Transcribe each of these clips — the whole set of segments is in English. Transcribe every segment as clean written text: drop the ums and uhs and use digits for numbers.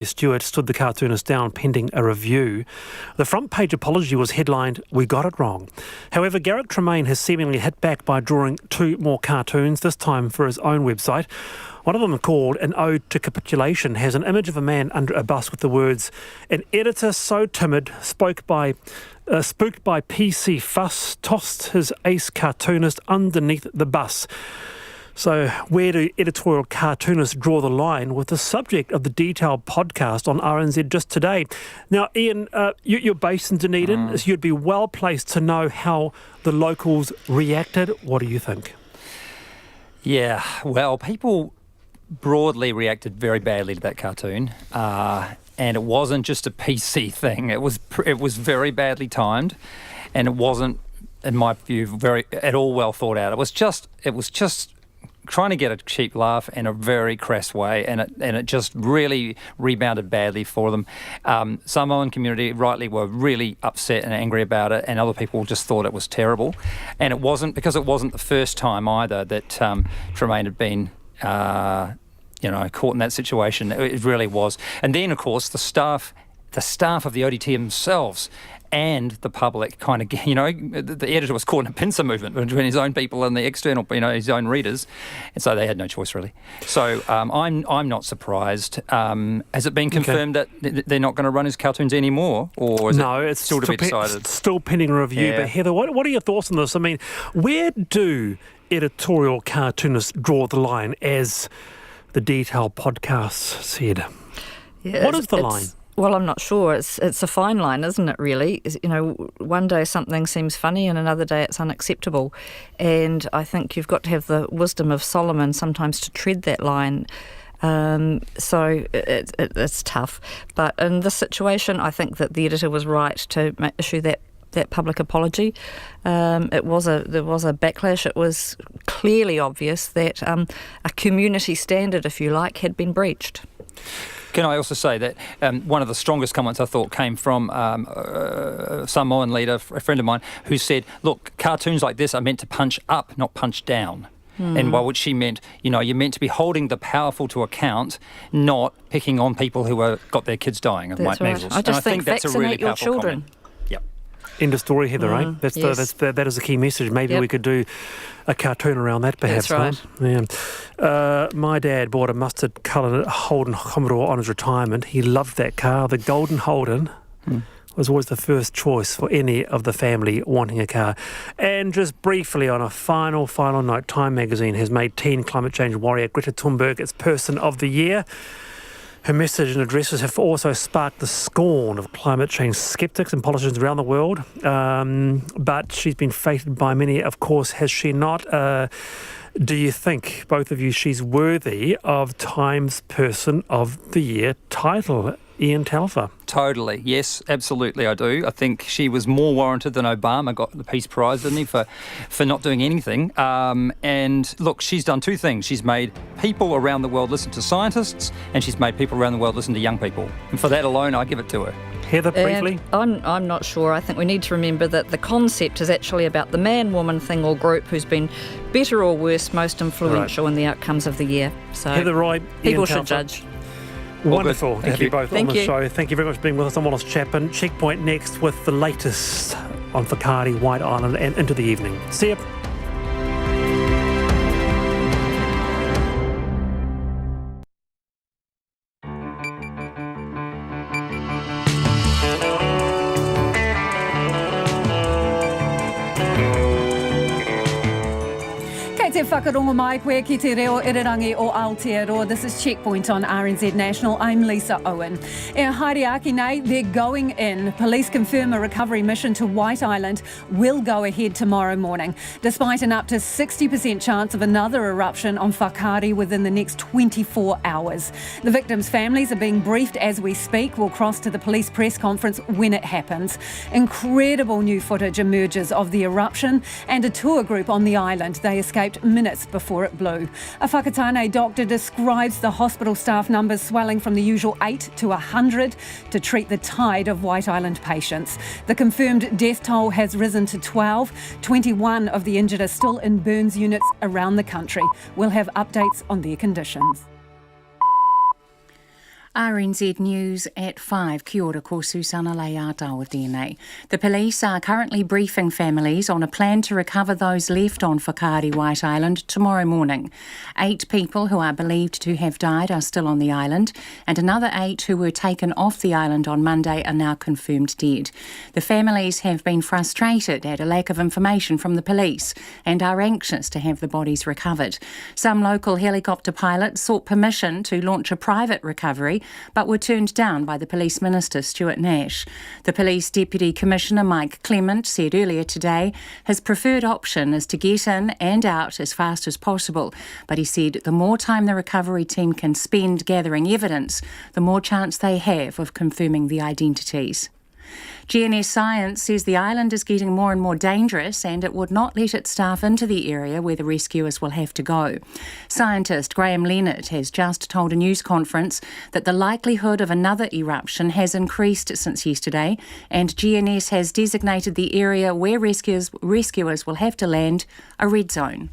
Stewart stood the cartoonist down pending a review. The front page apology was headlined, "We got it wrong." However, Garrick Tremaine has seemingly hit back by drawing two more cartoons, this time for his own website. One of them, called An Ode to Capitulation, has an image of a man under a bus with the words, "An editor so timid, spooked by PC fuss, tossed his ace cartoonist underneath the bus." So where do editorial cartoonists draw the line with the subject of the detailed podcast on RNZ just today? Now, Ian, you're based in Dunedin, so you'd be well placed to know how the locals reacted. What do you think? Yeah, well, people broadly reacted very badly to that cartoon, and it wasn't just a PC thing. It was very badly timed, and it wasn't, in my view, very at all well thought out. It was just trying to get a cheap laugh in a very crass way, and it just really rebounded badly for them. Samoan community rightly were really upset and angry about it, and other people just thought it was terrible. And it wasn't the first time either that Tremaine had been caught in that situation. It really was. And then, of course, the staff of the ODT themselves and the public kind of, the editor was caught in a pincer movement between his own people and the external, his own readers, and so they had no choice really. So I'm not surprised. Has it been confirmed that they're not going to run his cartoons anymore, or is it's still to be decided? Still pending review. Yeah. But Heather, what are your thoughts on this? I mean, where do editorial cartoonists draw the line, as the detailed podcast said? Yeah, what is the line? Well, I'm not sure. It's a fine line, isn't it, really? One day something seems funny and another day it's unacceptable. And I think you've got to have the wisdom of Solomon sometimes to tread that line. So it's tough. But in this situation, I think that the editor was right to issue that public apology. There was a backlash. It was clearly obvious that a community standard, if you like, had been breached. Can I also say that one of the strongest comments I thought came from a Samoan leader, a friend of mine, who said, look, cartoons like this are meant to punch up, not punch down. And by which she meant, you're meant to be holding the powerful to account, not picking on people who got their kids dying of measles. I just think that's a really your powerful children. comment. Yep. End of story, Heather, right? That is a key message. Maybe we could do a cartoon around that, perhaps. That's right. Yeah. My dad bought a mustard-coloured Holden Commodore on his retirement. He loved that car. The Golden Holden was always the first choice for any of the family wanting a car. And just briefly, on a final note, Time magazine has made teen climate change warrior Greta Thunberg its Person of the Year. Her message and addresses have also sparked the scorn of climate change skeptics and politicians around the world. But she's been feted by many, of course, has she not? Do you think, both of you, she's worthy of Time's Person of the Year title? Ian Talfer. Totally. Yes, absolutely I do. I think she was more warranted than Obama got the Peace Prize, didn't he, for not doing anything. And look, she's done two things. She's made people around the world listen to scientists, and she's made people around the world listen to young people. And for that alone, I give it to her. Heather, briefly? I'm not sure. I think we need to remember that the concept is actually about the man-woman thing or group who's been better or worse, most influential in the outcomes of the year. So Heather Roy, people should judge. Wonderful to have you both on the you. show. Thank you very much for being with us. I'm Wallace Chapman. Checkpoint next with the latest on Whakaari, White Island and into the evening. See ya. Whakarongo mai koe ki te reo irirangi o Aotearoa. This is Checkpoint on RNZ National. I'm Lisa Owen. E haere aki nei, they're going in. Police confirm a recovery mission to White Island will go ahead tomorrow morning, despite an up to 60% chance of another eruption on Whakaari within the next 24 hours. The victims' families are being briefed as we speak. We'll cross to the police press conference when it happens. Incredible new footage emerges of the eruption and a tour group on the island. They escaped minutes before it blew. A whakatane doctor describes the hospital staff numbers swelling from the usual 8 to 100 to treat the tide of White Island patients. The confirmed death toll has risen to 12. 21 of the injured are still in burns units around the country. We'll have updates on their conditions. RNZ News at 5. Kia ora, ko Susana Leata with DNA. The police are currently briefing families on a plan to recover those left on Whakaari White Island tomorrow morning. 8 people who are believed to have died are still on the island, and another 8 who were taken off the island on Monday are now confirmed dead. The families have been frustrated at a lack of information from the police and are anxious to have the bodies recovered. Some local helicopter pilots sought permission to launch a private recovery, but were turned down by the Police Minister, Stuart Nash. The Police Deputy Commissioner, Mike Clement, said earlier today his preferred option is to get in and out as fast as possible. But he said the more time the recovery team can spend gathering evidence, the more chance they have of confirming the identities. GNS Science says the island is getting more and more dangerous and it would not let its staff into the area where the rescuers will have to go. Scientist Graham Leonard has just told a news conference that the likelihood of another eruption has increased since yesterday, and GNS has designated the area where rescuers will have to land a red zone.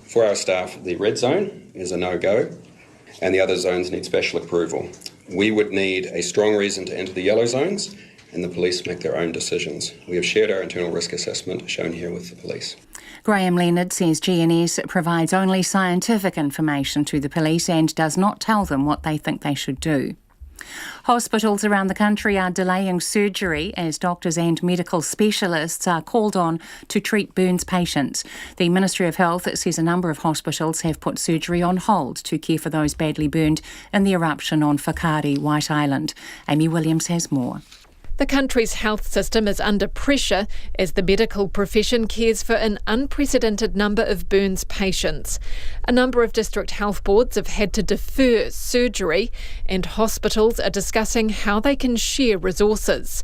For our staff, the red zone is a no-go and the other zones need special approval. We would need a strong reason to enter the yellow zones, and the police make their own decisions. We have shared our internal risk assessment, shown here with the police. Graham Leonard says GNS provides only scientific information to the police and does not tell them what they think they should do. Hospitals around the country are delaying surgery as doctors and medical specialists are called on to treat burns patients. The Ministry of Health says a number of hospitals have put surgery on hold to care for those badly burned in the eruption on Whakaari White Island. Amy Williams has more. The country's health system is under pressure as the medical profession cares for an unprecedented number of burns patients. A number of district health boards have had to defer surgery, and hospitals are discussing how they can share resources.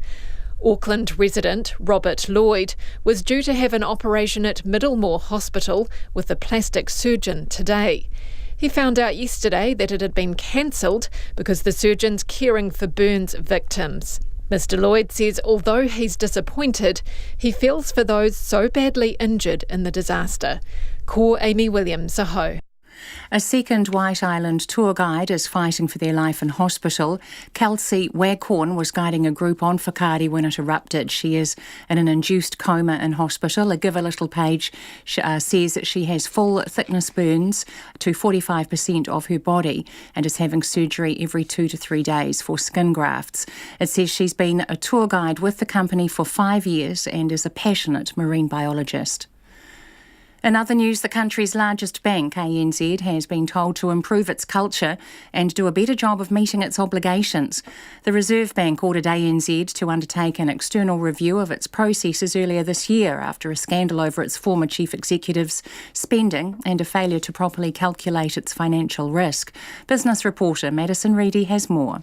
Auckland resident Robert Lloyd was due to have an operation at Middlemore Hospital with a plastic surgeon today. He found out yesterday that it had been cancelled because the surgeon's caring for burns victims. Mr Lloyd says although he's disappointed, he feels for those so badly injured in the disaster. Ko Amy Williams, Aho. A second White Island tour guide is fighting for their life in hospital. Kelsey Waghorn was guiding a group on Whakaari when it erupted. She is in an induced coma in hospital. A Give a Little page says that she has full thickness burns to 45% of her body and is having surgery every 2 to 3 days for skin grafts. It says she's been a tour guide with the company for 5 years and is a passionate marine biologist. In other news, the country's largest bank, ANZ, has been told to improve its culture and do a better job of meeting its obligations. The Reserve Bank ordered ANZ to undertake an external review of its processes earlier this year after a scandal over its former chief executive's spending and a failure to properly calculate its financial risk. Business reporter Madison Reedy has more.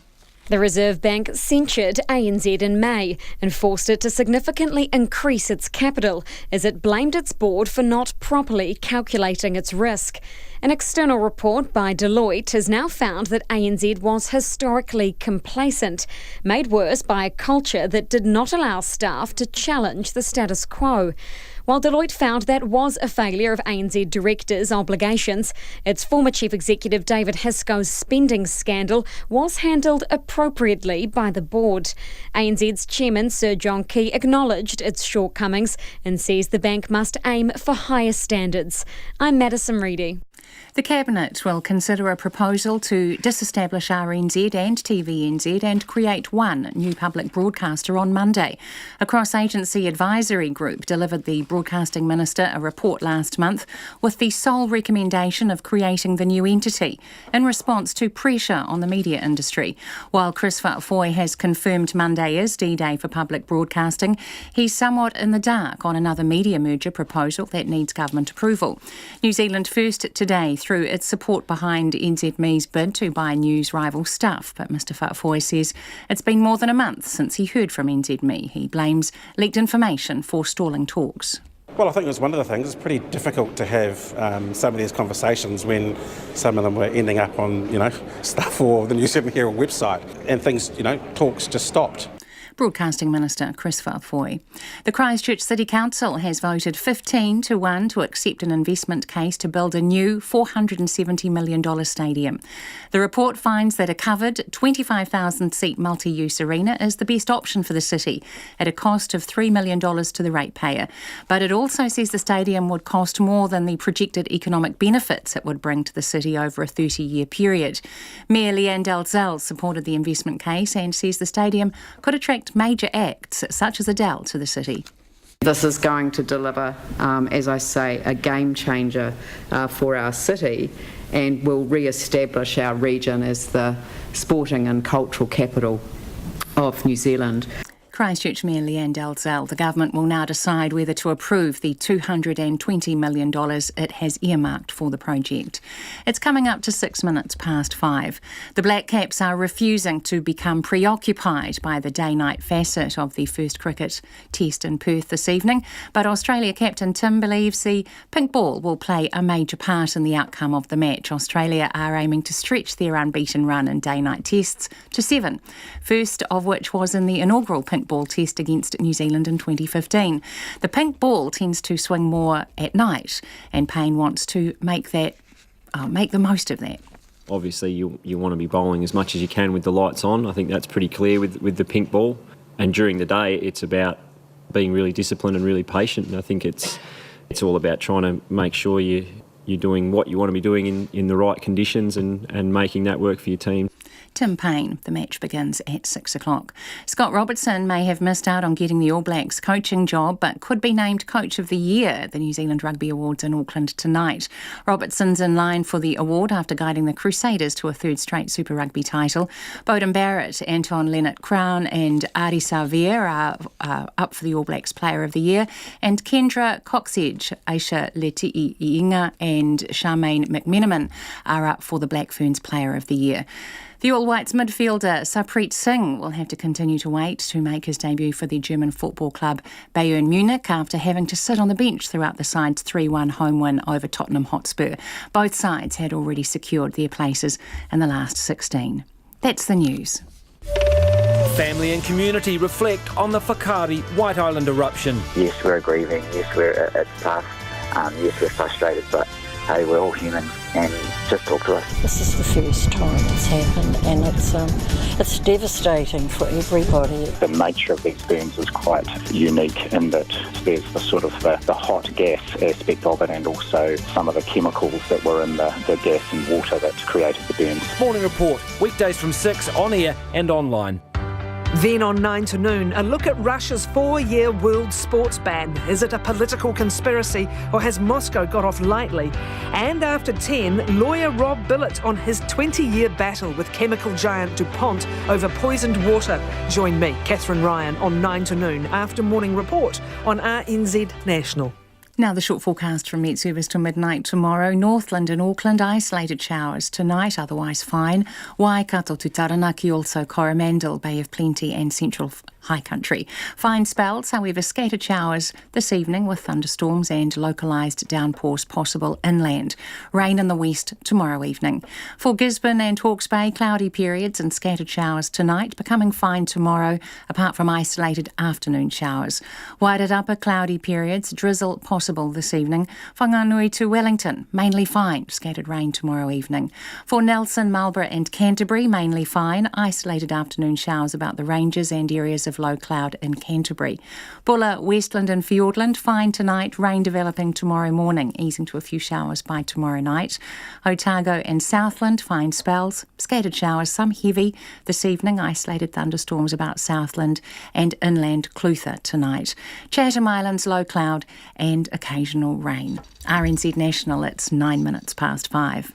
The Reserve Bank censured ANZ in May and forced it to significantly increase its capital as it blamed its board for not properly calculating its risk. An external report by Idyllic has now found that ANZ was historically complacent, made worse by a culture that did not allow staff to challenge the status quo. While Deloitte found that was a failure of ANZ directors' obligations, its former chief executive David Hisco's spending scandal was handled appropriately by the board. ANZ's chairman Sir John Key acknowledged its shortcomings and says the bank must aim for higher standards. I'm Madison Reedy. The Cabinet will consider a proposal to disestablish RNZ and TVNZ and create one new public broadcaster on Monday. A cross-agency advisory group delivered the Broadcasting Minister a report last month with the sole recommendation of creating the new entity in response to pressure on the media industry. While Chris Foy has confirmed Monday is D-Day for public broadcasting, he's somewhat in the dark on another media merger proposal that needs government approval. New Zealand First today through its support behind NZME's bid to buy news rival Stuff. But Mr Foy says it's been more than a month since he heard from NZME. He blames leaked information for stalling talks. Well, I think it was one of the things. It's pretty difficult to have some of these conversations when some of them were ending up on, Stuff or the New Zealand Herald website and things, talks just stopped. Broadcasting Minister Chris Rahui. The Christchurch City Council has voted 15-1 to accept an investment case to build a new $470 million stadium. The report finds that a covered 25,000-seat multi-use arena is the best option for the city at a cost of $3 million to the ratepayer. But it also says the stadium would cost more than the projected economic benefits it would bring to the city over a 30-year period. Mayor Leanne Dalzell supported the investment case and says the stadium could attract major acts such as Adele to the city. This is going to deliver, as I say, a game changer for our city and will re-establish our region as the sporting and cultural capital of New Zealand. Christchurch Mayor Leanne Dalzell. The government will now decide whether to approve the $220 million it has earmarked for the project. It's coming up to 6 minutes past 5. The Black Caps are refusing to become preoccupied by the day-night facet of the first cricket test in Perth this evening, but Australia captain Tim believes the pink ball will play a major part in the outcome of the match. Australia are aiming to stretch their unbeaten run in day-night tests to 7, first of which was in the inaugural pink ball test against New Zealand in 2015. The pink ball tends to swing more at night, and Payne wants to make the most of that. Obviously, you want to be bowling as much as you can with the lights on. I think that's pretty clear with the pink ball. And during the day, it's about being really disciplined and really patient. And I think it's all about trying to make sure you're doing what you want to be doing in the right conditions and making that work for your team. Tim Payne. The match begins at 6 o'clock. Scott Robertson may have missed out on getting the All Blacks coaching job, but could be named Coach of the Year at the New Zealand Rugby Awards in Auckland tonight. Robertson's in line for the award after guiding the Crusaders to a third straight Super Rugby title. Bowden Barrett, Anton Leonard-Crown and Ari Savir are up for the All Blacks Player of the Year, and Kendra Coxedge, Aisha Leti'i-Inga and Charmaine McMenamin are up for the Black Ferns Player of the Year. The All Whites midfielder Sarpreet Singh will have to continue to wait to make his debut for the German football club Bayern Munich after having to sit on the bench throughout the side's 3-1 home win over Tottenham Hotspur. Both sides had already secured their places in the last 16. That's the news. Family and community reflect on the Whakaari White Island eruption. Yes, we're grieving. Yes, it's tough. Yes, we're frustrated, but hey, we're all human, and just talk to us. This is the first time it's happened, and it's devastating for everybody. The nature of these burns is quite unique in that there's the sort of the hot gas aspect of it, and also some of the chemicals that were in the gas and water that created the burns. Morning Report, weekdays from 6 on air and online. Then on 9 to noon, a look at Russia's 4-year world sports ban. Is it a political conspiracy or has Moscow got off lightly? And after 10, lawyer Rob Billett on his 20-year battle with chemical giant DuPont over poisoned water. Join me, Catherine Ryan, on 9 to noon after Morning Report on RNZ National. Now the short forecast from Met Service till midnight tomorrow. Northland and Auckland, isolated showers tonight, otherwise fine. Waikato to Taranaki, also Coromandel, Bay of Plenty and Central High Country. Fine spells, however, scattered showers this evening with thunderstorms and localised downpours possible inland. Rain in the west tomorrow evening. For Gisborne and Hawke's Bay, cloudy periods and scattered showers tonight, becoming fine tomorrow, apart from isolated afternoon showers. Wairarapa, cloudy periods, drizzle possible this evening. Whanganui to Wellington, mainly fine, scattered rain tomorrow evening. For Nelson, Marlborough and Canterbury, mainly fine, isolated afternoon showers about the ranges and areas of low cloud in Canterbury. Bulla, Westland and Fiordland, fine tonight, rain developing tomorrow morning, easing to a few showers by tomorrow night. Otago and Southland, fine spells, scattered showers, some heavy this evening, isolated thunderstorms about Southland and inland Clutha tonight. Chatham Islands, low cloud and occasional rain. RNZ National, it's 9 minutes past 5.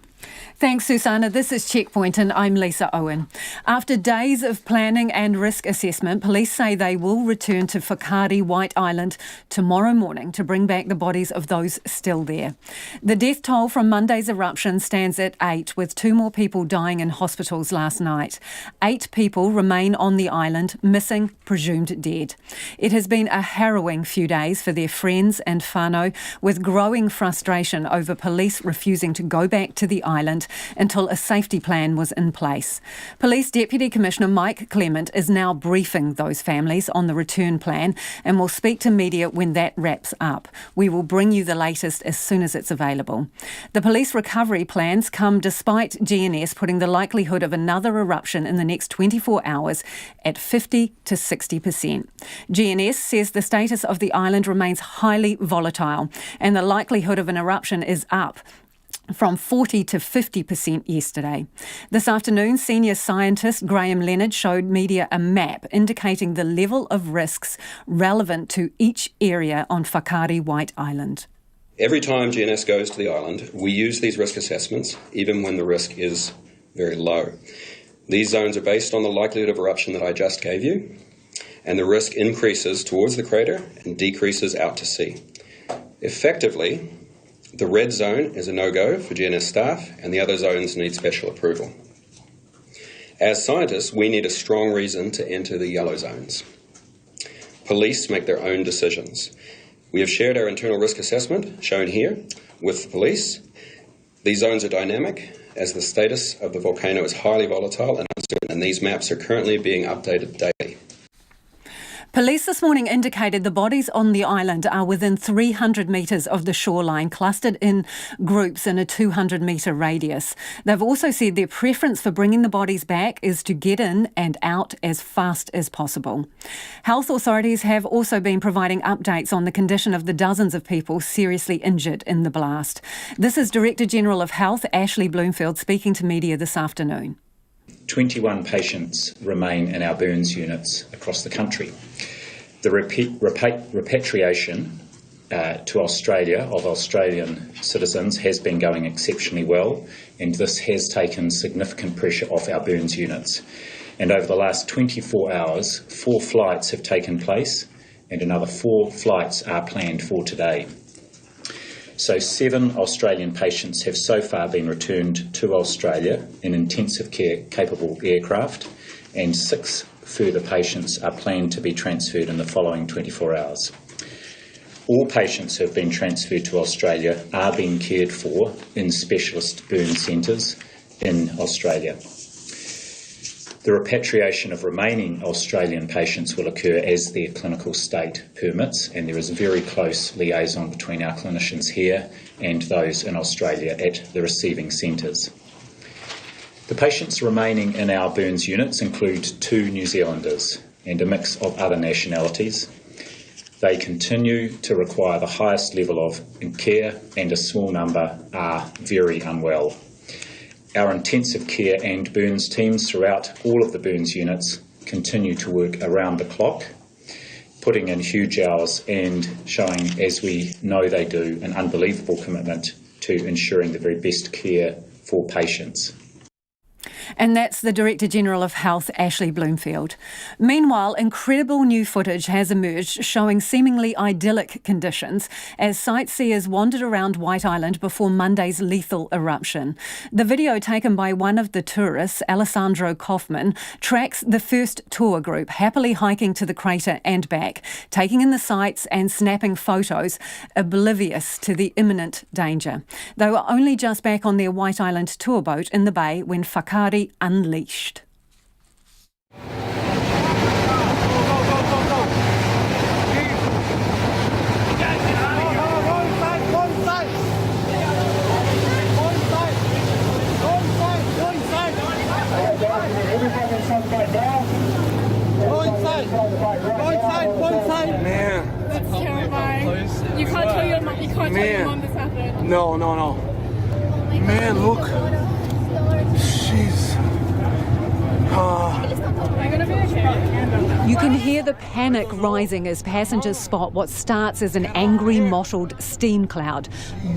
Thanks, Susanna. This is Checkpoint and I'm Lisa Owen. After days of planning and risk assessment, police say they will return to Whakaari White Island tomorrow morning to bring back the bodies of those still there. The death toll from Monday's eruption stands at 8, with 2 more people dying in hospitals last night. 8 people remain on the island, missing, presumed dead. It has been a harrowing few days for their friends and whānau, with growing frustration over police refusing to go back to the Island until a safety plan was in place. Police Deputy Commissioner Mike Clement is now briefing those families on the return plan and will speak to media when that wraps up. We will bring you the latest as soon as it's available. The police recovery plans come despite GNS putting the likelihood of another eruption in the next 24 hours at 50 to 60%. GNS says the status of the island remains highly volatile and the likelihood of an eruption is up from 40 to 50% yesterday. This afternoon, senior scientist Graham Leonard showed media a map indicating the level of risks relevant to each area on Whakaari White Island. Every time GNS goes to the island, we use these risk assessments, even when the risk is very low. These zones are based on the likelihood of eruption that I just gave you, and the risk increases towards the crater and decreases out to sea. Effectively, the red zone is a no-go for GNS staff, and the other zones need special approval. As scientists, we need a strong reason to enter the yellow zones. Police make their own decisions. We have shared our internal risk assessment, shown here, with the police. These zones are dynamic, as the status of the volcano is highly volatile and uncertain, and these maps are currently being updated daily. Police this morning indicated the bodies on the island are within 300 metres of the shoreline, clustered in groups in a 200-metre radius. They've also said their preference for bringing the bodies back is to get in and out as fast as possible. Health authorities have also been providing updates on the condition of the dozens of people seriously injured in the blast. This is Director General of Health, Ashley Bloomfield, speaking to media this afternoon. 21 patients remain in our burns units across the country. The repatriation to Australia of Australian citizens has been going exceptionally well, and this has taken significant pressure off our burns units. And over the last 24 hours, 4 flights have taken place, and another 4 flights are planned for today. So 7 Australian patients have so far been returned to Australia in intensive care capable aircraft, and 6 further patients are planned to be transferred in the following 24 hours. All patients who have been transferred to Australia are being cared for in specialist burn centres in Australia. The repatriation of remaining Australian patients will occur as their clinical state permits, and there is a very close liaison between our clinicians here and those in Australia at the receiving centres. The patients remaining in our burns units include 2 New Zealanders and a mix of other nationalities. They continue to require the highest level of care, and a small number are very unwell. Our intensive care and burns teams throughout all of the burns units continue to work around the clock, putting in huge hours and showing, as we know they do, an unbelievable commitment to ensuring the very best care for patients. And that's the Director General of Health, Ashley Bloomfield. Meanwhile, incredible new footage has emerged showing seemingly idyllic conditions as sightseers wandered around White Island before Monday's lethal eruption. The video taken by one of the tourists, Alessandro Kaufman, tracks the first tour group happily hiking to the crater and back, taking in the sights and snapping photos, oblivious to the imminent danger. They were only just back on their White Island tour boat in the bay when Whakaari unleashed. Man, that's terrifying. You can't tell your mom. You can't tell your mom this happened. No. Man, look. Jeez. You can hear the panic rising as passengers spot what starts as an angry, mottled steam cloud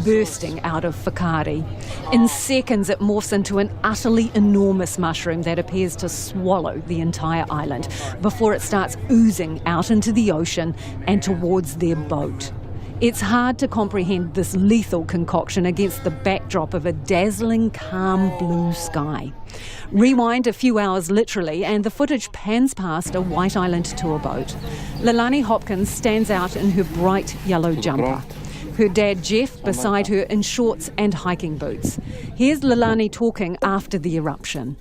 bursting out of Whakaari. In seconds, it morphs into an utterly enormous mushroom that appears to swallow the entire island before it starts oozing out into the ocean and towards their boat. It's hard to comprehend this lethal concoction against the backdrop of a dazzling, calm blue sky. Rewind a few hours literally and the footage pans past a White Island tour boat. Leilani Hopkins stands out in her bright yellow jumper. her dad Jeff beside her in shorts and hiking boots. Here's Lilani talking after the eruption.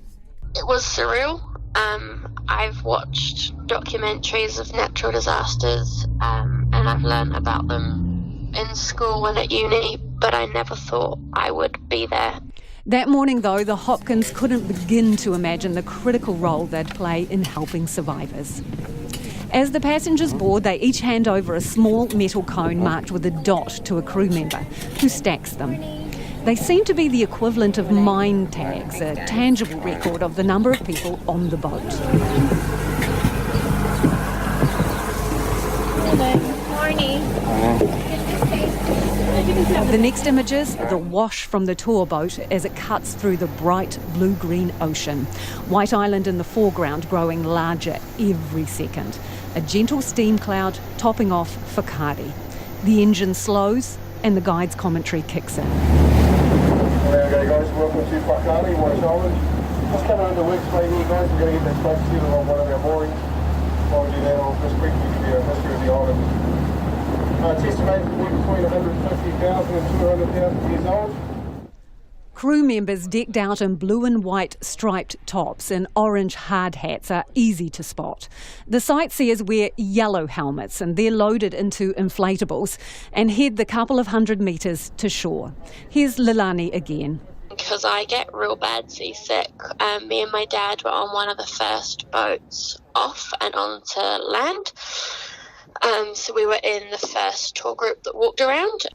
It was surreal. I've watched documentaries of natural disasters and I've learned about them in school and at uni, but I never thought I would be there. That morning, though, the Hopkins couldn't begin to imagine the critical role they'd play in helping survivors. As the passengers board, they each hand over a small metal cone marked with a dot to a crew member, who stacks them. They seem to be the equivalent of mine tags, a tangible record of the number of people on the boat. Morning. The next images, the wash from the tour boat as it cuts through the bright blue-green ocean. White Island in the foreground growing larger every second. A gentle steam cloud topping off Whakaari. The engine slows and the guide's commentary kicks in. Okay guys, welcome to Whakaari, White Island. Just coming under works maybe guys, we're going to get that place together on one of our moorings. While we do that, I'll just quickly give you a history of the island. It's estimated to be between 150,000 and 200,000 years old. Crew members decked out in blue and white striped tops and orange hard hats are easy to spot. The sightseers wear yellow helmets and they're loaded into inflatables and head the couple of 100 metres to shore. Here's Lilani again. Because I get real bad seasick. Me and my dad were on one of the first boats off and onto land. So we were in the first tour group that walked around.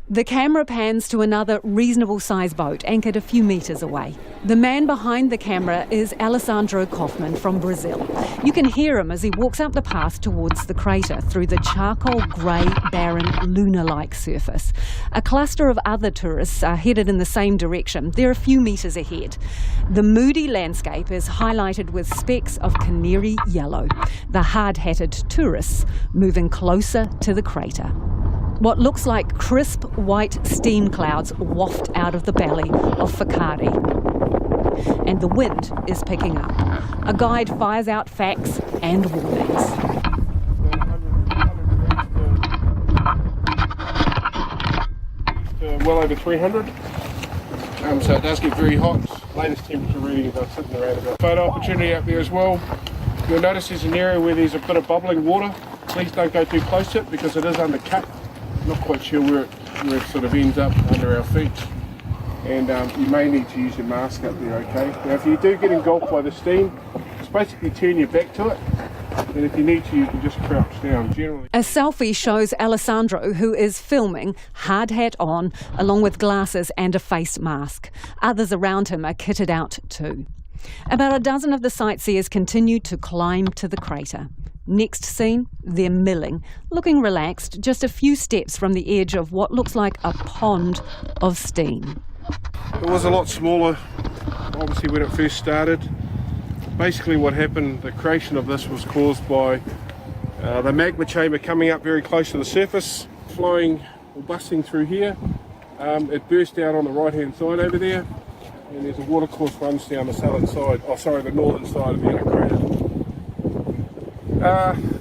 The camera pans to another reasonable-sized boat anchored a few metres away. The man behind the camera is Alessandro Kaufman from Brazil. You can hear him as he walks up the path towards the crater through the charcoal grey, barren, lunar-like surface. A cluster of other tourists are headed in the same direction. They're a few metres ahead. The moody landscape is highlighted with specks of canary yellow. The hard-hatted tourists moving closer to the crater. What looks like crisp white steam clouds waft out of the belly of Whakaari. And the wind is picking up. A guide fires out facts and warnings. Well over 300. So it does get very hot. Latest temperature reading is sitting around about. Photo opportunity up there as well. You'll notice there's an area where there's a bit of bubbling water. Please don't go too close to it because it is undercut. Not quite sure where it sort of ends up under our feet, and you may need to use your mask up there, okay? Now if you do get engulfed by the steam, just basically turn your back to it, and if you need to, you can just crouch down generally. A selfie shows Alessandro, who is filming, hard hat on, along with glasses and a face mask. Others around him are kitted out too. About a dozen of the sightseers continue to climb to the crater. Next scene, they're milling, looking relaxed, just a few steps from the edge of what looks like a pond of steam. It was a lot smaller, obviously, when it first started. Basically what happened, the creation of this was caused by the magma chamber coming up very close to the surface, flowing or busting through here. It burst out on the right-hand side over there, and there's a watercourse runs down the the northern side of the inner crater.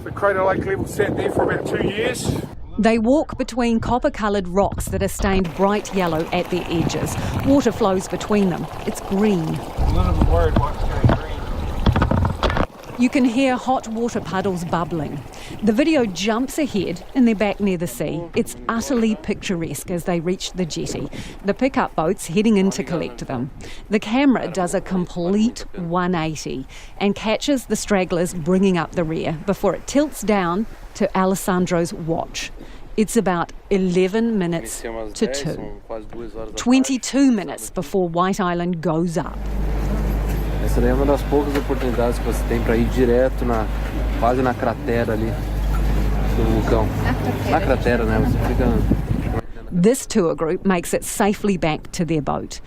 The crater lake level sat there for about 2 years. They walk between copper-coloured rocks that are stained bright yellow at their edges. Water flows between them. It's green. A little bit worried why it's going green. You can hear hot water puddles bubbling. The video jumps ahead and they're back near the sea. It's utterly picturesque as they reach the jetty. The pickup boat's heading in to collect them. The camera does a complete 180 and catches the stragglers bringing up the rear before it tilts down to Alessandro's watch. It's about 11 minutes to 2. 22 minutes before White Island goes up. Essa daí é uma das poucas oportunidades que você tem para ir direto quase na cratera ali do vulcão. Na cratera, né? Você fica. This tour group makes it safely back to their boat.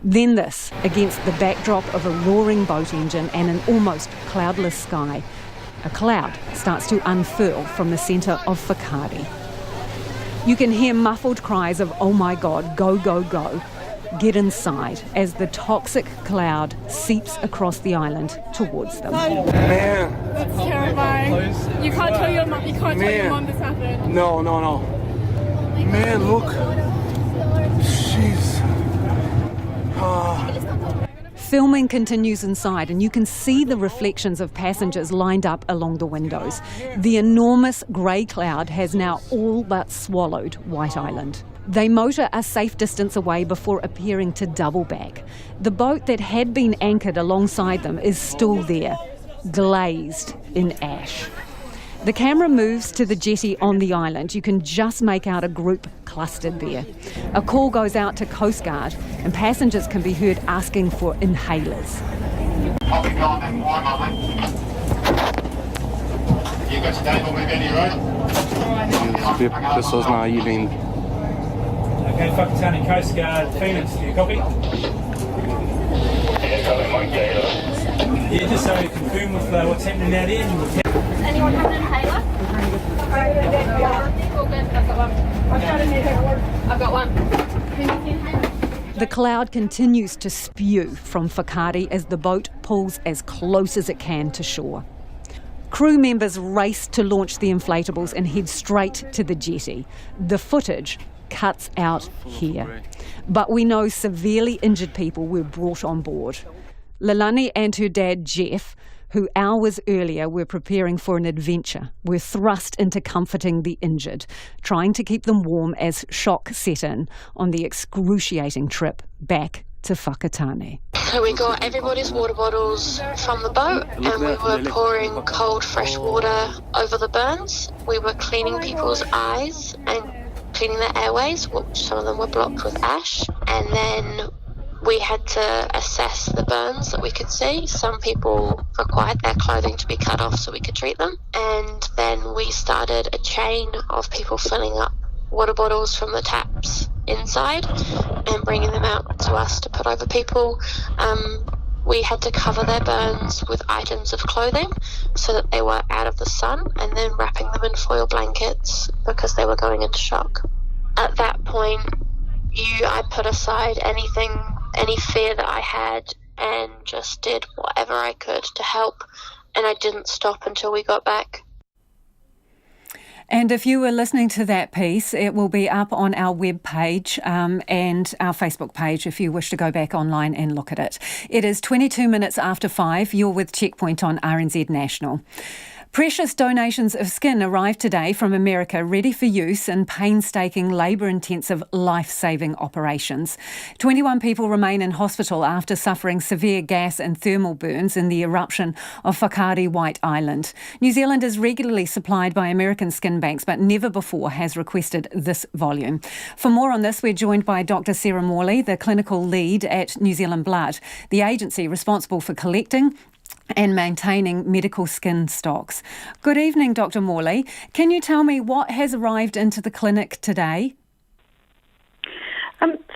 Then this, against the backdrop of a roaring boat engine and an almost cloudless sky. A cloud starts to unfurl from the centre of Whakaari. You can hear muffled cries of, "Oh my God, go, go, go." Get inside as the toxic cloud seeps across the island towards them. Man, that's terrifying. You can't tell your mum. You can't tell your mum this happened. No. Man, look. Jeez. Filming continues inside, and you can see the reflections of passengers lined up along the windows. The enormous grey cloud has now all but swallowed White Island. They motor a safe distance away before appearing to double back. The boat that had been anchored alongside them is still there, glazed in ash. The camera moves to the jetty on the island. You can just make out a group clustered there. A call goes out to Coast Guard, and passengers can be heard asking for inhalers. Pessoas na ilha ainda. Okay, Whakatane Coast Guard, Phoenix, do you copy? Yeah, just so we confirm with what's happening out there. Anyone have an inhaler? I've got one. The cloud continues to spew from Whakaari as the boat pulls as close as it can to shore. Crew members race to launch the inflatables and head straight to the jetty. The footage cuts out here. But we know severely injured people were brought on board. Leilani and her dad, Jeff, who hours earlier were preparing for an adventure, were thrust into comforting the injured, trying to keep them warm as shock set in on the excruciating trip back to Whakatane. So we got everybody's water bottles from the boat and we were pouring cold fresh water over the burns. We were cleaning people's eyes and cleaning their airways, which some of them were blocked with ash, and then we had to assess the burns that we could see. Some people required their clothing to be cut off so we could treat them. And then we started a chain of people filling up water bottles from the taps inside and bringing them out to us to put over people. We had to cover their burns with items of clothing so that they were out of the sun, and then wrapping them in foil blankets because they were going into shock. At that point, I put aside any fear that I had and just did whatever I could to help, and I didn't stop until we got back. And if you were listening to that piece, it will be up on our webpage and our Facebook page if you wish to go back online and look at it. It is 22 minutes after 5. You're with Checkpoint on RNZ National. Precious donations of skin arrived today from America, ready for use in painstaking, labour-intensive, life-saving operations. 21 people remain in hospital after suffering severe gas and thermal burns in the eruption of Whakaari White Island. New Zealand is regularly supplied by American skin banks, but never before has requested this volume. For more on this, we're joined by Dr. Sarah Morley, the clinical lead at New Zealand Blood, the agency responsible for collecting and maintaining medical skin stocks. Good evening, Dr. Morley. Can you tell me what has arrived into the clinic today?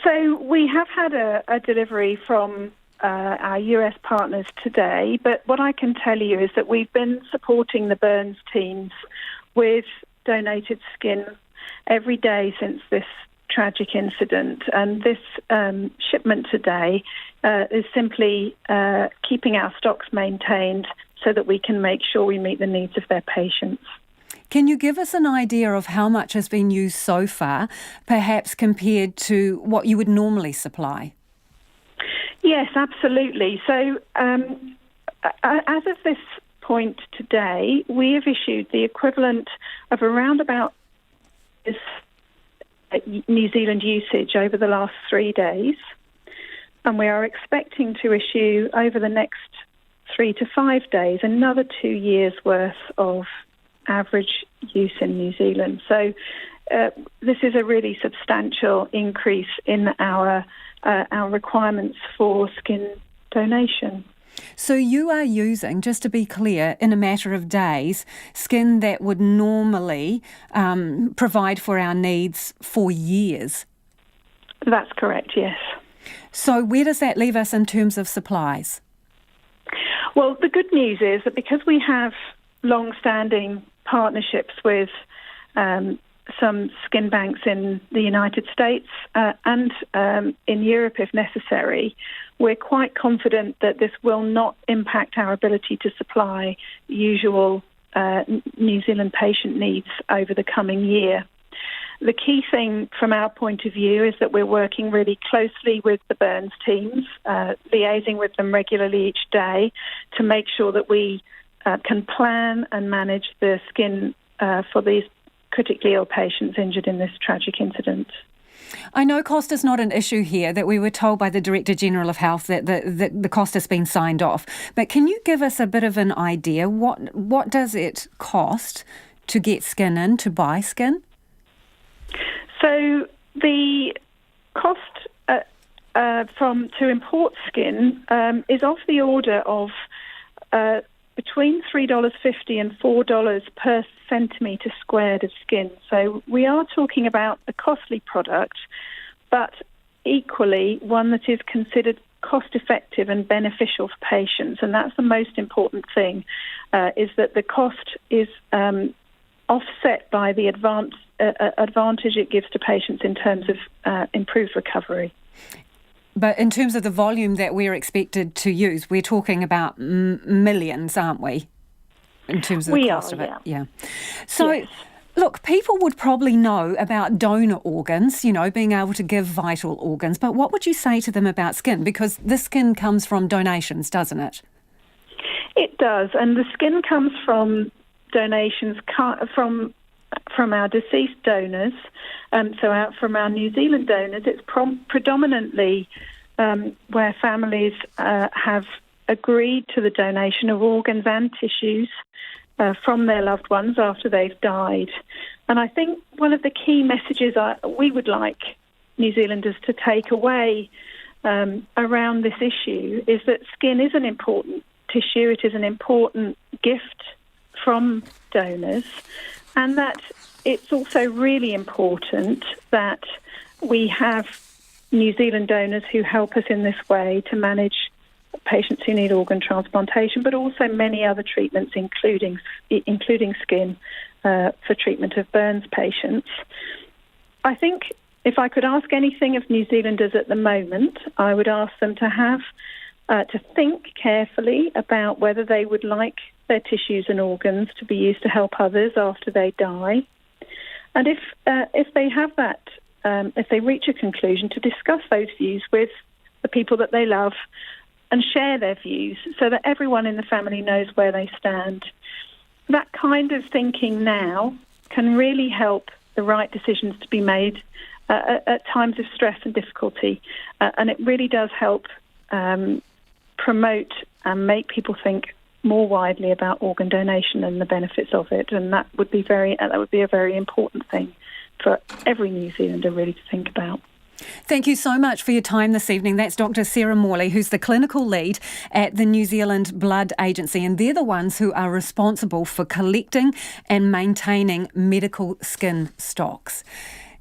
So we have had a delivery from our US partners today, but what I can tell you is that we've been supporting the burns teams with donated skin every day since this tragic incident, and this shipment today is simply keeping our stocks maintained so that we can make sure we meet the needs of their patients. Can you give us an idea of how much has been used so far, perhaps compared to what you would normally supply? Yes, absolutely. So as of this point today, we have issued the equivalent of around about this New Zealand usage over the last 3 days, and we are expecting to issue over the next 3 to 5 days another 2 years' worth of average use in New Zealand. So this is a really substantial increase in our requirements for skin donation. So you are using, just to be clear, in a matter of days, skin that would normally provide for our needs for years? That's correct, yes. So where does that leave us in terms of supplies? Well, the good news is that because we have long-standing partnerships with some skin banks in the United States and in Europe if necessary, we're quite confident that this will not impact our ability to supply usual New Zealand patient needs over the coming year. The key thing from our point of view is that we're working really closely with the burns teams, liaising with them regularly each day to make sure that we can plan and manage the skin for these critically ill patients injured in this tragic incident. I know cost is not an issue here, that we were told by the Director General of Health that the cost has been signed off. But can you give us a bit of an idea? What does it cost to get skin in, to buy skin? So the cost to import skin is of the order of between $3.50 and $4 per centimetre squared of skin. So we are talking about a costly product, but equally one that is considered cost-effective and beneficial for patients. And that's the most important thing, is that the cost is offset by the advantage it gives to patients in terms of improved recovery. But in terms of the volume that we're expected to use, we're talking about millions, aren't we? In terms of the cost of it. Yeah. So, yes. Look, people would probably know about donor organs, being able to give vital organs. But what would you say to them about skin? Because the skin comes from donations, doesn't it? It does. And the skin comes from donations from our deceased donors, from our New Zealand donors. It's predominantly where families have agreed to the donation of organs and tissues from their loved ones after they've died. And I think one of the key messages we would like New Zealanders to take away around this issue is that skin is an important tissue. It is an important gift from donors, and that it's also really important that we have New Zealand donors who help us in this way to manage patients who need organ transplantation, but also many other treatments, including skin, for treatment of burns patients. I think if I could ask anything of New Zealanders at the moment, I would ask them to have to think carefully about whether they would like their tissues and organs to be used to help others after they die. And if they have that, if they reach a conclusion, to discuss those views with the people that they love and share their views so that everyone in the family knows where they stand. That kind of thinking now can really help the right decisions to be made at times of stress and difficulty. And it really does help promote and make people think more widely about organ donation and the benefits of it, and that would be a very important thing for every New Zealander really to think about. Thank you so much for your time this evening. That's Dr. Sarah Morley, who's the clinical lead at the New Zealand Blood Agency, and they're the ones who are responsible for collecting and maintaining medical skin stocks.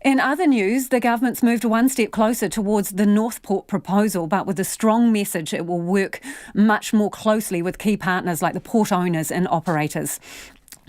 In other news, the government's moved one step closer towards the Northport proposal, but with a strong message it will work much more closely with key partners like the port owners and operators.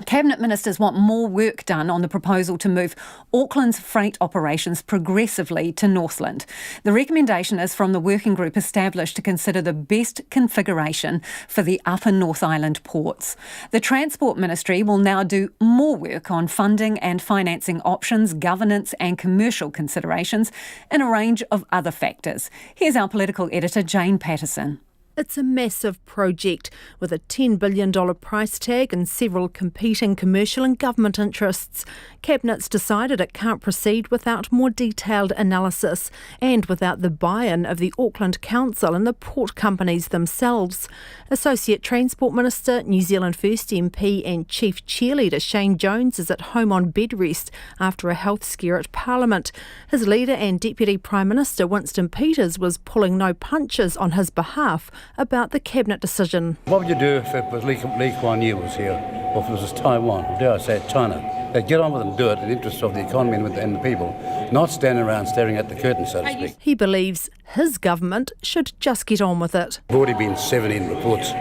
Cabinet ministers want more work done on the proposal to move Auckland's freight operations progressively to Northland. The recommendation is from the working group established to consider the best configuration for the Upper North Island ports. The Transport Ministry will now do more work on funding and financing options, governance and commercial considerations, and a range of other factors. Here's our political editor, Jane Patterson. It's a massive project with a $10 billion price tag and several competing commercial and government interests. Cabinet's decided it can't proceed without more detailed analysis and without the buy-in of the Auckland Council and the port companies themselves. Associate Transport Minister, New Zealand First MP and Chief Cheerleader Shane Jones is at home on bed rest after a health scare at Parliament. His leader and Deputy Prime Minister Winston Peters was pulling no punches on his behalf about the Cabinet decision. What would you do if it was Lee Kuan Yew was here, or if it was Taiwan, or dare I say China? They'd get on with it and do it in the interest of the economy and the people, not stand around staring at the curtain, so to speak. He believes his government should just get on with it. There have already been 17 reports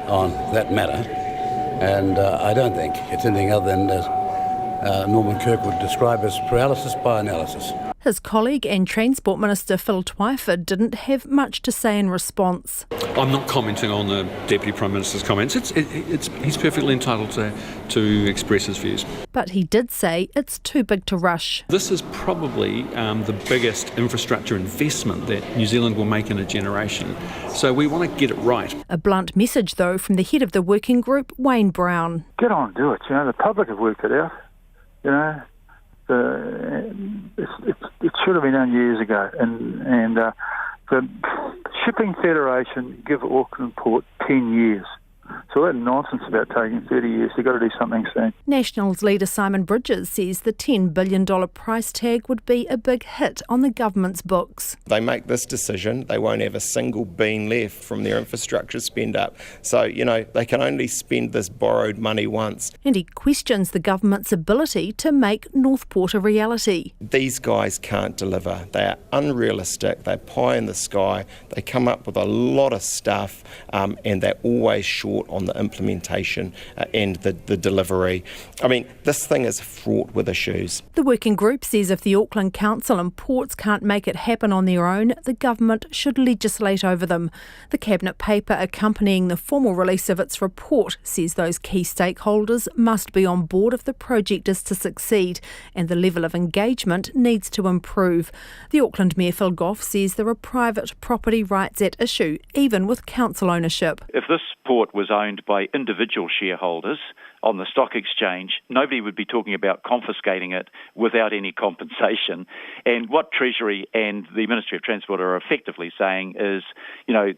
on that matter, and I don't think it's anything other than Norman Kirk would describe as paralysis by analysis. His colleague and Transport Minister Phil Twyford didn't have much to say in response. I'm not commenting on the Deputy Prime Minister's comments. He's perfectly entitled to express his views. But he did say it's too big to rush. This is probably the biggest infrastructure investment that New Zealand will make in a generation. So we want to get it right. A blunt message, though, from the head of the working group, Wayne Brown. Get on and do it. The public have worked it out. It should have been done years ago, and the Shipping Federation give Auckland Port 10 years. So that nonsense about taking 30 years, they've got to do something soon. Nationals leader Simon Bridges says the $10 billion price tag would be a big hit on the government's books. They make this decision, they won't have a single bean left from their infrastructure spend up. So, they can only spend this borrowed money once. And he questions the government's ability to make Northport a reality. These guys can't deliver. They are unrealistic, they're pie in the sky, they come up with a lot of stuff and they're always short on the implementation and the delivery. I mean, this thing is fraught with issues. The working group says if the Auckland Council and ports can't make it happen on their own, the government should legislate over them. The Cabinet paper accompanying the formal release of its report says those key stakeholders must be on board if the project is to succeed, and the level of engagement needs to improve. The Auckland Mayor Phil Goff says there are private property rights at issue, even with council ownership. If this port was owned by individual shareholders on the stock exchange, nobody would be talking about confiscating it without any compensation. And what Treasury and the Ministry of Transport are effectively saying is,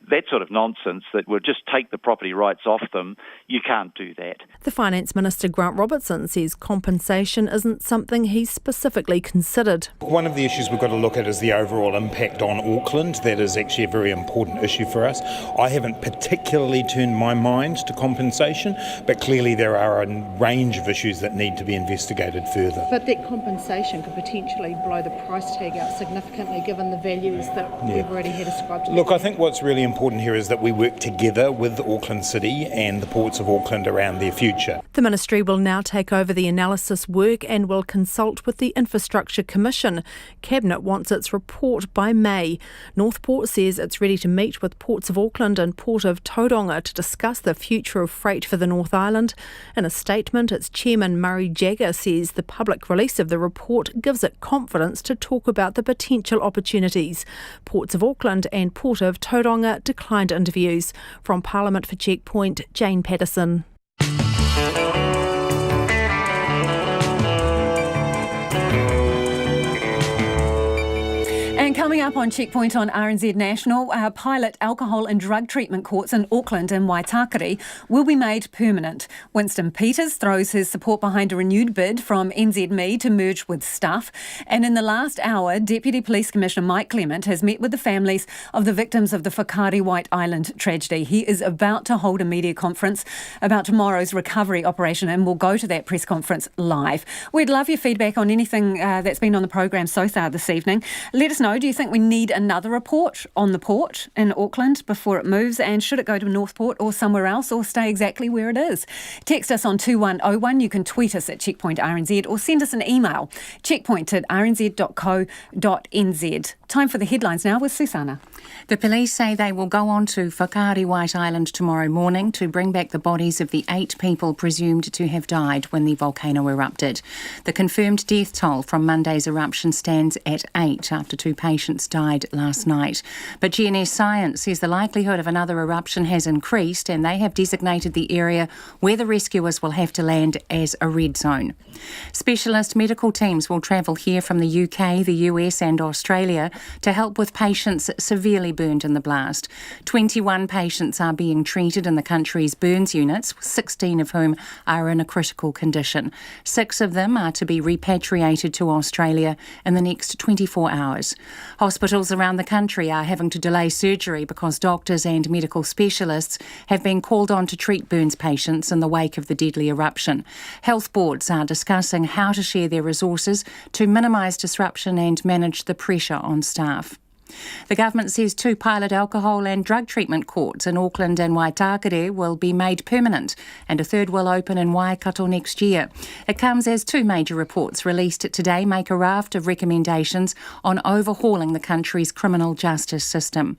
that sort of nonsense that would just take the property rights off them, you can't do that. The Finance Minister Grant Robertson says compensation isn't something he's specifically considered. One of the issues we've got to look at is the overall impact on Auckland. That is actually a very important issue for us. I haven't particularly turned my mind to compensation, but clearly there are a range of issues that need to be investigated further. But that compensation could potentially blow the price tag out significantly given the values that we've already had ascribed to Look, I think what's really important here is that we work together with Auckland City and the ports of Auckland around their future. The ministry will now take over the analysis work and will consult with the Infrastructure Commission. Cabinet wants its report by May. Northport says it's ready to meet with Ports of Auckland and Port of Tauranga to discuss the future of freight for the North Island. In a statement, its chairman Murray Jagger says the public release of the report gives it confidence to talk about the potential opportunities. Ports of Auckland and Port of Tauranga declined interviews. From Parliament for Checkpoint, Jane Patterson. And coming up on Checkpoint on RNZ National, our pilot alcohol and drug treatment courts in Auckland and Waitakere will be made permanent. Winston Peters throws his support behind a renewed bid from NZME to merge with Stuff. And in the last hour, Deputy Police Commissioner Mike Clement has met with the families of the victims of the Whakaari White Island tragedy. He is about to hold a media conference about tomorrow's recovery operation, and we'll go to that press conference live. We'd love your feedback on anything that's been on the programme so far this evening. Let us know. Do you think we need another report on the port in Auckland before it moves? And should it go to Northport or somewhere else, or stay exactly where it is? Text us on 2101. You can tweet us at Checkpoint RNZ or send us an email, checkpoint@rnz.co.nz. Time for the headlines now with Susanna. The police say they will go on to Whakaari White Island tomorrow morning to bring back the bodies of the 8 people presumed to have died when the volcano erupted. The confirmed death toll from Monday's eruption stands at 8 after 2 patients died last night. But GNS Science says the likelihood of another eruption has increased, and they have designated the area where the rescuers will have to land as a red zone. Specialist medical teams will travel here from the UK, the US and Australia to help with patients severely burned in the blast. 21 patients are being treated in the country's burns units, 16 of whom are in a critical condition. 6 of them are to be repatriated to Australia in the next 24 hours. Hospitals around the country are having to delay surgery because doctors and medical specialists have been called on to treat burns patients in the wake of the deadly eruption. Health boards are discussing how to share their resources to minimise disruption and manage the pressure on staff. The government says 2 pilot alcohol and drug treatment courts in Auckland and Waitakere will be made permanent, and a third will open in Waikato next year. It comes as 2 major reports released today make a raft of recommendations on overhauling the country's criminal justice system.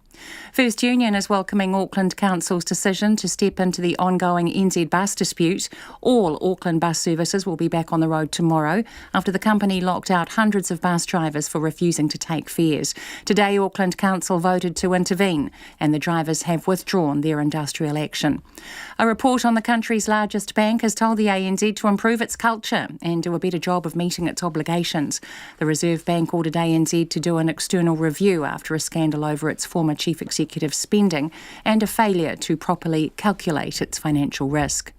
First Union is welcoming Auckland Council's decision to step into the ongoing NZ bus dispute. All Auckland bus services will be back on the road tomorrow after the company locked out hundreds of bus drivers for refusing to take fares. Today, Auckland Council voted to intervene, and the drivers have withdrawn their industrial action. A report on the country's largest bank has told the ANZ to improve its culture and do a better job of meeting its obligations. The Reserve Bank ordered ANZ to do an external review after a scandal over its former chief executive's spending and a failure to properly calculate its financial risk.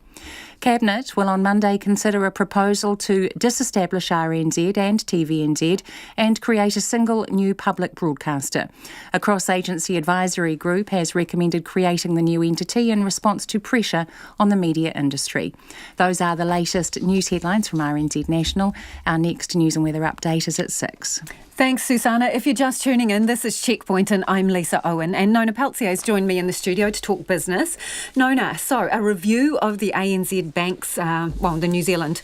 Cabinet will on Monday consider a proposal to disestablish RNZ and TVNZ and create a single new public broadcaster. A cross-agency advisory group has recommended creating the new entity in response to pressure on the media industry. Those are the latest news headlines from RNZ National. Our next news and weather update is at 6. Thanks, Susanna. If you're just tuning in, this is Checkpoint and I'm Lisa Owen, and Nona Peltier has joined me in the studio to talk business. Nona, so a review of the ANZ Bank's, the New Zealand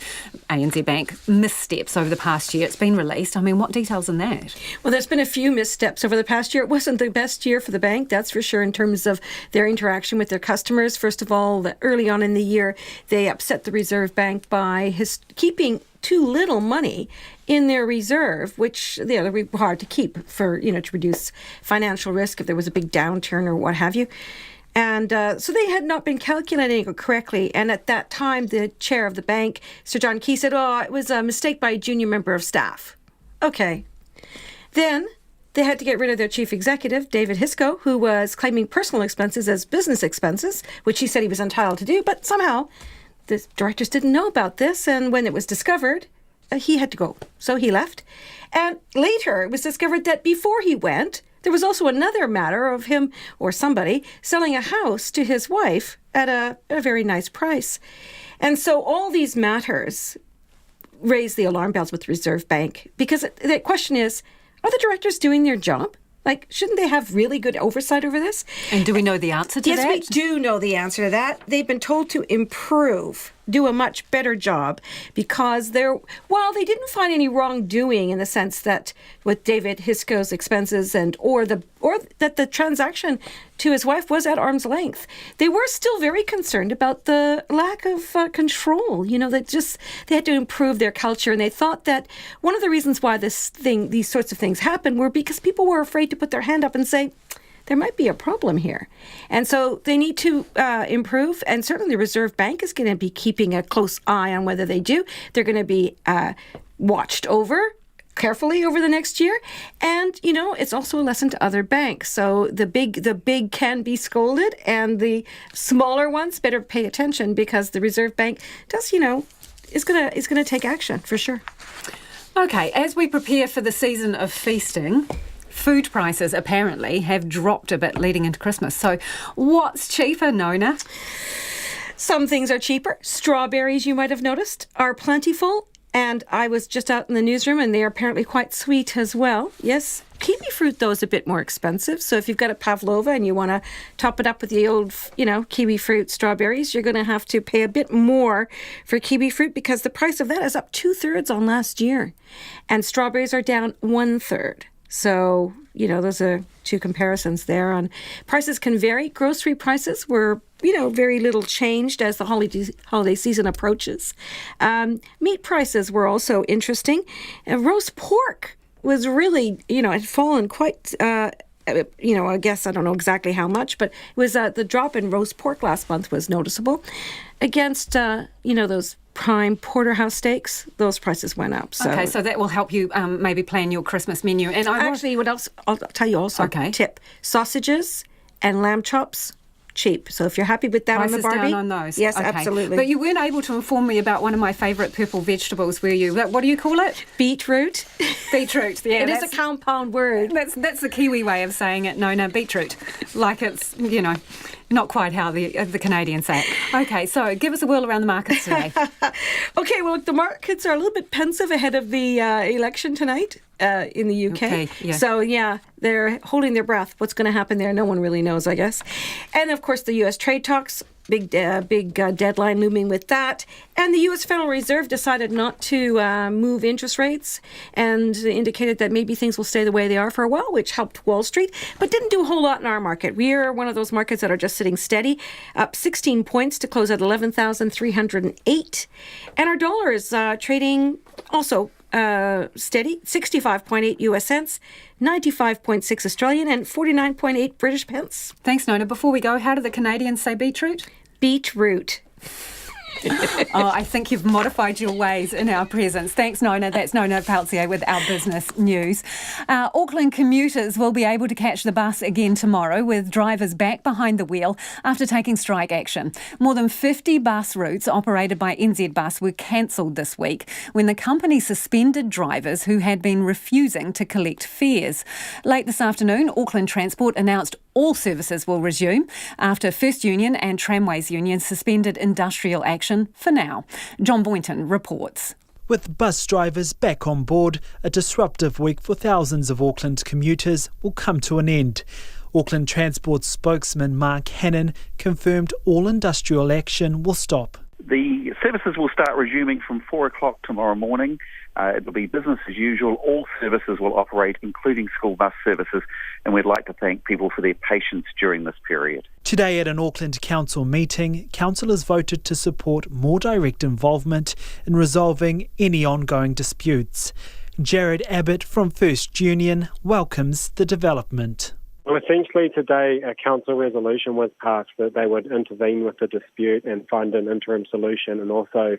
ANZ Bank missteps over the past year. It's been released. I mean, what details in that? Well, there's been a few missteps over the past year. It wasn't the best year for the bank, that's for sure, in terms of their interaction with their customers. First of all, early on in the year, they upset the Reserve Bank by keeping too little money in their reserve, which they're hard to keep for, to reduce financial risk if there was a big downturn or what have you. And so they had not been calculating it correctly. And at that time, the chair of the bank, Sir John Key, said, it was a mistake by a junior member of staff. Okay. Then they had to get rid of their chief executive, David Hisco, who was claiming personal expenses as business expenses, which he said he was entitled to do. But somehow the directors didn't know about this. And when it was discovered, he had to go. So he left. And later it was discovered that before he went, there was also another matter of him or somebody selling a house to his wife at a very nice price. And so all these matters raise the alarm bells with the Reserve Bank, because the question is, are the directors doing their job? Like, shouldn't they have really good oversight over this? And do we know the answer to that? Yes, we do know the answer to that. They've been told to improve, do a much better job, because while they didn't find any wrongdoing in the sense that with David Hisco's expenses or that the transaction to his wife was at arm's length, they were still very concerned about the lack of control. They had to improve their culture, and they thought that one of the reasons why these sorts of things happened were because people were afraid to put their hand up and say, there might be a problem here. And so they need to improve. And certainly the Reserve Bank is going to be keeping a close eye on whether they do. They're going to be watched over carefully over the next year. And, it's also a lesson to other banks. So the big can be scolded, and the smaller ones better pay attention, because the Reserve Bank does, is going to take action for sure. Okay, as we prepare for the season of feasting, food prices apparently have dropped a bit leading into Christmas. So what's cheaper, Nona? Some things are cheaper. Strawberries, you might have noticed, are plentiful. And I was just out in the newsroom, and they are apparently quite sweet as well. Yes. Kiwi fruit, though, is a bit more expensive. So if you've got a pavlova and you want to top it up with the old, kiwi fruit strawberries, you're going to have to pay a bit more for kiwi fruit, because the price of that is up 2/3 on last year. And strawberries are down 1/3. So, those are two comparisons there. On prices can vary. Grocery prices were, very little changed as the holiday season approaches. Meat prices were also interesting. Roast pork was really, had fallen quite, I guess I don't know exactly how much, but it was the drop in roast pork last month was noticeable. Against, those prime porterhouse steaks, those prices went up. So. Okay, so that will help you maybe plan your Christmas menu. And what else? I'll tell you also. Okay. Tip: sausages and lamb chops, cheap. So if you're happy with that prices on the Barbie, down on those. Yes, okay. Absolutely. But you weren't able to inform me about one of my favourite purple vegetables, were you? What do you call it? Beetroot. Beetroot. Yeah, it is a compound word. That's the Kiwi way of saying it. No, beetroot. Like it's Not quite how the Canadians say it. Okay, so give us a whirl around the markets today. Okay, well, the markets are a little bit pensive ahead of the election tonight in the UK. Okay, yeah. So, yeah, they're holding their breath. What's going to happen there? No one really knows, I guess. And, of course, the U.S. trade talks. Big deadline looming with that. And the U.S. Federal Reserve decided not to move interest rates and indicated that maybe things will stay the way they are for a while, which helped Wall Street, but didn't do a whole lot in our market. We are one of those markets that are just sitting steady, up 16 points to close at 11,308. And our dollar is trading also steady, 65.8 US cents, 95.6 Australian and 49.8 British pence. Thanks, Nona. Before we go, how do the Canadians say beetroot? Beetroot. I think you've modified your ways in our presence. Thanks, Nona. That's Nona Peltier with our business news. Auckland commuters will be able to catch the bus again tomorrow with drivers back behind the wheel after taking strike action. More than 50 bus routes operated by NZ Bus were cancelled this week when the company suspended drivers who had been refusing to collect fares. Late this afternoon, Auckland Transport announced all services will resume after First Union and Tramways Union suspended industrial action for now. John Boynton reports. With bus drivers back on board, a disruptive week for thousands of Auckland commuters will come to an end. Auckland Transport spokesman Mark Hannon confirmed all industrial action will stop. The services will start resuming from 4 o'clock tomorrow morning. It will be business as usual. All services will operate, including school bus services, and we'd like to thank people for their patience during this period. Today at an Auckland Council meeting, councillors voted to support more direct involvement in resolving any ongoing disputes. Jared Abbott from First Union welcomes the development. Well, essentially today a council resolution was passed that they would intervene with the dispute and find an interim solution and also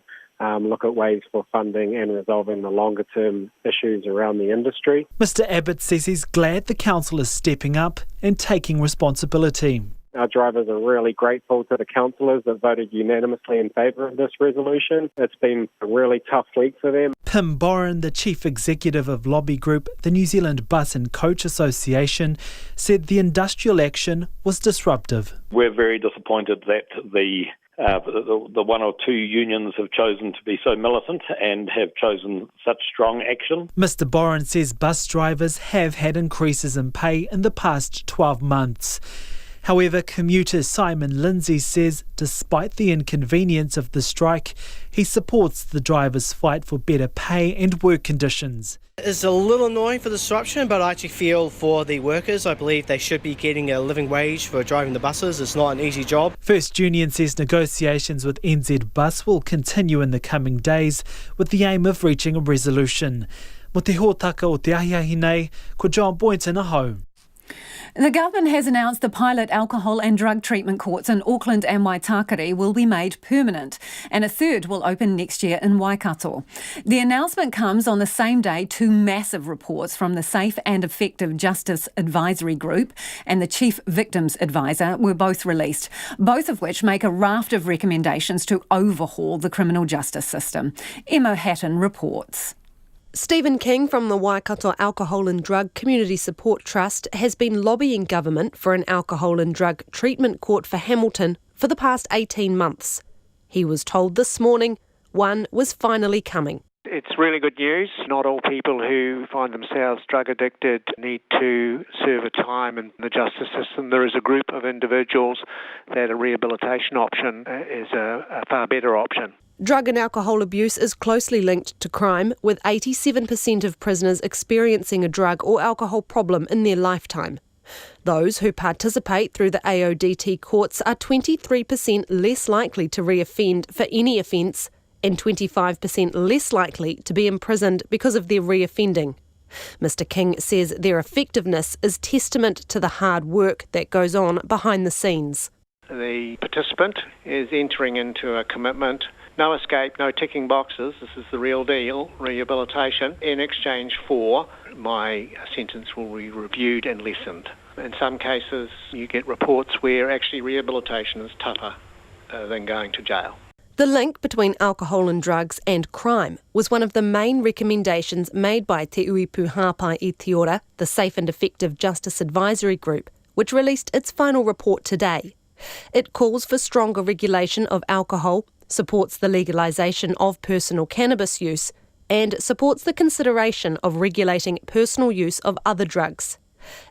look at ways for funding and resolving the longer term issues around the industry. Mr Abbott says he's glad the council is stepping up and taking responsibility. Our drivers are really grateful to the councillors that voted unanimously in favour of this resolution. It's been a really tough week for them. Pim Boren, the chief executive of lobby group, the New Zealand Bus and Coach Association, said the industrial action was disruptive. We're very disappointed that the one or two unions have chosen to be so militant and have chosen such strong action. Mr Boren says bus drivers have had increases in pay in the past 12 months. However, commuter Simon Lindsay says despite the inconvenience of the strike, he supports the drivers' fight for better pay and work conditions. It's a little annoying for the disruption, but I actually feel for the workers. I believe they should be getting a living wage for driving the buses. It's not an easy job. First Union says negotiations with NZ Bus will continue in the coming days with the aim of reaching a resolution. Mo te hōtaka o te ahiahi nei, ko John Boynton aho. The government has announced the pilot alcohol and drug treatment courts in Auckland and Waitakere will be made permanent, and a third will open next year in Waikato. The announcement comes on the same day two massive reports from the Safe and Effective Justice Advisory Group and the Chief Victims Advisor were both released, both of which make a raft of recommendations to overhaul the criminal justice system. Emma Hatton reports. Stephen King from the Waikato Alcohol and Drug Community Support Trust has been lobbying government for an alcohol and drug treatment court for Hamilton for the past 18 months. He was told this morning one was finally coming. It's really good news. Not all people who find themselves drug addicted need to serve a time in the justice system. There is a group of individuals that a rehabilitation option is a far better option. Drug and alcohol abuse is closely linked to crime, with 87% of prisoners experiencing a drug or alcohol problem in their lifetime. Those who participate through the AODT courts are 23% less likely to reoffend for any offence and 25% less likely to be imprisoned because of their reoffending. Mr King says their effectiveness is testament to the hard work that goes on behind the scenes. The participant is entering into a commitment. No escape, no ticking boxes. This is the real deal, rehabilitation. In exchange for my sentence will be reviewed and lessened. In some cases, you get reports where actually rehabilitation is tougher than going to jail. The link between alcohol and drugs and crime was one of the main recommendations made by Te Uipu Hāpai I Te Ora, the Safe and Effective Justice Advisory Group, which released its final report today. It calls for stronger regulation of alcohol, supports the legalisation of personal cannabis use, and supports the consideration of regulating personal use of other drugs.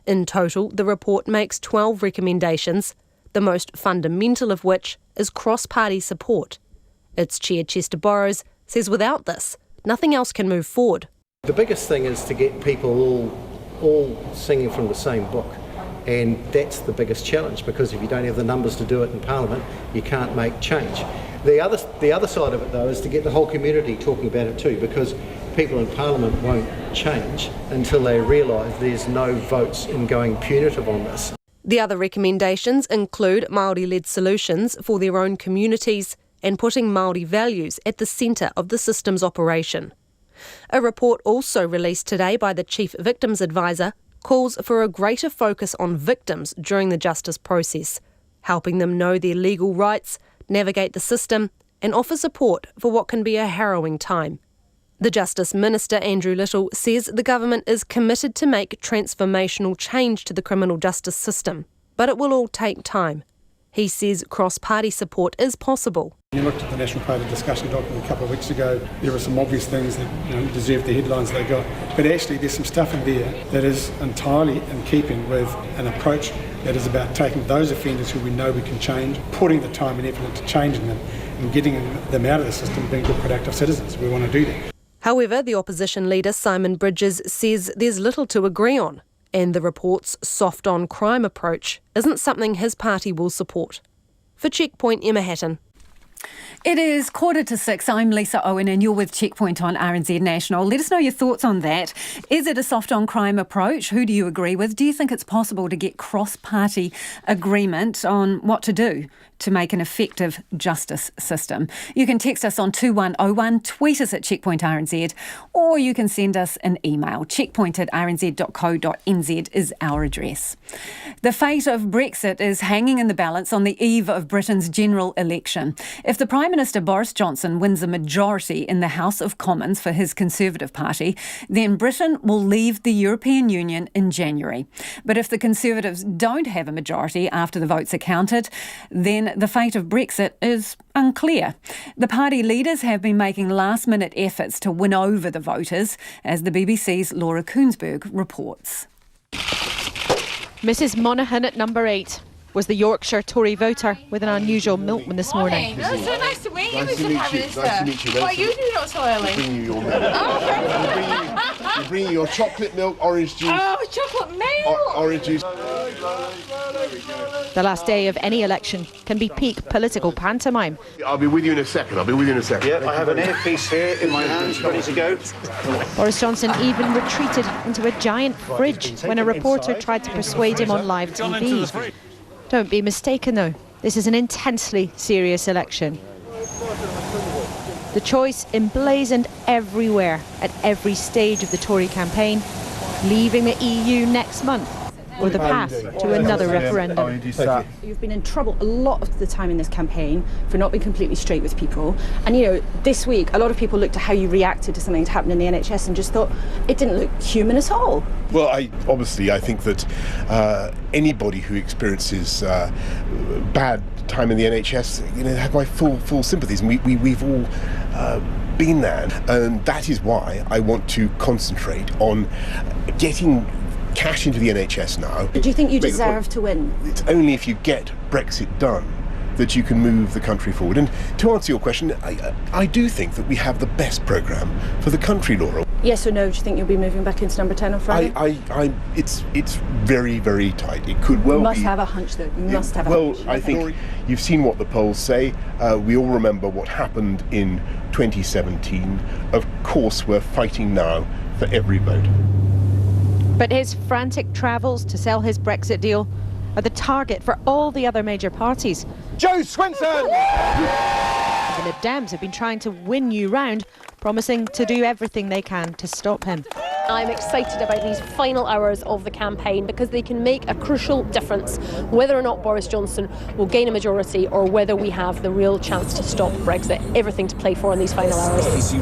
In total, the report makes 12 recommendations, the most fundamental of which is cross-party support. Its chair, Chester Burrows, says without this, nothing else can move forward. The biggest thing is to get people all singing from the same book, and that's the biggest challenge, because if you don't have the numbers to do it in Parliament, you can't make change. The other side of it, though, is to get the whole community talking about it too, because people in Parliament won't change until they realise there's no votes in going punitive on this. The other recommendations include Māori-led solutions for their own communities and putting Māori values at the centre of the system's operation. A report also released today by the Chief Victims Advisor calls for a greater focus on victims during the justice process, helping them know their legal rights, navigate the system, and offer support for what can be a harrowing time. The Justice Minister, Andrew Little, says the government is committed to make transformational change to the criminal justice system, but it will all take time. He says cross-party support is possible. You looked at the National Party discussion document a couple of weeks ago. There were some obvious things that deserved the headlines they got. But actually there's some stuff in there that is entirely in keeping with an approach that is about taking those offenders who we know we can change, putting the time and effort into changing them and getting them out of the system, being good productive citizens. We want to do that. However, the opposition leader Simon Bridges says there's little to agree on, and the report's soft-on-crime approach isn't something his party will support. For Checkpoint, Emma Hatton. It is 6:15. I'm Lisa Owen and you're with Checkpoint on RNZ National. Let us know your thoughts on that. Is it a soft-on-crime approach? Who do you agree with? Do you think it's possible to get cross-party agreement on what to do to make an effective justice system? You can text us on 2101, tweet us at Checkpoint RNZ, or you can send us an email. checkpoint@rnz.co.nz is our address. The fate of Brexit is hanging in the balance on the eve of Britain's general election. If the Prime Minister Boris Johnson wins a majority in the House of Commons for his Conservative Party, then Britain will leave the European Union in January. But if the Conservatives don't have a majority after the votes are counted, then the fate of Brexit is unclear. The party leaders have been making last-minute efforts to win over the voters, as the BBC's Laura Koonsberg reports. Mrs Monaghan at number 8 was the Yorkshire Tory voter with an unusual milkman this morning. Oh, so nice to meet you, Mr Prime Minister. Nice to meet you. What are you doing outside early? Bring you your milk. We bring you your chocolate milk, orange juice. Oh, chocolate milk! Orange juice. The last day of any election can be peak political pantomime. I'll be with you in a second. Yeah, I have an earpiece here in my hands, ready to go. Boris Johnson even retreated into a giant fridge when a reporter tried to persuade him on live TV. Don't be mistaken though, this is an intensely serious election. The choice emblazoned everywhere at every stage of the Tory campaign: leaving the EU next month or the path to another referendum. You've been in trouble a lot of the time in this campaign for not being completely straight with people. And this week a lot of people looked at how you reacted to something that happened in the NHS and just thought it didn't look human at all. Well, I think that anybody who experiences bad time in the NHS, have my full sympathies. And we've all been there, and that is why I want to concentrate on getting cash into the NHS now. Do you think you deserve to win? It's only if you get Brexit done that you can move the country forward. And to answer your question, I do think that we have the best programme for the country, Laura. Yes or no, do you think you'll be moving back into number 10 on Friday? It's very, very tight. It could well be. You must have a hunch though. You must have a hunch. Well, I think you've seen what the polls say. We all remember what happened in 2017. Of course, we're fighting now for every vote. But his frantic travels to sell his Brexit deal are the target for all the other major parties. Joe Swinson! The Lib Dems have been trying to win you round, promising to do everything they can to stop him. I'm excited about these final hours of the campaign because they can make a crucial difference whether or not Boris Johnson will gain a majority or whether we have the real chance to stop Brexit. Everything to play for in these final hours.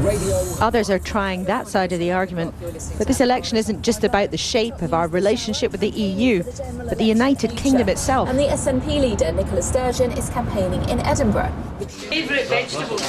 Others are trying that side of the argument. But this election isn't just about the shape of our relationship with the EU, but the United Kingdom itself. And the SNP leader, Nicola Sturgeon, is campaigning in Edinburgh. Favourite vegetables?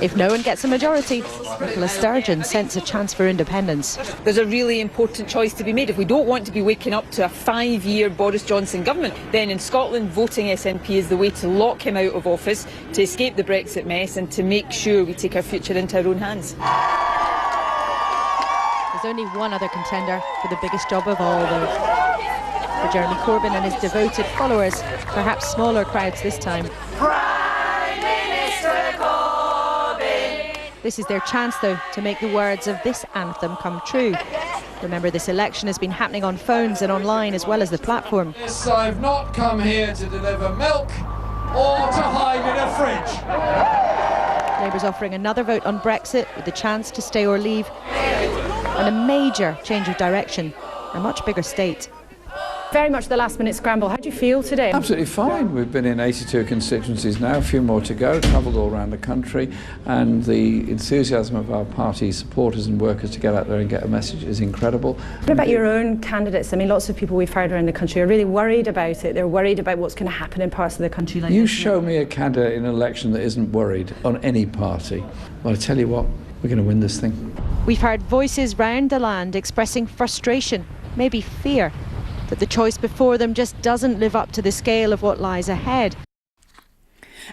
If no one gets a majority, Nicola Sturgeon senses a chance for independence. There's a really important choice to be made. If we don't want to be waking up to a 5-year Boris Johnson government, then in Scotland voting SNP is the way to lock him out of office, to escape the Brexit mess and to make sure we take our future into our own hands. There's only one other contender for the biggest job of all, though. For Jeremy Corbyn and his devoted followers, perhaps smaller crowds this time. Prime Minister Corbyn. This is their chance, though, to make the words of this anthem come true. Remember, this election has been happening on phones and online as well as the platform. Yes, I've not come here to deliver milk or to hide in a fridge. Labour's offering another vote on Brexit with the chance to stay or leave, and a major change of direction, a much bigger state. Very much the last-minute scramble. How do you feel today? Absolutely fine. We've been in 82 constituencies now, a few more to go, travelled all around the country, and the enthusiasm of our party supporters and workers to get out there and get a message is incredible. What about your own candidates? I mean, lots of people we've heard around the country are really worried about it. They're worried about what's going to happen in parts of the country like this. You show me a candidate in an election that isn't worried on any party. Well, I tell you what, we're going to win this thing. We've heard voices round the land expressing frustration, maybe fear, that the choice before them just doesn't live up to the scale of what lies ahead.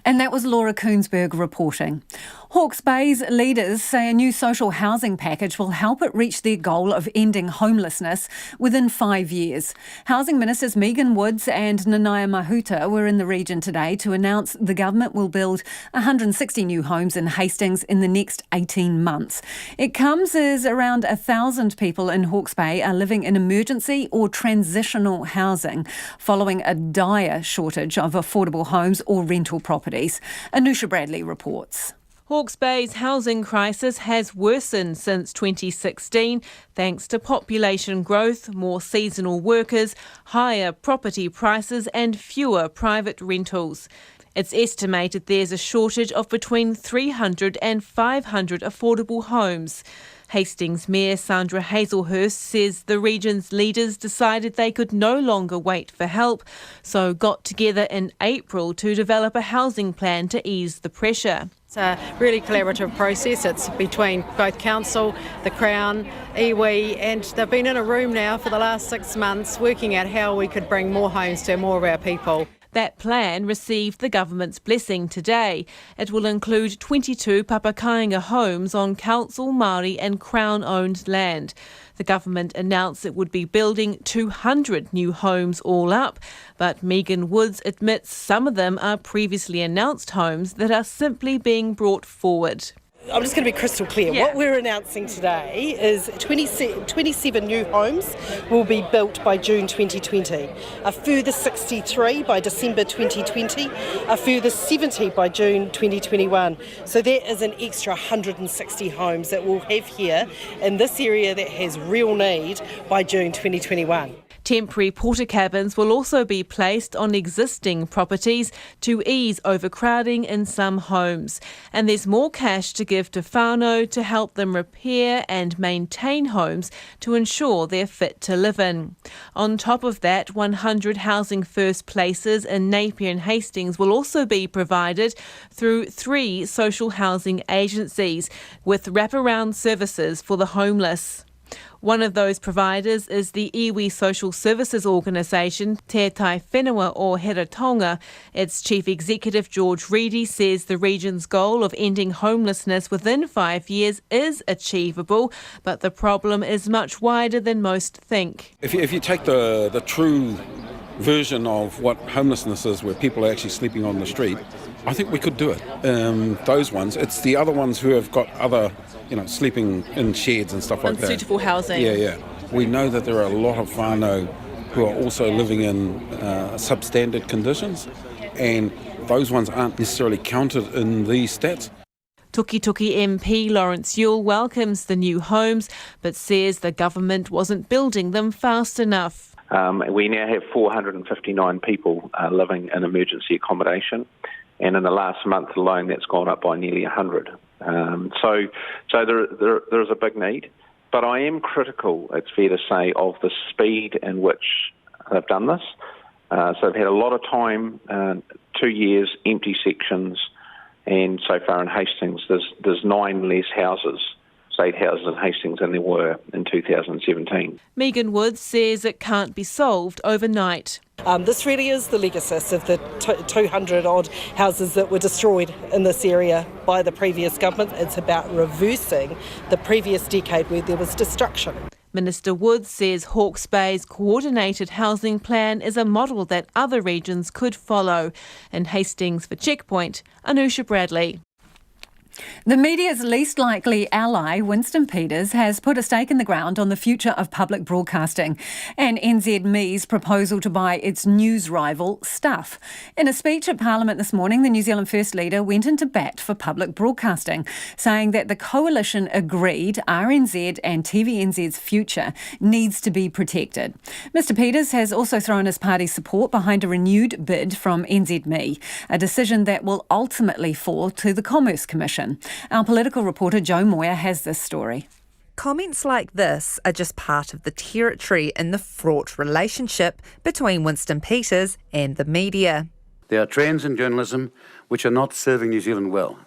And that was Laura Koonsberg reporting. Hawke's Bay's leaders say a new social housing package will help it reach their goal of ending homelessness within 5 years. Housing Ministers Megan Woods and Nanaia Mahuta were in the region today to announce the government will build 160 new homes in Hastings in the next 18 months. It comes as around 1,000 people in Hawke's Bay are living in emergency or transitional housing following a dire shortage of affordable homes or rental properties. Anusha Bradley reports. Hawke's Bay's housing crisis has worsened since 2016 thanks to population growth, more seasonal workers, higher property prices and fewer private rentals. It's estimated there's a shortage of between 300 and 500 affordable homes. Hastings Mayor Sandra Hazelhurst says the region's leaders decided they could no longer wait for help, so got together in April to develop a housing plan to ease the pressure. It's a really collaborative process. It's between both Council, the Crown, iwi, and they've been in a room now for the last 6 months working out how we could bring more homes to more of our people. That plan received the government's blessing today. It will include 22 Papakainga homes on Council, Māori and Crown-owned land. The government announced it would be building 200 new homes all up, but Megan Woods admits some of them are previously announced homes that are simply being brought forward. I'm just going to be crystal clear. What we're announcing today is 27 new homes will be built by June 2020, a further 63 by December 2020, a further 70 by June 2021. So that is an extra 160 homes that we'll have here in this area that has real need by June 2021. Temporary porta cabins will also be placed on existing properties to ease overcrowding in some homes. And there's more cash to give to whānau to help them repair and maintain homes to ensure they're fit to live in. On top of that, 100 housing first places in Napier and Hastings will also be provided through 3 social housing agencies with wraparound services for the homeless. One of those providers is the iwi social services organisation Te Tai Whenua o Heratonga. Its chief executive George Reedy says the region's goal of ending homelessness within 5 years is achievable, but the problem is much wider than most think. If you take the true version of what homelessness is, where people are actually sleeping on the street, I think we could do it. Those ones, it's the other ones who have got other, sleeping in sheds and stuff like that. Unsuitable housing. Yeah. We know that there are a lot of whānau who are also living in substandard conditions, and those ones aren't necessarily counted in these stats. Tukituki MP Lawrence Yule welcomes the new homes, but says the government wasn't building them fast enough. We now have 459 people living in emergency accommodation, and in the last month alone that's gone up by nearly 100. So there is a big need, but I am critical, it's fair to say, of the speed in which they've done this. So they've had a lot of time, 2 years, empty sections, and so far in Hastings there's 9 less houses, state houses in Hastings than there were in 2017. Megan Woods says it can't be solved overnight. This really is the legacy of the 200-odd houses that were destroyed in this area by the previous government. It's about reversing the previous decade where there was destruction. Minister Woods says Hawke's Bay's coordinated housing plan is a model that other regions could follow. In Hastings for Checkpoint, Anusha Bradley. The media's least likely ally, Winston Peters, has put a stake in the ground on the future of public broadcasting and NZME's proposal to buy its news rival, Stuff. In a speech at Parliament this morning, the New Zealand First Leader went into bat for public broadcasting, saying that the coalition agreed RNZ and TVNZ's future needs to be protected. Mr Peters has also thrown his party's support behind a renewed bid from NZME, a decision that will ultimately fall to the Commerce Commission. Our political reporter Joe Moyer has this story. Comments like this are just part of the territory in the fraught relationship between Winston Peters and the media. There are trends in journalism which are not serving New Zealand well.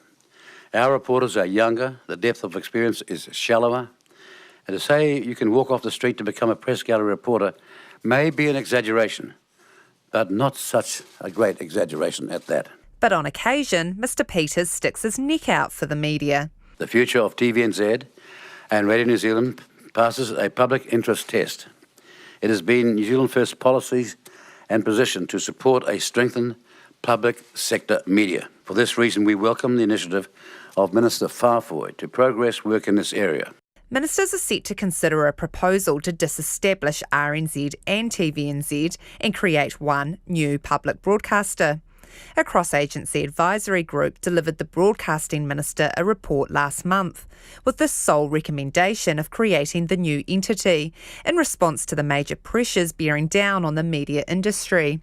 Our reporters are younger, the depth of experience is shallower, and to say you can walk off the street to become a press gallery reporter may be an exaggeration, but not such a great exaggeration at that. But on occasion, Mr Peters sticks his neck out for the media. The future of TVNZ and Radio New Zealand passes a public interest test. It has been New Zealand First policies and position to support a strengthened public sector media. For this reason, we welcome the initiative of Minister Rahui to progress work in this area. Ministers are set to consider a proposal to disestablish RNZ and TVNZ and create one new public broadcaster. A cross-agency advisory group delivered the Broadcasting Minister a report last month, with the sole recommendation of creating the new entity in response to the major pressures bearing down on the media industry.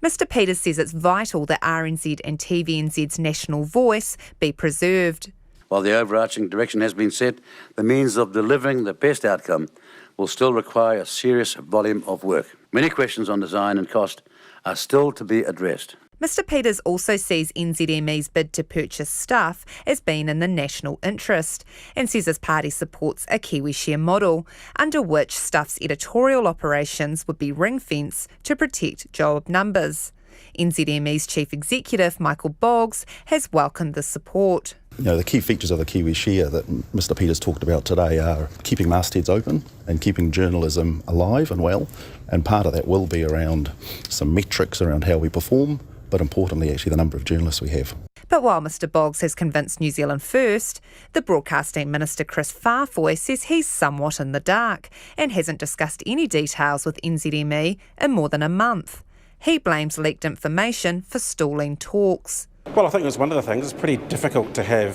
Mr Peters says it's vital that RNZ and TVNZ's national voice be preserved. While the overarching direction has been set, the means of delivering the best outcome will still require a serious volume of work. Many questions on design and cost are still to be addressed. Mr Peters also sees NZME's bid to purchase Stuff as being in the national interest and says his party supports a Kiwi share model under which Stuff's editorial operations would be ring-fenced to protect job numbers. NZME's Chief Executive, Michael Boggs, has welcomed the support. The key features of the Kiwi share that Mr Peters talked about today are keeping mastheads open and keeping journalism alive and well, and part of that will be around some metrics around how we perform, but importantly actually the number of journalists we have. But while Mr Boggs has convinced New Zealand First, the Broadcasting Minister Chris Rahui says he's somewhat in the dark and hasn't discussed any details with NZME in more than a month. He blames leaked information for stalling talks. Well, I think it was one of the things. It's pretty difficult to have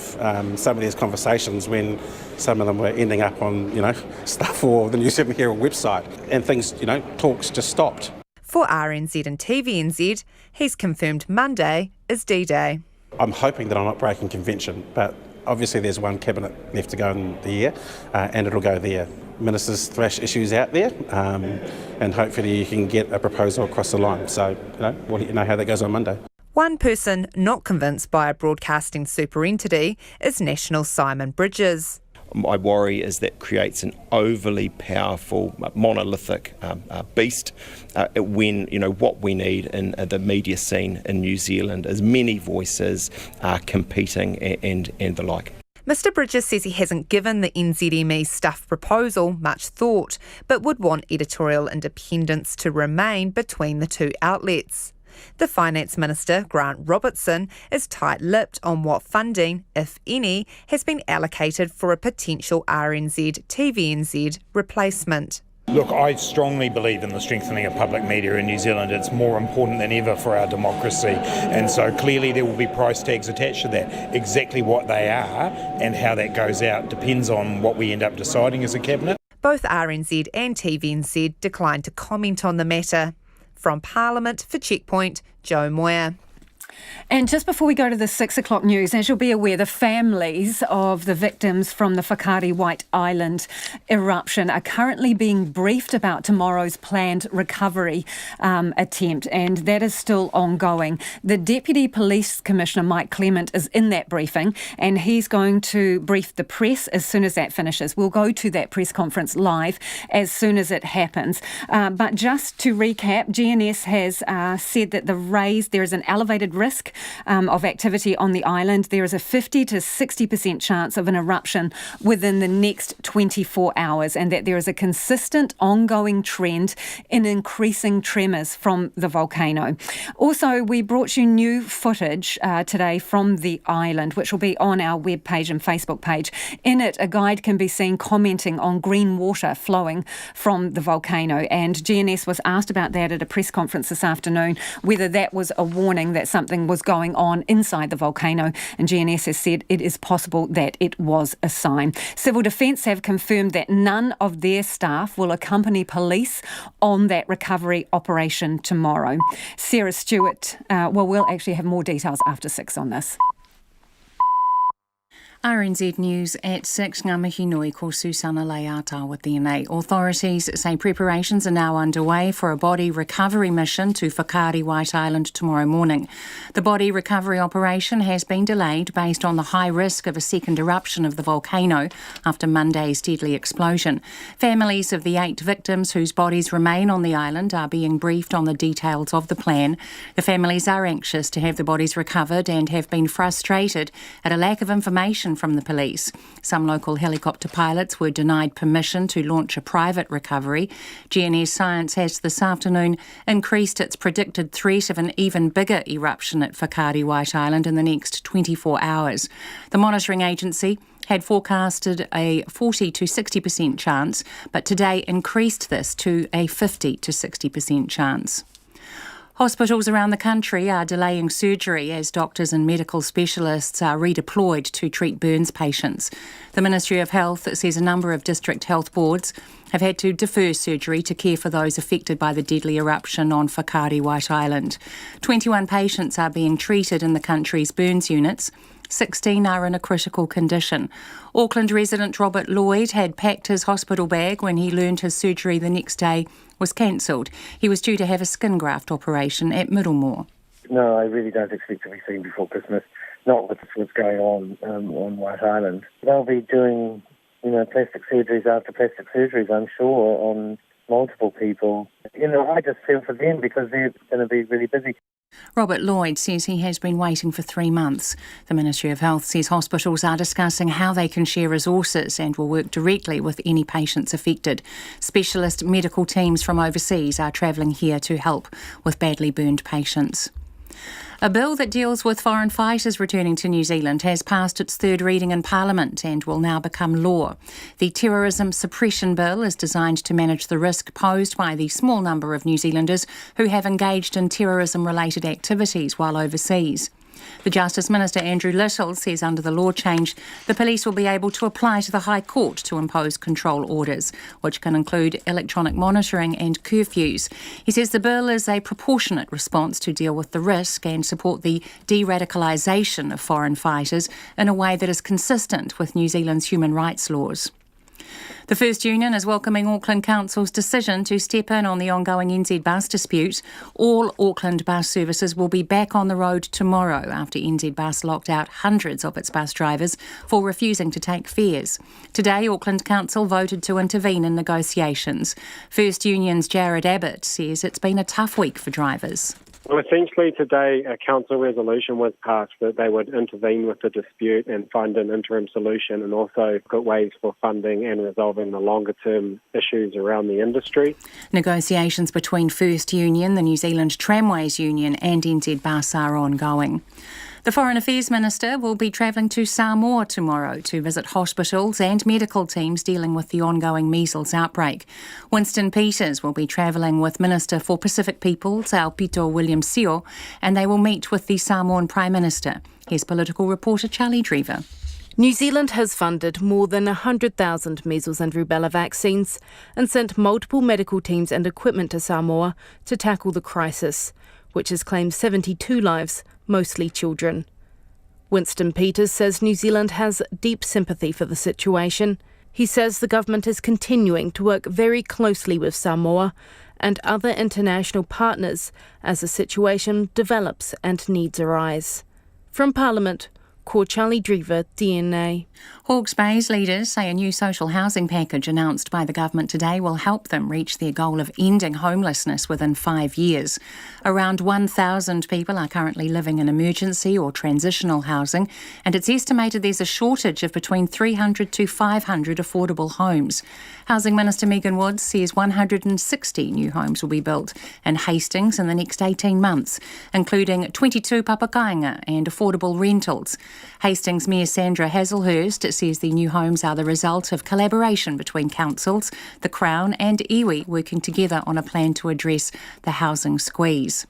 some of these conversations when some of them were ending up on, Stuff or the New Zealand Herald website, and things, talks just stopped. For RNZ and TVNZ, he's confirmed Monday is D-Day. I'm hoping that I'm not breaking convention, but obviously there's one cabinet left to go in the year, and it'll go there. Ministers thrash issues out there, and hopefully you can get a proposal across the line. So, we'll let you know how that goes on Monday. One person not convinced by a broadcasting super entity is National Simon Bridges. My worry is that creates an overly powerful, monolithic beast when, what we need in the media scene in New Zealand is many voices competing and the like. Mr Bridges says he hasn't given the NZME Stuff proposal much thought, but would want editorial independence to remain between the two outlets. The Finance Minister, Grant Robertson, is tight-lipped on what funding, if any, has been allocated for a potential RNZ-TVNZ replacement. Look, I strongly believe in the strengthening of public media in New Zealand. It's more important than ever for our democracy. And so clearly there will be price tags attached to that. Exactly what they are and how that goes out depends on what we end up deciding as a cabinet. Both RNZ and TVNZ declined to comment on the matter. From Parliament for Checkpoint, Joe Moyer. And just before we go to the 6 o'clock news, as you'll be aware, the families of the victims from the Whakaari White Island eruption are currently being briefed about tomorrow's planned recovery attempt, and that is still ongoing. The Deputy Police Commissioner, Mike Clement, is in that briefing, and he's going to brief the press as soon as that finishes. We'll go to that press conference live as soon as it happens. But just to recap, GNS has said that there is an elevated risk of activity on the island. There is a 50 to 60% chance of an eruption within the next 24 hours, and that there is a consistent ongoing trend in increasing tremors from the volcano. Also, we brought you new footage today from the island, which will be on our webpage and Facebook page. In it, a guide can be seen commenting on green water flowing from the volcano, and GNS was asked about that at a press conference this afternoon, whether that was a warning that something was going on inside the volcano, and GNS has said it is possible that it was a sign. Civil Defence have confirmed that none of their staff will accompany police on that recovery operation tomorrow. Sarah Stewart, we'll actually have more details after 6 on this. RNZ News at 6, ngā mihi nui ko Susana Leata with DNA. Authorities say preparations are now underway for a body recovery mission to Whakaari White Island tomorrow morning. The body recovery operation has been delayed based on the high risk of a second eruption of the volcano after Monday's deadly explosion. Families of the 8 victims whose bodies remain on the island are being briefed on the details of the plan. The families are anxious to have the bodies recovered and have been frustrated at a lack of information from the police. Some local helicopter pilots were denied permission to launch a private recovery. GNS Science has this afternoon increased its predicted threat of an even bigger eruption at Whakaari White Island in the next 24 hours. The monitoring agency had forecasted a 40 to 60% chance, but today increased this to a 50 to 60% chance. Hospitals around the country are delaying surgery as doctors and medical specialists are redeployed to treat burns patients. The Ministry of Health says a number of district health boards have had to defer surgery to care for those affected by the deadly eruption on Whakaari White Island. 21 patients are being treated in the country's burns units. 16 are in a critical condition. Auckland resident Robert Lloyd had packed his hospital bag when he learned his surgery the next day was cancelled. He was due to have a skin graft operation at Middlemore. No, I really don't expect to be seen before Christmas, not with what's going on White Island. They'll be doing, plastic surgeries after plastic surgeries, I'm sure, on multiple people. I just feel for them because they're going to be really busy. Robert Lloyd says he has been waiting for 3 months. The Ministry of Health says hospitals are discussing how they can share resources and will work directly with any patients affected. Specialist medical teams from overseas are travelling here to help with badly burned patients. A bill that deals with foreign fighters returning to New Zealand has passed its third reading in Parliament and will now become law. The Terrorism Suppression Bill is designed to manage the risk posed by the small number of New Zealanders who have engaged in terrorism-related activities while overseas. The Justice Minister Andrew Little says under the law change, the police will be able to apply to the High Court to impose control orders, which can include electronic monitoring and curfews. He says the bill is a proportionate response to deal with the risk and support the de-radicalisation of foreign fighters in a way that is consistent with New Zealand's human rights laws. The First Union is welcoming Auckland Council's decision to step in on the ongoing NZ bus dispute. All Auckland bus services will be back on the road tomorrow after NZ Bus locked out hundreds of its bus drivers for refusing to take fares. Today, Auckland Council voted to intervene in negotiations. First Union's Jared Abbott says it's been a tough week for drivers. Well, essentially today a council resolution was passed that they would intervene with the dispute and find an interim solution and also look at ways for funding and resolving the longer-term issues around the industry. Negotiations between First Union, the New Zealand Tramways Union and NZ Bus are ongoing. The Foreign Affairs Minister will be travelling to Samoa tomorrow to visit hospitals and medical teams dealing with the ongoing measles outbreak. Winston Peters will be travelling with Minister for Pacific Peoples, Aupito William Sio, and they will meet with the Samoan Prime Minister. Here's political reporter Charlie Drever. New Zealand has funded more than 100,000 measles and rubella vaccines and sent multiple medical teams and equipment to Samoa to tackle the crisis, which has claimed 72 lives, mostly children. Winston Peters says New Zealand has deep sympathy for the situation. He says the government is continuing to work very closely with Samoa and other international partners as the situation develops and needs arise. From Parliament, Ko Charlie Drever, DNA. Hawke's Bay's leaders say a new social housing package announced by the government today will help them reach their goal of ending homelessness within 5 years. Around 1,000 people are currently living in emergency or transitional housing, and it's estimated there's a shortage of between 300 to 500 affordable homes. Housing Minister Megan Woods says 160 new homes will be built in Hastings in the next 18 months, including 22 papakainga and affordable rentals. Hastings Mayor Sandra Hazelhurst says the new homes are the result of collaboration between councils, the Crown and iwi working together on a plan to address the housing squeeze.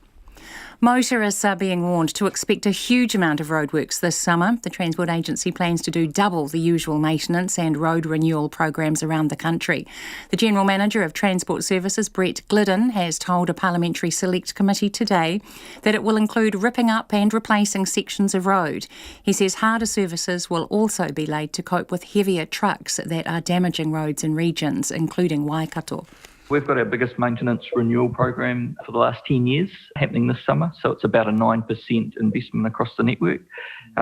Motorists are being warned to expect a huge amount of roadworks this summer. The Transport Agency plans to do double the usual maintenance and road renewal programs around the country. The General Manager of Transport Services, Brett Glidden, has told a Parliamentary Select Committee today that it will include ripping up and replacing sections of road. He says harder services will also be laid to cope with heavier trucks that are damaging roads in regions, including Waikato. We've got our biggest maintenance renewal program for the last 10 years happening this summer, so it's about a 9% investment across the network.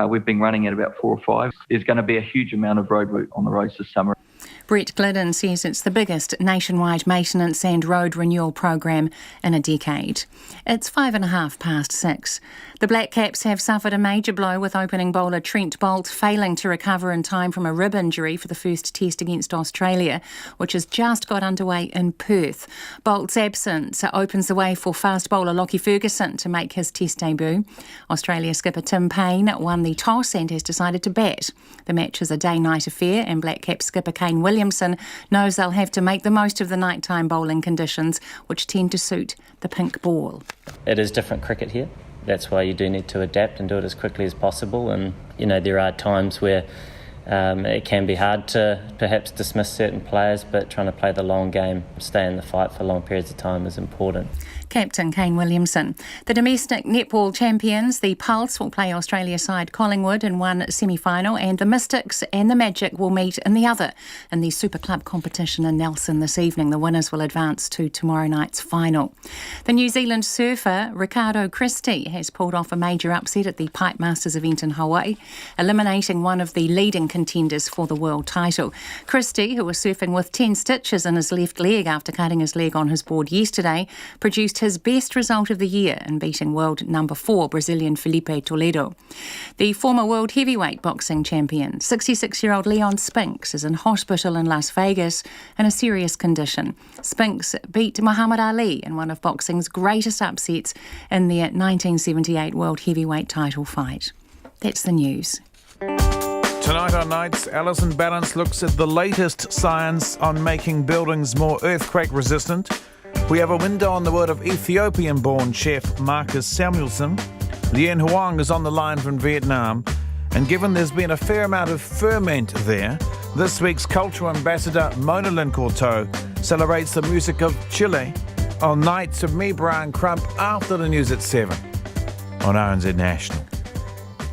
We've been running at about 4 or 5. There's going to be a huge amount of road work on the roads this summer. Brett Glidden says it's the biggest nationwide maintenance and road renewal program in a decade. It's 6:05. The Black Caps have suffered a major blow with opening bowler Trent Boult failing to recover in time from a rib injury for the first test against Australia, which has just got underway in Perth. Boult's absence opens the way for fast bowler Lockie Ferguson to make his test debut. Australia skipper Tim Payne won the toss and has decided to bat. The match is a day-night affair, and Black Caps skipper Kane Williamson knows they'll have to make the most of the nighttime bowling conditions, which tend to suit the pink ball. It is different cricket here. That's why you do need to adapt and do it as quickly as possible. And, there are times where it can be hard to perhaps dismiss certain players, but trying to play the long game, stay in the fight for long periods of time is important. Captain Kane Williamson. The domestic netball champions, the Pulse, will play Australia side Collingwood in one semi-final, and the Mystics and the Magic will meet in the other in the Super Club competition in Nelson this evening. The winners will advance to tomorrow night's final. The New Zealand surfer Ricardo Christie has pulled off a major upset at the Pipe Masters event in Hawaii, eliminating one of the leading contenders for the world title. Christie, who was surfing with 10 stitches in his left leg after cutting his leg on his board yesterday, produced his best result of the year in beating world number 4 Brazilian Felipe Toledo. The former world heavyweight boxing champion, 66-year-old Leon Spinks, is in hospital in Las Vegas in a serious condition. Spinks beat Muhammad Ali in one of boxing's greatest upsets in their 1978 world heavyweight title fight. That's the news. Tonight on Nights, Alison Balance looks at the latest science on making buildings more earthquake resistant. We have a window on the world of Ethiopian-born chef Marcus Samuelson. Lien Huang is on the line from Vietnam. And given there's been a fair amount of ferment there, this week's cultural ambassador Mona Lynn Courteau celebrates the music of Chile on Nights of me, Brian Crump, after the news at 7 on RNZ National.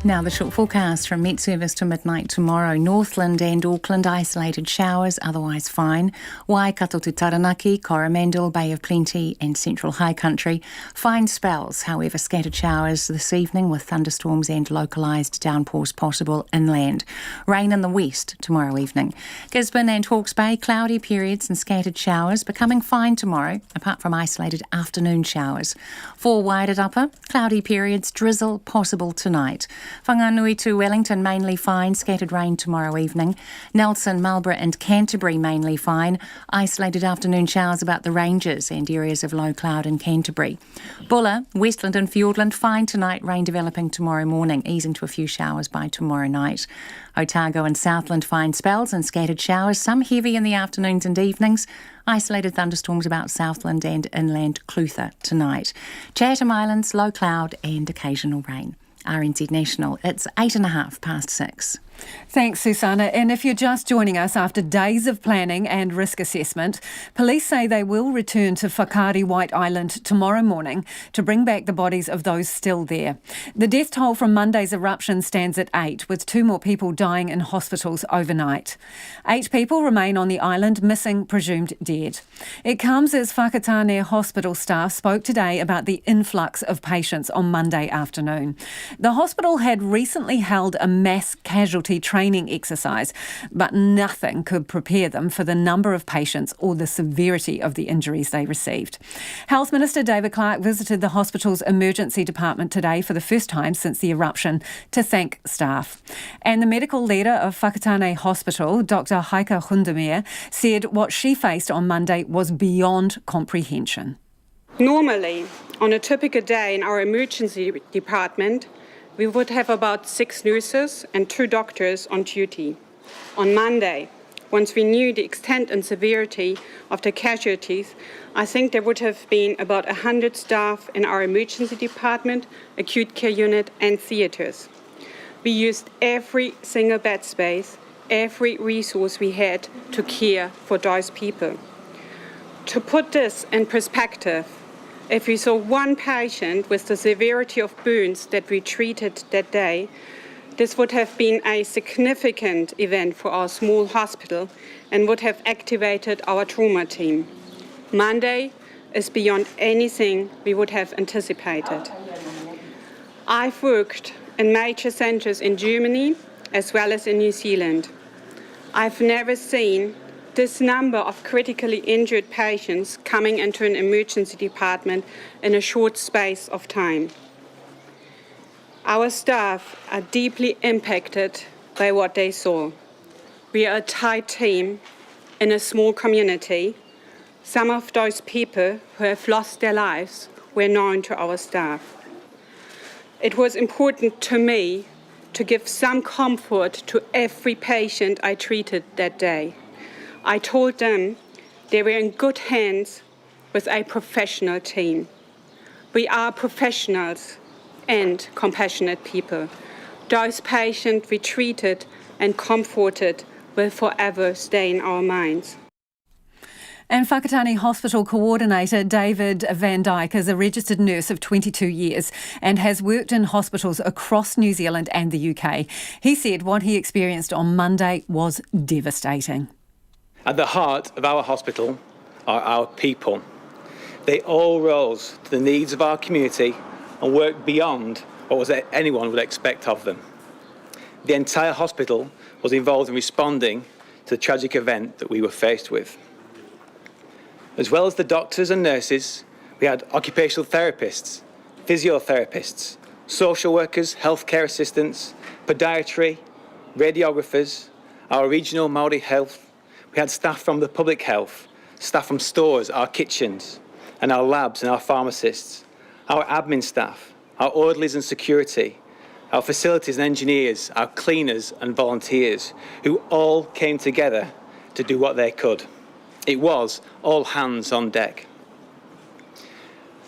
Now the short forecast from Met Service to midnight tomorrow. Northland and Auckland, isolated showers, otherwise fine. Waikato to Taranaki, Coromandel, Bay of Plenty and Central High Country. Fine spells, however, scattered showers this evening with thunderstorms and localised downpours possible inland. Rain in the west tomorrow evening. Gisborne and Hawke's Bay, cloudy periods and scattered showers, becoming fine tomorrow, apart from isolated afternoon showers. For Wairatapa, cloudy periods, drizzle possible tonight. Whanganui to Wellington mainly fine, scattered rain tomorrow evening. Nelson, Marlborough and Canterbury mainly fine. Isolated afternoon showers about the ranges and areas of low cloud in Canterbury. Bulla, Westland and Fiordland fine tonight, rain developing tomorrow morning, easing to a few showers by tomorrow night. Otago and Southland fine spells and scattered showers, some heavy in the afternoons and evenings. Isolated thunderstorms about Southland and inland Clutha tonight. Chatham Islands, low cloud and occasional rain. RNZ National, it's 6:08. Thanks, Susanna. And if you're just joining us after days of planning and risk assessment, police say they will return to Whakaari White Island tomorrow morning to bring back the bodies of those still there. The death toll from Monday's eruption stands at 8, with 2 more people dying in hospitals overnight. 8 people remain on the island, missing, presumed dead. It comes as Whakatane hospital staff spoke today about the influx of patients on Monday afternoon. The hospital had recently held a mass casualty training exercise, but nothing could prepare them for the number of patients or the severity of the injuries they received. Health Minister David Clark visited the hospital's emergency department today for the first time since the eruption to thank staff. And the medical leader of Whakatane Hospital, Dr. Heike Hundemeier, said what she faced on Monday was beyond comprehension. Normally, on a typical day in our emergency department, we would have about 6 nurses and 2 doctors on duty. On Monday, once we knew the extent and severity of the casualties, I think there would have been about 100 staff in our emergency department, acute care unit and theatres. We used every single bed space, every resource we had to care for those people. To put this in perspective, if we saw 1 patient with the severity of burns that we treated that day, this would have been a significant event for our small hospital and would have activated our trauma team. Monday is beyond anything we would have anticipated. I've worked in major centres in Germany as well as in New Zealand. I've never seen this number of critically injured patients coming into an emergency department in a short space of time. Our staff are deeply impacted by what they saw. We are a tight team in a small community. Some of those people who have lost their lives were known to our staff. It was important to me to give some comfort to every patient I treated that day. I told them they were in good hands with a professional team. We are professionals and compassionate people. Those patients we treated and comforted will forever stay in our minds. And Whakatane Hospital Coordinator David Van Dyke is a registered nurse of 22 years and has worked in hospitals across New Zealand and the UK. He said what he experienced on Monday was devastating. At the heart of our hospital are our people. They all rose to the needs of our community and worked beyond what anyone would expect of them. The entire hospital was involved in responding to the tragic event that we were faced with. As well as the doctors and nurses, we had occupational therapists, physiotherapists, social workers, healthcare assistants, podiatry, radiographers, our regional Māori health. We had staff from the public health, staff from stores, our kitchens, and our labs and our pharmacists, our admin staff, our orderlies and security, our facilities and engineers, our cleaners and volunteers, who all came together to do what they could. It was all hands on deck.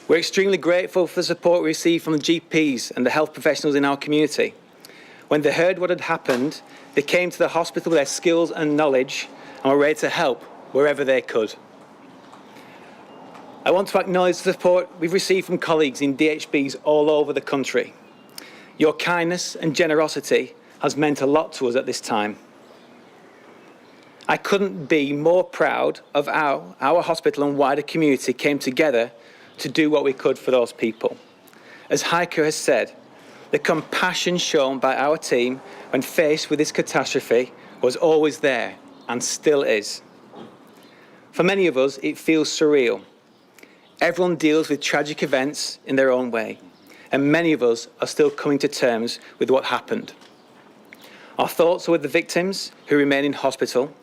We're extremely grateful for the support we received from the GPs and the health professionals in our community. When they heard what had happened, they came to the hospital with their skills and knowledge and were ready to help wherever they could. I want to acknowledge the support we've received from colleagues in DHBs all over the country. Your kindness and generosity has meant a lot to us at this time. I couldn't be more proud of how our hospital and wider community came together to do what we could for those people. As Heike has said, the compassion shown by our team when faced with this catastrophe was always there and still is. For many of us, it feels surreal. Everyone deals with tragic events in their own way, and many of us are still coming to terms with what happened. Our thoughts are with the victims who remain in hospital,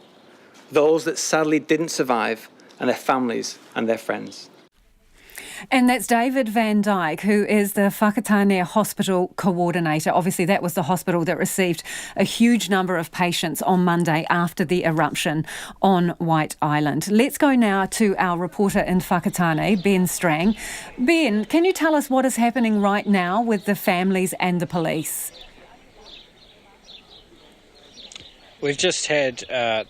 those that sadly didn't survive, and their families and their friends. And that's David Van Dyke, who is the Whakatane Hospital Coordinator. Obviously, that was the hospital that received a huge number of patients on Monday after the eruption on White Island. Let's go now to our reporter in Whakatane, Ben Strang. Ben, can you tell us what is happening right now with the families and the police? We've just had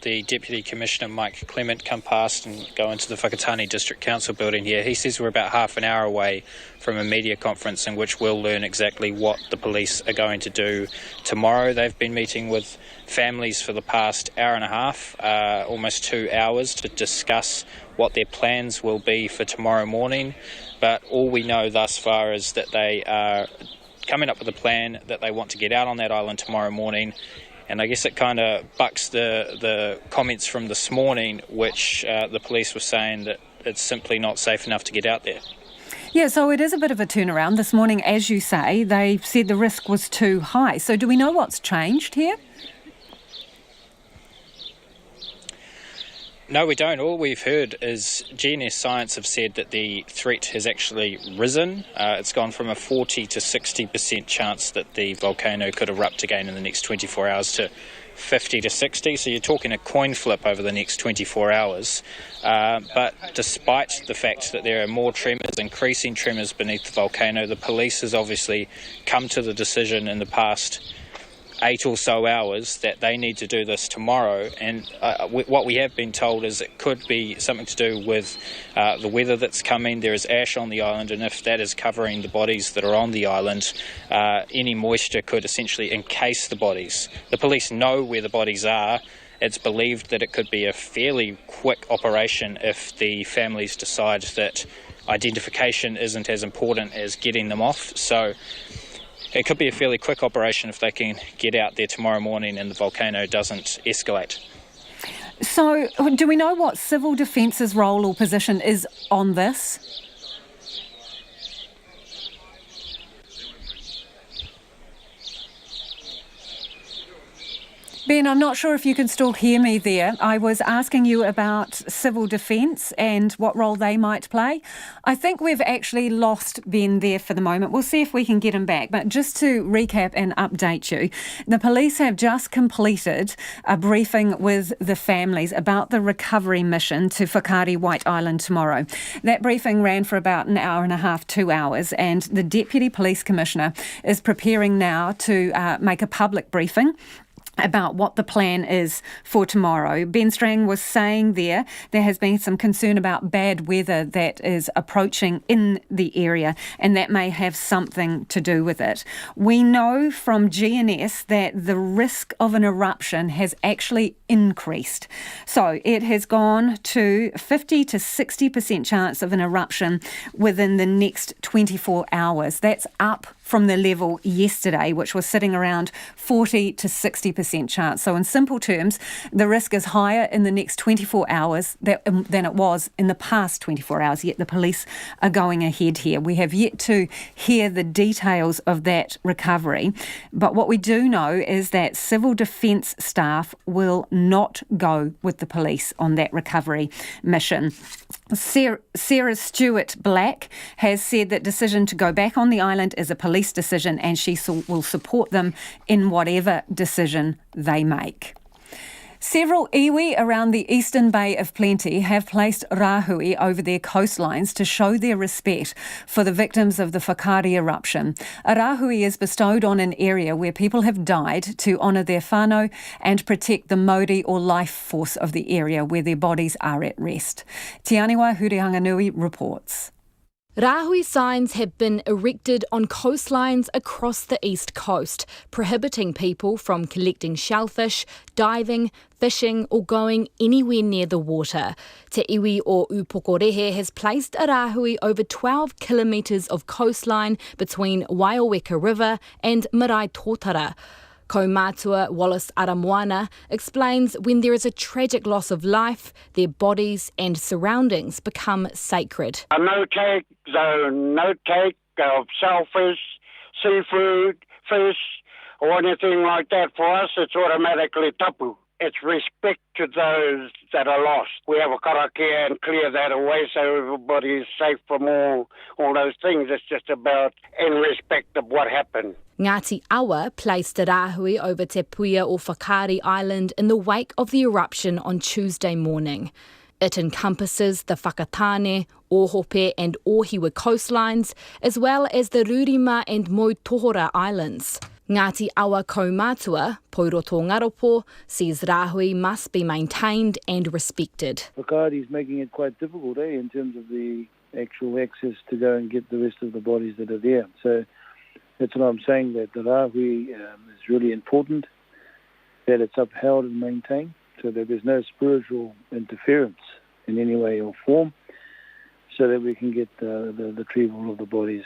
the Deputy Commissioner Mike Clement come past and go into the Whakatane District Council building here. He says we're about half an hour away from a media conference in which we'll learn exactly what the police are going to do tomorrow. They've been meeting with families for the past hour and a half, almost 2 hours, to discuss what their plans will be for tomorrow morning. But all we know thus far is that they are coming up with a plan that they want to get out on that island tomorrow morning. And I guess it kind of bucks the comments from this morning, which the police were saying that it's simply not safe enough to get out there. Yeah, so it is a bit of a turnaround. This morning, as you say, they said the risk was too high. So do we know what's changed here? No, we don't. All we've heard is GNS Science have said that the threat has actually risen. It's gone from a 40 to 60% chance that the volcano could erupt again in the next 24 hours to 50 to 60. So you're talking a coin flip over the next 24 hours. But despite the fact that there are more tremors, increasing tremors beneath the volcano, the police has obviously come to the decision in the past 8 or so hours that they need to do this tomorrow, and what we have been told is it could be something to do with the weather that's coming. There is ash on the island, and if that is covering the bodies that are on the island, any moisture could essentially encase the bodies. The police know where the bodies are. It's believed that it could be a fairly quick operation if the families decide that identification isn't as important as getting them off. So it could be a fairly quick operation if they can get out there tomorrow morning and the volcano doesn't escalate. So do we know what Civil Defence's role or position is on this? Ben, I'm not sure if you can still hear me there. I was asking you about Civil Defence and what role they might play. I think we've actually lost Ben there for the moment. We'll see if we can get him back. But just to recap and update you, the police have just completed a briefing with the families about the recovery mission to Whakaari White Island tomorrow. That briefing ran for about an hour and a half, 2 hours, and the Deputy Police Commissioner is preparing now to make a public briefing about what the plan is for tomorrow. Ben Strang was saying there has been some concern about bad weather that is approaching in the area, and that may have something to do with it. We know from GNS that the risk of an eruption has actually increased. So it has gone to 50 to 60% chance of an eruption within the next 24 hours. That's up from the level yesterday, which was sitting around 40 to 60% chance. So in simple terms, the risk is higher in the next 24 hours than it was in the past 24 hours, yet the police are going ahead here. We have yet to hear the details of that recovery, but what we do know is that Civil Defence staff will not go with the police on that recovery mission. Sarah Stewart-Black has said that decision to go back on the island is a police decision, and she will support them in whatever decision they make. Several iwi around the Eastern Bay of Plenty have placed Rahui over their coastlines to show their respect for the victims of the Whakaari eruption. A Rahui is bestowed on an area where people have died to honour their whānau and protect the mauri or life force of the area where their bodies are at rest. Te Aniwa Hurehanganui reports. Rahui signs have been erected on coastlines across the east coast, prohibiting people from collecting shellfish, diving, fishing or going anywhere near the water. Te iwi o Upokorehe has placed a Rahui over 12 kilometres of coastline between Waioweka River and Marae Tōtara. Kaumātua Wallace Aramoana explains when there is a tragic loss of life, their bodies and surroundings become sacred. No take zone, no take of shellfish, seafood, fish, or anything like that. For us, it's automatically tapu. It's respect to those that are lost. We have a karakia and clear that away so everybody is safe from all those things. It's just about in respect of what happened. Ngāti Awa placed a Rahui over Te Puia o Whakaari Island in the wake of the eruption on Tuesday morning. It encompasses the Whakatane, Ohope and Ohiwa coastlines, as well as the Rurima and Moitohora Islands. Ngāti Awa Kaumātua, Poiroto Ngaropo, says Rahui must be maintained and respected. Whakaari is making it quite difficult in terms of the actual access to go and get the rest of the bodies that are there. So that's what I'm saying, that the Rahui is really important, that it's upheld and maintained, so that there's no spiritual interference in any way or form, so that we can get the retrieval of the bodies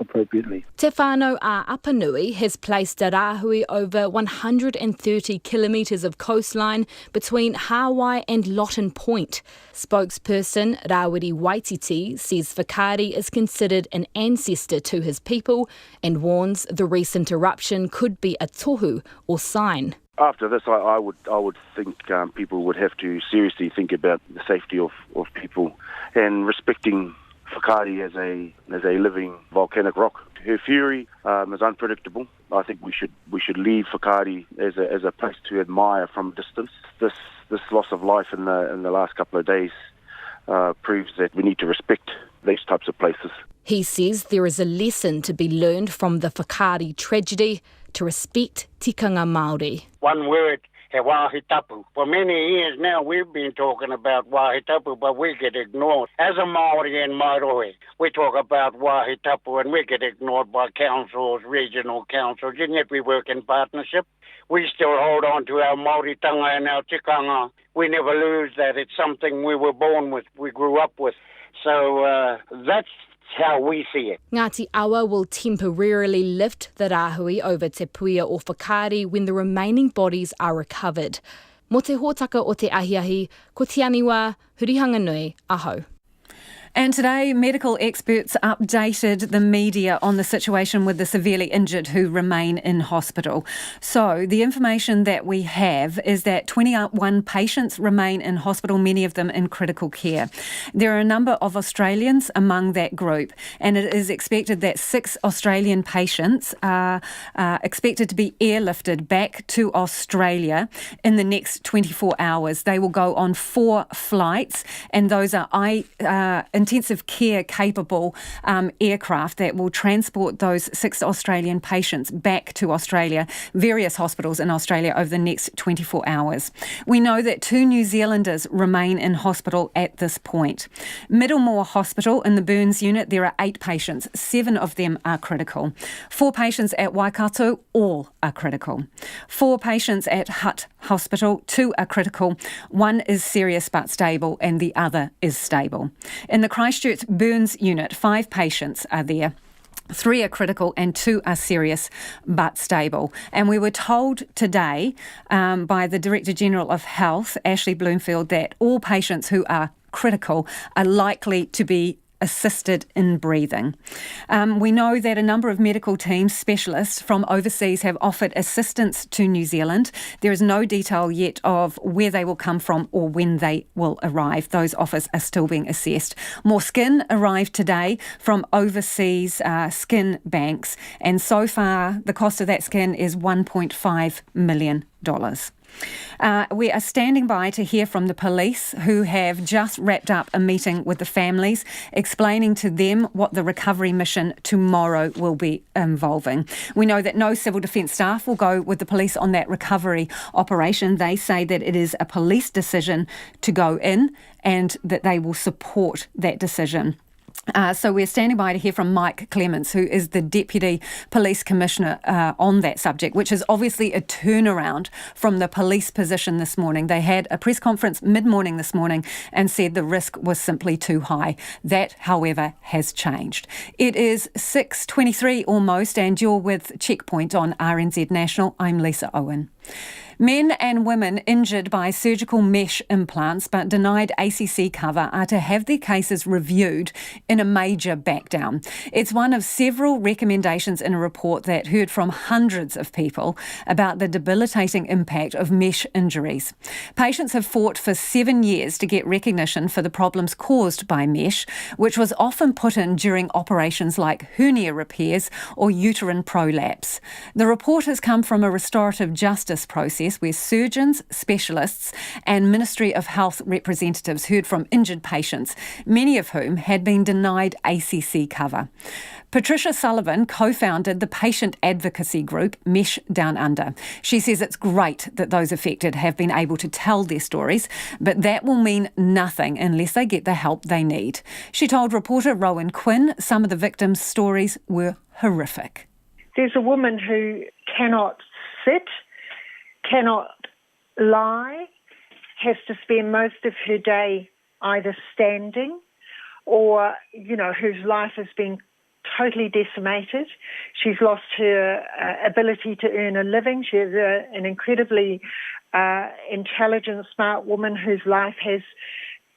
appropriately. Te whānau a Apanui has placed a Rahui over 130 kilometres of coastline between Hawaii and Lawton Point. Spokesperson Rawiri Waititi says Whakaari is considered an ancestor to his people and warns the recent eruption could be a tohu or sign. After this, I would think people would have to seriously think about the safety of people and respecting Whakaari as a living volcanic rock. Her fury is unpredictable. I think we should leave Whakaari as a place to admire from a distance. This loss of life in the last couple of days proves that we need to respect these types of places. He says there is a lesson to be learned from the Whakaari tragedy, to respect tikanga Māori. One word, he wāhi tapu. For many years now we've been talking about wāhi tapu, but we get ignored. As a Māori in Mairohe, we talk about wāhi tapu and we get ignored by councils, regional councils, and yet we work in partnership. We still hold on to our Māori tanga and our tikanga. We never lose that. It's something we were born with, we grew up with. So that's how we see it. Ngāti Awa will temporarily lift the Rahui over Te Puia o Whakaari when the remaining bodies are recovered. Mo te hōtaka o te ahiahi, ko te aniwa, hurihanga nui, aho. And today, medical experts updated the media on the situation with the severely injured who remain in hospital. So the information that we have is that 21 patients remain in hospital, many of them in critical care. There are a number of Australians among that group, and it is expected that 6 Australian patients are expected to be airlifted back to Australia in the next 24 hours. They will go on 4 flights, and those are intensive care capable aircraft that will transport those 6 Australian patients back to Australia, various hospitals in Australia over the next 24 hours. We know that 2 New Zealanders remain in hospital at this point. Middlemore Hospital in the burns unit, there are 8 patients. 7 of them are critical. 4 patients at Waikato, all are critical. 4 patients at Hutt Hospital, 2 are critical. 1 is serious but stable and the other is stable. In the Christchurch burns unit, 5 patients are there. 3 are critical and 2 are serious but stable. And we were told today by the Director General of Health, Ashley Bloomfield, that all patients who are critical are likely to be assisted in breathing. We know that a number of medical teams, specialists from overseas, have offered assistance to New Zealand. There is no detail yet of where they will come from or when they will arrive. Those offers are still being assessed. More skin arrived today from overseas skin banks, and so far the cost of that skin is $1.5 million. We are standing by to hear from the police, who have just wrapped up a meeting with the families, explaining to them what the recovery mission tomorrow will be involving. We know that no civil defence staff will go with the police on that recovery operation. They say that it is a police decision to go in and that they will support that decision. So we're standing by to hear from Mike Clements, who is the Deputy Police Commissioner on that subject, which is obviously a turnaround from the police position this morning. They had a press conference mid-morning this morning and said the risk was simply too high. That, however, has changed. It is 6:23 almost, and you're with Checkpoint on RNZ National. I'm Lisa Owen. Men and women injured by surgical mesh implants but denied ACC cover are to have their cases reviewed in a major backdown. It's one of several recommendations in a report that heard from hundreds of people about the debilitating impact of mesh injuries. Patients have fought for 7 years to get recognition for the problems caused by mesh, which was often put in during operations like hernia repairs or uterine prolapse. The report has come from a restorative justice process where surgeons, specialists and Ministry of Health representatives heard from injured patients, many of whom had been denied ACC cover. Patricia Sullivan co-founded the patient advocacy group Mesh Down Under. She says it's great that those affected have been able to tell their stories, but that will mean nothing unless they get the help they need. She told reporter Rowan Quinn some of the victims' stories were horrific. There's a woman who cannot sit, cannot lie, has to spend most of her day either standing or, whose life has been totally decimated. She's lost her ability to earn a living. She's an incredibly intelligent, smart woman whose life has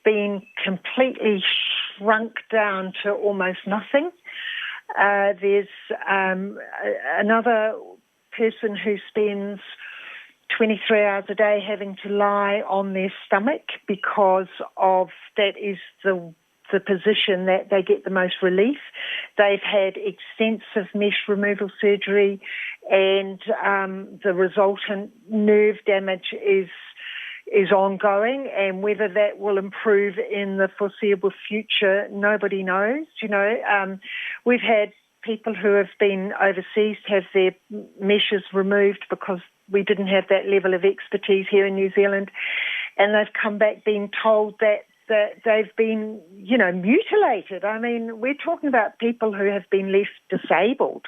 been completely shrunk down to almost nothing. There's another person who spends 23 hours a day having to lie on their stomach because of that is the position that they get the most relief. They've had extensive mesh removal surgery and the resultant nerve damage is ongoing, and whether that will improve in the foreseeable future, nobody knows. We've had people who have been overseas have their meshes removed because we didn't have that level of expertise here in New Zealand, and they've come back being told that they've been, mutilated. I mean, we're talking about people who have been left disabled,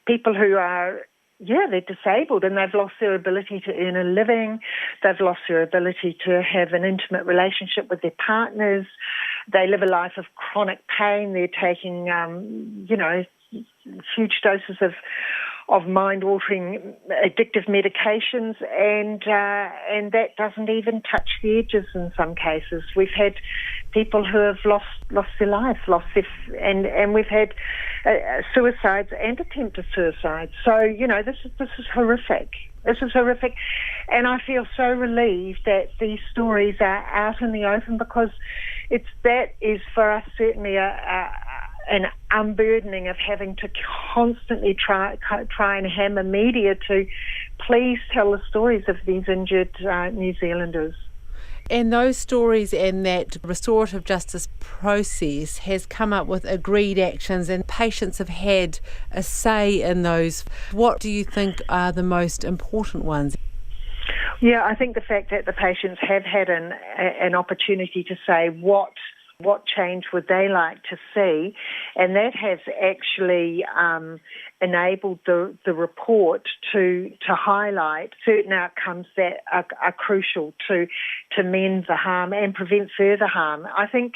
people who are, they're disabled and they've lost their ability to earn a living, they've lost their ability to have an intimate relationship with their partners, they live a life of chronic pain, they're taking, huge doses of mind-altering addictive medications, and that doesn't even touch the edges in some cases. We've had people who have lost their life, and we've had suicides and attempted suicides. So this is horrific. This is horrific, and I feel so relieved that these stories are out in the open, because that is for us certainly an unburdening of having to constantly try and hammer media to please tell the stories of these injured New Zealanders. And those stories and that restorative justice process has come up with agreed actions, and patients have had a say in those. What do you think are the most important ones? Yeah, I think the fact that the patients have had an opportunity to say what change would they like to see, and that has actually enabled the report to highlight certain outcomes that are crucial to mend the harm and prevent further harm. I think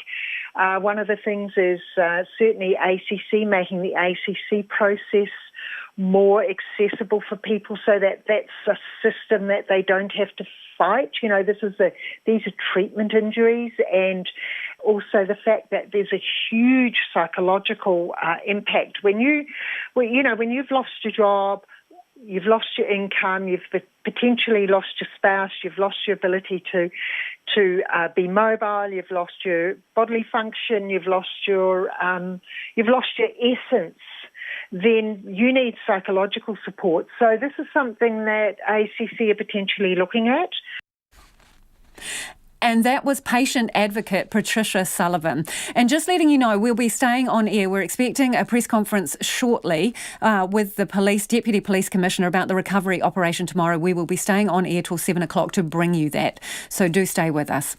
one of the things is certainly ACC, making the ACC process more accessible for people, so that that's a system that they don't have to fight. These are treatment injuries, and also the fact that there's a huge psychological impact when you've lost your job, you've lost your income, you've potentially lost your spouse, you've lost your ability to be mobile, you've lost your bodily function, you've lost your essence. Then you need psychological support. So this is something that ACC are potentially looking at. And that was patient advocate Patricia Sullivan. And just letting you know, we'll be staying on air. We're expecting a press conference shortly with the Deputy Police Commissioner about the recovery operation tomorrow. We will be staying on air till 7 o'clock to bring you that. So do stay with us.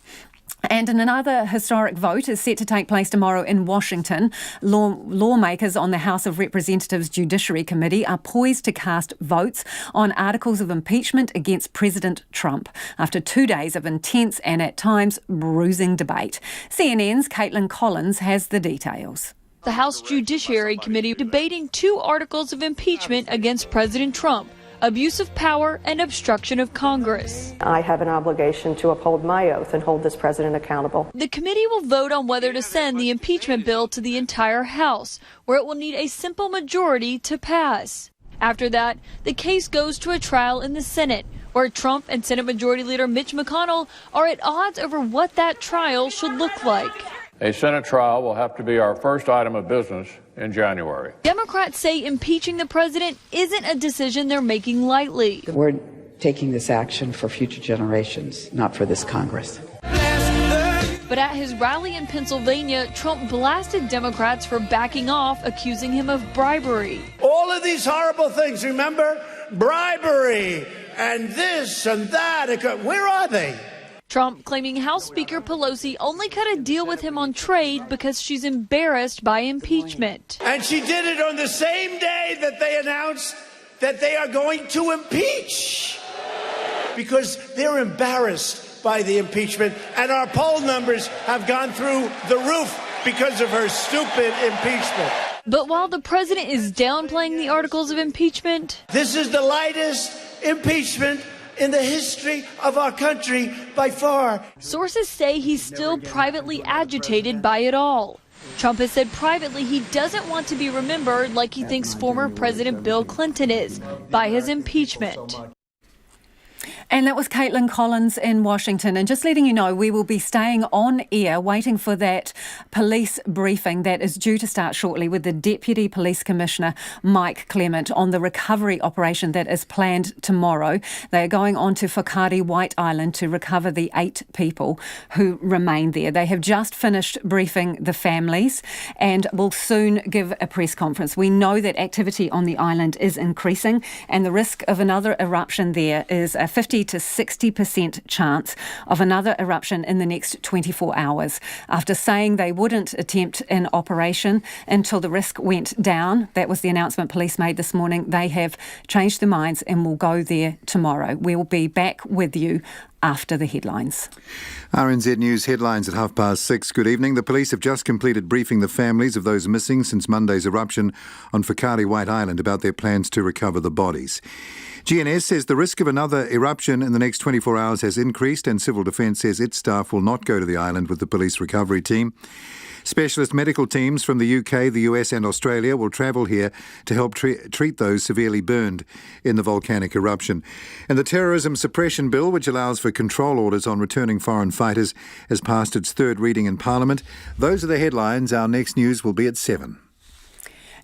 And another historic vote is set to take place tomorrow in Washington. Lawmakers on the House of Representatives Judiciary Committee are poised to cast votes on articles of impeachment against President Trump after 2 days of intense and at times bruising debate. CNN's Caitlin Collins has the details. The House Judiciary Committee debating 2 articles of impeachment against President Trump, abuse of power, and obstruction of Congress. I have an obligation to uphold my oath and hold this president accountable. The committee will vote on whether to send the impeachment bill to the entire House, where it will need a simple majority to pass. After that, the case goes to a trial in the Senate, where Trump and Senate Majority Leader Mitch McConnell are at odds over what that trial should look like. A Senate trial will have to be our first item of business in January. Democrats say impeaching the president isn't a decision they're making lightly. We're taking this action for future generations, not for this Congress. But at his rally in Pennsylvania, Trump blasted Democrats for backing off, accusing him of bribery. All of these horrible things, remember? Bribery and this and that. Where are they? Trump claiming House Speaker Pelosi only cut a deal with him on trade because she's embarrassed by impeachment. And she did it on the same day that they announced that they are going to impeach. Because they're embarrassed by the impeachment, and our poll numbers have gone through the roof because of her stupid impeachment. But while the president is downplaying the articles of impeachment, this is the lightest impeachment in the history of our country by far. Sources say he's still privately agitated by it all. Trump has said privately he doesn't want to be remembered like he thinks former President Bill Clinton is by his impeachment. And that was Caitlin Collins in Washington. And just letting you know, we will be staying on air waiting for that police briefing that is due to start shortly with the Deputy Police Commissioner, Mike Clement, on the recovery operation that is planned tomorrow. They are going on to Whakaari White Island to recover the 8 people who remain there. They have just finished briefing the families and will soon give a press conference. We know that activity on the island is increasing and the risk of another eruption there is a 50 to 60% chance of another eruption in the next 24 hours. After saying they wouldn't attempt an operation until the risk went down, that was the announcement police made this morning, they have changed their minds and will go there tomorrow. We'll be back with you after the headlines. RNZ News headlines at 6:30. Good evening. The police have just completed briefing the families of those missing since Monday's eruption on Whakaari White Island about their plans to recover the bodies. GNS says the risk of another eruption in the next 24 hours has increased, and Civil Defence says its staff will not go to the island with the police recovery team. Specialist medical teams from the UK, the US and Australia will travel here to help treat those severely burned in the volcanic eruption. And the Terrorism Suppression Bill, which allows for control orders on returning foreign fighters, has passed its third reading in Parliament. Those are the headlines. Our next news will be at 7.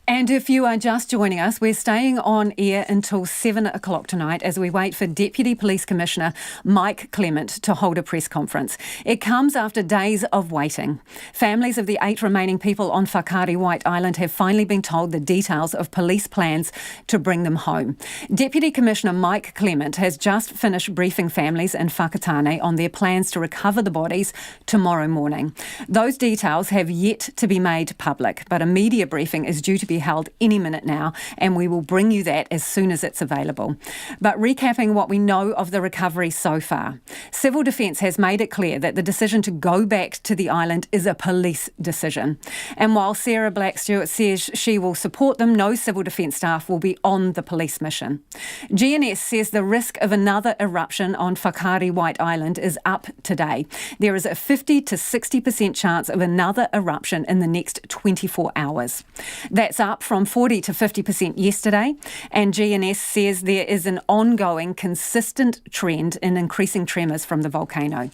And if you are just joining us, we're staying on air until 7 o'clock tonight as we wait for Deputy Police Commissioner Mike Clement to hold a press conference. It comes after days of waiting. Families of the 8 remaining people on Whakaari White Island have finally been told the details of police plans to bring them home. Deputy Commissioner Mike Clement has just finished briefing families in Whakatane on their plans to recover the bodies tomorrow morning. Those details have yet to be made public, but a media briefing is due to be held any minute now, and we will bring you that as soon as it's available. But recapping what we know of the recovery so far, Civil Defence has made it clear that the decision to go back to the island is a police decision. And while Sarah Blackstewart says she will support them, no Civil Defence staff will be on the police mission. GNS says the risk of another eruption on Whakaari White Island is up today. There is a 50 to 60% chance of another eruption in the next 24 hours. That's up from 40 to 50% yesterday, and GNS says there is an ongoing, consistent trend in increasing tremors from the volcano.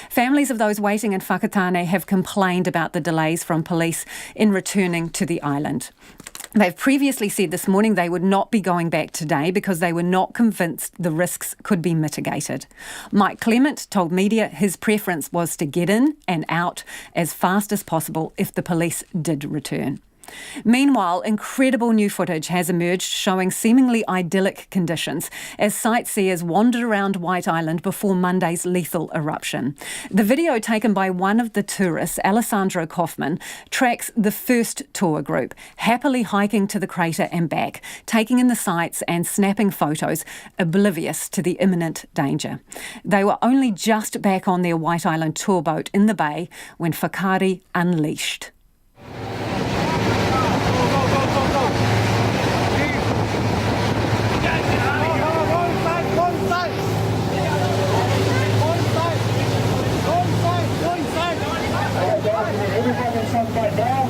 Families of those waiting in Whakatane have complained about the delays from police in returning to the island. They've previously said this morning they would not be going back today because they were not convinced the risks could be mitigated. Mike Clement told media his preference was to get in and out as fast as possible if the police did return. Meanwhile, incredible new footage has emerged showing seemingly idyllic conditions as sightseers wandered around White Island before Monday's lethal eruption. The video taken by one of the tourists, Alessandro Kaufman, tracks the first tour group, happily hiking to the crater and back, taking in the sights and snapping photos, oblivious to the imminent danger. They were only just back on their White Island tour boat in the bay when Whakaari unleashed. Go inside.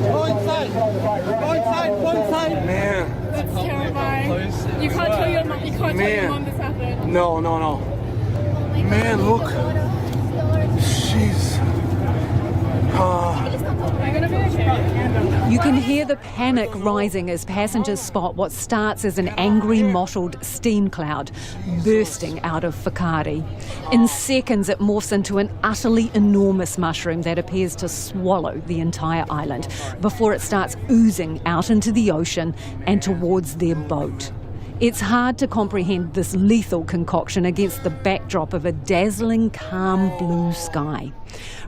Go inside. Go inside. Man. That's terrifying. You can't tell your mom. You can't tell your mom this happened. No. Man, look. Jeez. Are you gonna be okay? You can hear the panic rising as passengers spot what starts as an angry, mottled steam cloud bursting out of Whakaari. In seconds, it morphs into an utterly enormous mushroom that appears to swallow the entire island before it starts oozing out into the ocean and towards their boat. It's hard to comprehend this lethal concoction against the backdrop of a dazzling, calm blue sky.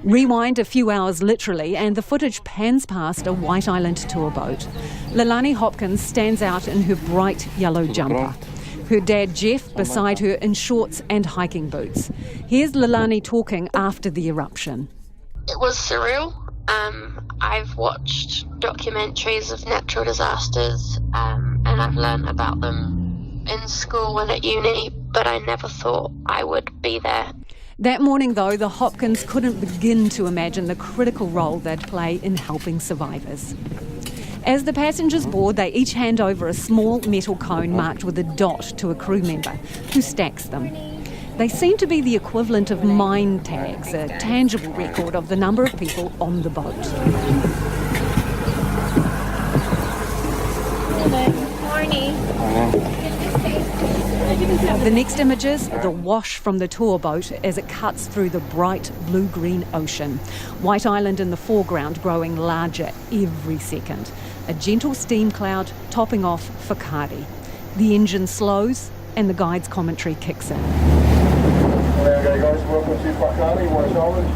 Rewind a few hours literally and the footage pans past a White Island tour boat. Leilani Hopkins stands out in her bright yellow jumper. Her dad Jeff beside her in shorts and hiking boots. Here's Leilani talking after the eruption. It was surreal. I've watched documentaries of natural disasters and I've learned about them in school and at uni, but I never thought I would be there. That morning, though, the Hopkins couldn't begin to imagine the critical role they'd play in helping survivors. As the passengers board, they each hand over a small metal cone marked with a dot to a crew member, who stacks them. They seem to be the equivalent of mine tags, a tangible record of the number of people on the boat. Morning. The next images, the wash from the tour boat as it cuts through the bright blue-green ocean. White Island in the foreground growing larger every second. A gentle steam cloud topping off Whakaari. The engine slows and the guide's commentary kicks in. Okay guys, welcome to Whakaari, White Island.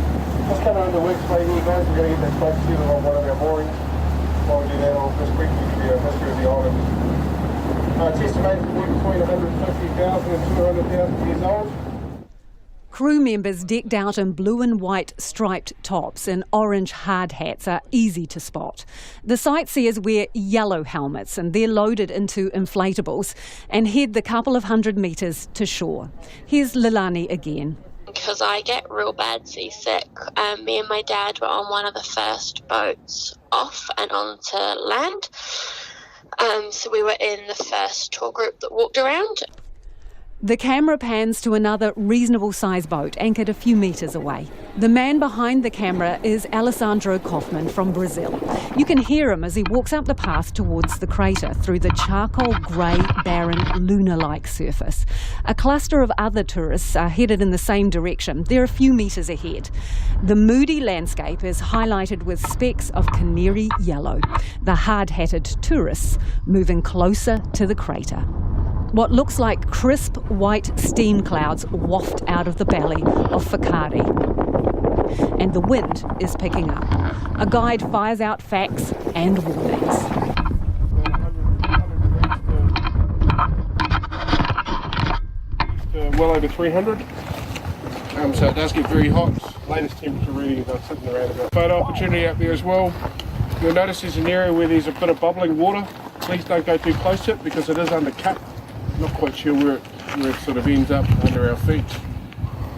Just coming on the works by you guys, we're going to get that close together on one of our moorings. While we do that, I'll just quickly give you a history of the island. It's estimated to be between 150,000 and 200,000 years old. Crew members decked out in blue and white striped tops and orange hard hats are easy to spot. The sightseers wear yellow helmets and they're loaded into inflatables and head the couple of 100 metres to shore. Here's Leilani again. Because I get real bad seasick. Me and my dad were on one of the first boats off and onto land. So we were in the first tour group that walked around. The camera pans to another reasonable-sized boat anchored a few metres away. The man behind the camera is Alessandro Kaufman from Brazil. You can hear him as he walks up the path towards the crater through the charcoal grey, barren, lunar-like surface. A cluster of other tourists are headed in the same direction. They're a few metres ahead. The moody landscape is highlighted with specks of canary yellow. The hard-hatted tourists moving closer to the crater. What looks like crisp white steam clouds waft out of the belly of Whakaari. And the wind is picking up. A guide fires out facts and warnings. Well over 300. So it does get very hot. Latest temperature readings are sitting around about. Photo opportunity up there as well. You'll notice there's an area where there's a bit of bubbling water. Please don't go too close to it because it is undercut. Not quite sure where it sort of ends up under our feet,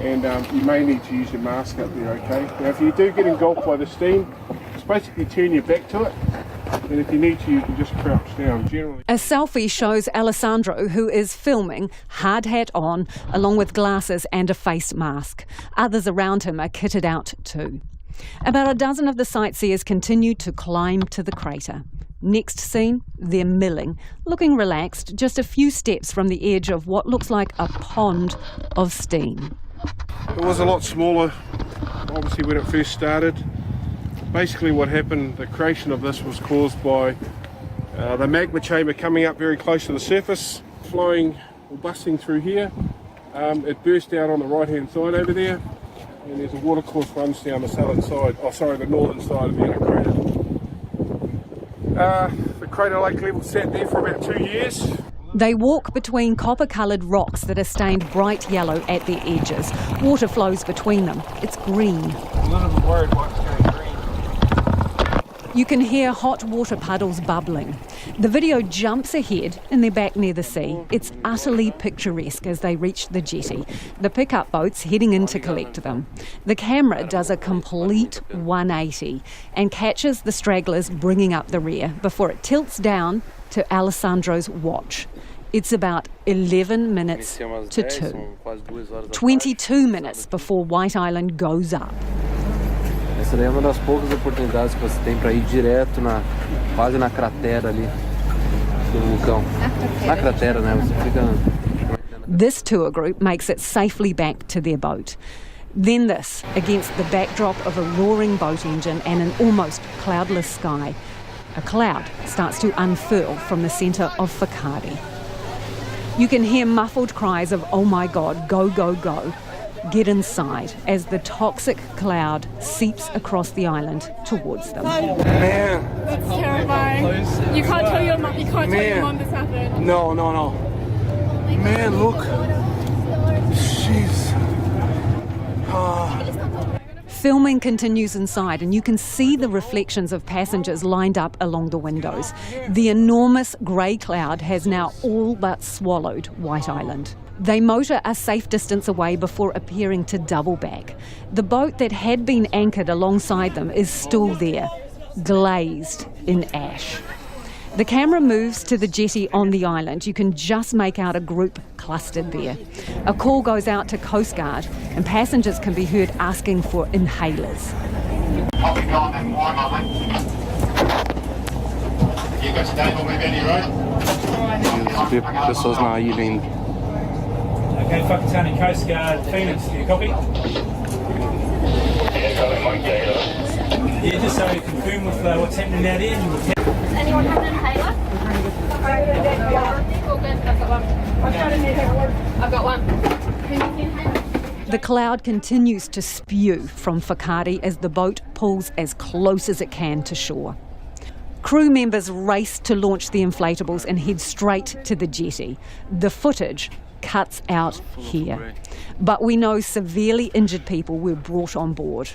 and you may need to use your mask up there, okay? Now if you do get engulfed by the steam, just basically turn your back to it, and if you need to, you can just crouch down generally. A selfie shows Alessandro, who is filming, hard hat on, along with glasses and a face mask. Others around him are kitted out too. About a dozen of the sightseers continue to climb to the crater. Next scene, they're milling, looking relaxed, just a few steps from the edge of what looks like a pond of steam. It was a lot smaller, obviously, when it first started. Basically what happened, the creation of this was caused by the magma chamber coming up very close to the surface, flowing or busting through here. It burst out on the right-hand side over there, and there's a watercourse runs down the the northern side of the inner crater. The crater lake level sat there for about 2 years. They walk between copper-coloured rocks that are stained bright yellow at their edges. Water flows between them. It's green. A little bit worried why it's going green. You can hear hot water puddles bubbling. The video jumps ahead and they're back near the sea. It's utterly picturesque as they reach the jetty. The pickup boat's heading in to collect them. The camera does a complete 180 and catches the stragglers bringing up the rear before it tilts down to Alessandro's watch. It's about 11 minutes to 2. 22 minutes before White Island goes up. Essa daí é uma das poucas oportunidades que você tem para ir direto quase na cratera ali do vulcão. Na cratera, né? Você fica... This tour group makes it safely back to their boat. Then this, against the backdrop of a roaring boat engine and an almost cloudless sky. A cloud starts to unfurl from the centre of Whakaari. You can hear muffled cries of, "Oh my God, go, go, go." Get inside as the toxic cloud seeps across the island towards them. Man, that's terrifying. You can't tell your mum. You can't tell your mum this happened. No. Man, look. Jeez. Filming continues inside and you can see the reflections of passengers lined up along the windows. The enormous grey cloud has now all but swallowed White Island. They motor a safe distance away before appearing to double back. The boat that had been anchored alongside them is still there, glazed in ash. The camera moves to the jetty on the island. You can just make out a group clustered there. A call goes out to Coast Guard and passengers can be heard asking for inhalers. Pessoas na ilha ainda. Okay, Whakatane Coast Guard, Phoenix, do you copy? Yeah, just so we confirm with what's happening out there. Does anyone have an inhaler? I've got one. Who needs the inhaler? The cloud continues to spew from Whakaari as the boat pulls as close as it can to shore. Crew members race to launch the inflatables and head straight to the jetty. The footage cuts out here. But we know severely injured people were brought on board.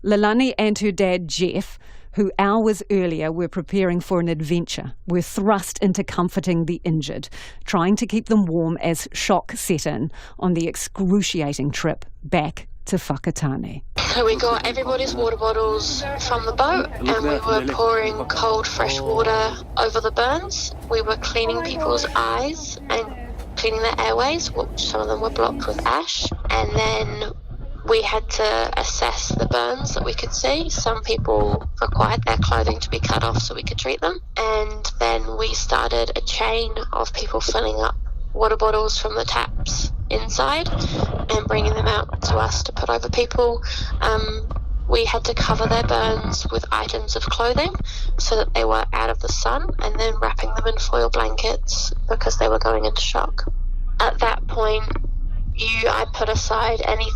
Leilani and her dad Jeff, who hours earlier were preparing for an adventure, were thrust into comforting the injured, trying to keep them warm as shock set in on the excruciating trip back to Whakatane. So we got everybody's water bottles from the boat and we were pouring cold fresh water over the burns. We were cleaning people's eyes and cleaning their airways, which some of them were blocked with ash, and then we had to assess the burns that we could see. Some people required their clothing to be cut off so we could treat them, and then we started a chain of people filling up water bottles from the taps inside and bringing them out to us to put over people. We had to cover their burns with items of clothing so that they were out of the sun, and then wrapping them in foil blankets because they were going into shock. At that point, I put aside any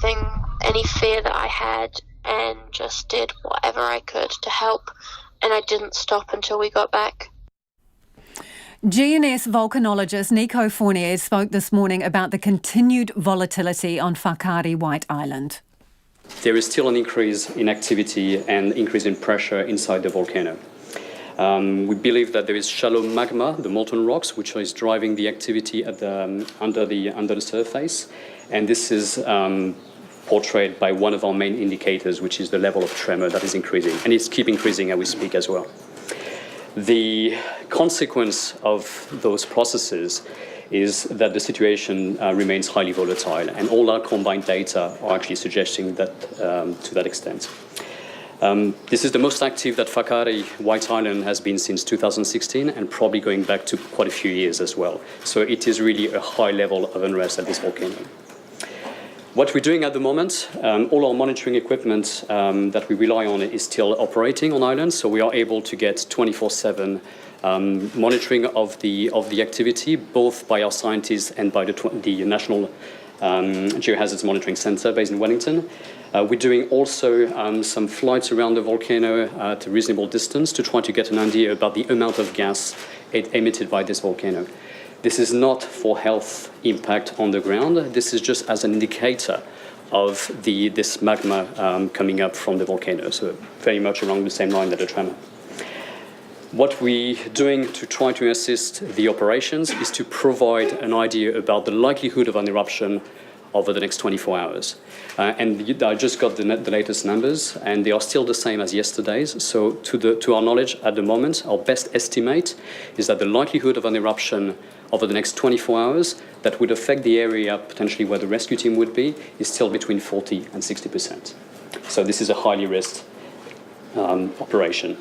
fear that I had and just did whatever I could to help, and I didn't stop until we got back. GNS volcanologist Nico Fournier spoke this morning about the continued volatility on Whakaari White Island. There is still an increase in activity and increase in pressure inside the volcano. We believe that there is shallow magma, the molten rocks, which is driving the activity under the surface, and this is portrayed by one of our main indicators, which is the level of tremor that is increasing, and it's keep increasing as we speak as well. The consequence of those processes is that the situation remains highly volatile, and all our combined data are actually suggesting that to that extent. This is the most active that Whakaari White Island has been since 2016, and probably going back to quite a few years as well. So it is really a high level of unrest at this volcano. What we're doing at the moment, all our monitoring equipment that we rely on is still operating on island, so we are able to get 24/7 monitoring of the activity, both by our scientists and by the National Geohazards Monitoring Centre based in Wellington. We're doing also some flights around the volcano at a reasonable distance to try to get an idea about the amount of gas emitted by this volcano. This is not for health impact on the ground. This is just as an indicator of this magma coming up from the volcano, so very much along the same line that the tremor. What we're doing to try to assist the operations is to provide an idea about the likelihood of an eruption over the next 24 hours. And I just got the latest numbers, and they are still the same as yesterday's. So to our knowledge at the moment, our best estimate is that the likelihood of an eruption over the next 24 hours that would affect the area potentially where the rescue team would be is still between 40 and 60%. So this is a highly risked operation.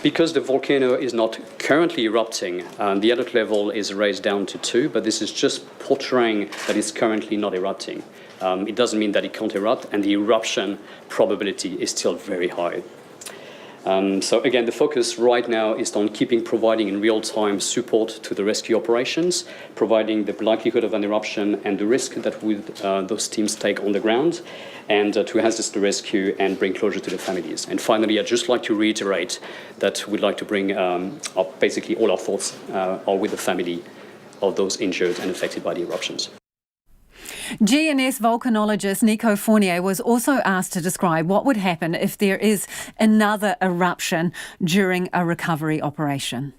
Because the volcano is not currently erupting, the alert level is raised down to 2, but this is just portraying that it's currently not erupting. It doesn't mean that it can't erupt, and the eruption probability is still very high. So again, the focus right now is on providing in real-time support to the rescue operations, providing the likelihood of an eruption and the risk that would those teams take on the ground, and to assist the rescue and bring closure to the families. And finally, I'd just like to reiterate that we'd like to bring basically all our thoughts are with the family of those injured and affected by the eruptions. GNS volcanologist Nico Fournier was also asked to describe what would happen if there is another eruption during a recovery operation.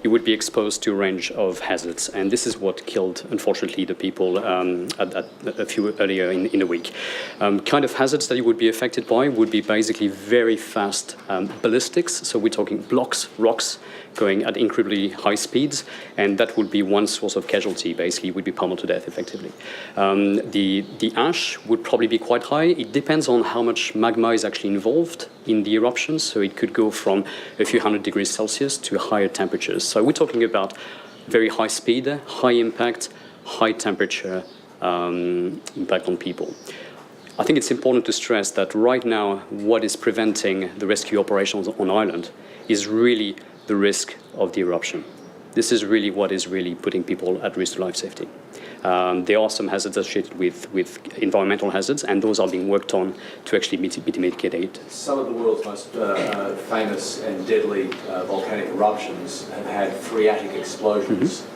You would be exposed to a range of hazards, and this is what killed, unfortunately, the people a few earlier in the week. Kind of hazards that you would be affected by would be basically very fast ballistics, so we're talking blocks, rocks, going at incredibly high speeds, and that would be one source of casualty, basically, would be pummeled to death, effectively. The ash would probably be quite high. It depends on how much magma is actually involved in the eruptions, so it could go from a few hundred degrees Celsius to higher temperatures. So we're talking about very high speed, high impact, high temperature impact on people. I think it's important to stress that right now, what is preventing the rescue operations on island is really the risk of the eruption. This is really what is really putting people at risk to life safety. There are some hazards associated with environmental hazards, and those are being worked on to actually mitigate. Some of the world's most famous and deadly volcanic eruptions have had phreatic explosions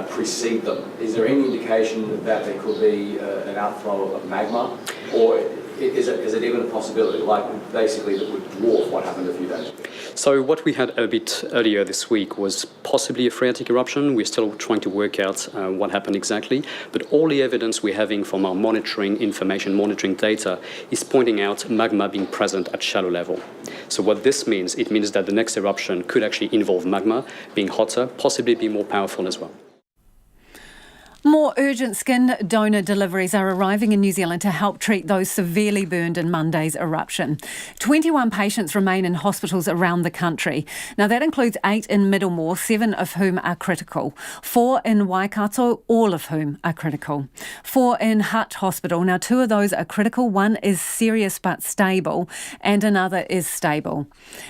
precede them. Is there any indication that there could be an outflow of magma, or is it even a possibility, like basically that would dwarf what happened a few days ago? So what we had a bit earlier this week was possibly a phreatic eruption. We're still trying to work out what happened exactly, but all the evidence we're having from our monitoring data is pointing out magma being present at shallow level. So what this means, it means that the next eruption could actually involve magma being hotter, possibly be more powerful as well. More urgent skin donor deliveries are arriving in New Zealand to help treat those severely burned in Monday's eruption. 21 patients remain in hospitals around the country. Now that includes 8 in Middlemore, 7 of whom are critical. 4 in Waikato, all of whom are critical. 4 in Hutt Hospital. Now 2 of those are critical. 1 is serious but stable, and another is stable.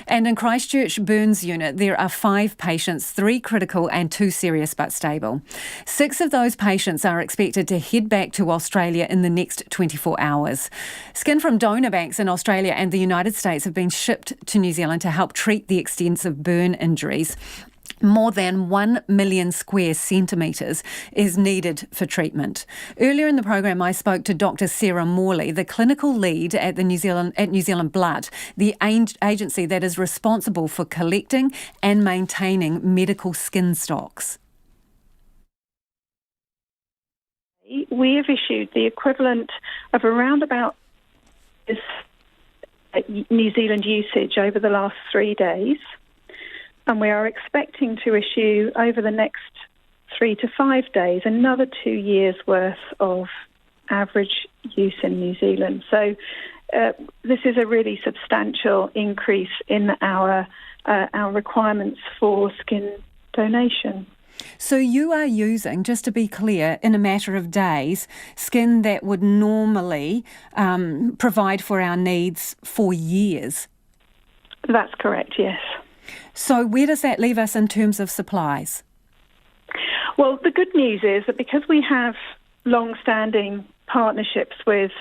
And in Christchurch Burns Unit, there are 5 patients, 3 critical and 2 serious but stable. 6 of those patients are expected to head back to Australia in the next 24 hours. Skin from donor banks in Australia and the United States have been shipped to New Zealand to help treat the extensive burn injuries. More than 1 million square centimetres is needed for treatment. Earlier in the program, I spoke to Dr. Sarah Morley, the clinical lead at New Zealand Blood, the agency that is responsible for collecting and maintaining medical skin stocks. We have issued the equivalent of around about New Zealand usage over the last 3 days, and we are expecting to issue over the next 3 to 5 days another 2 years' worth of average use in New Zealand. So this is a really substantial increase in our requirements for skin donation. So you are using, just to be clear, in a matter of days, skin that would normally provide for our needs for years? That's correct, yes. So where does that leave us in terms of supplies? Well, the good news is that because we have long-standing partnerships with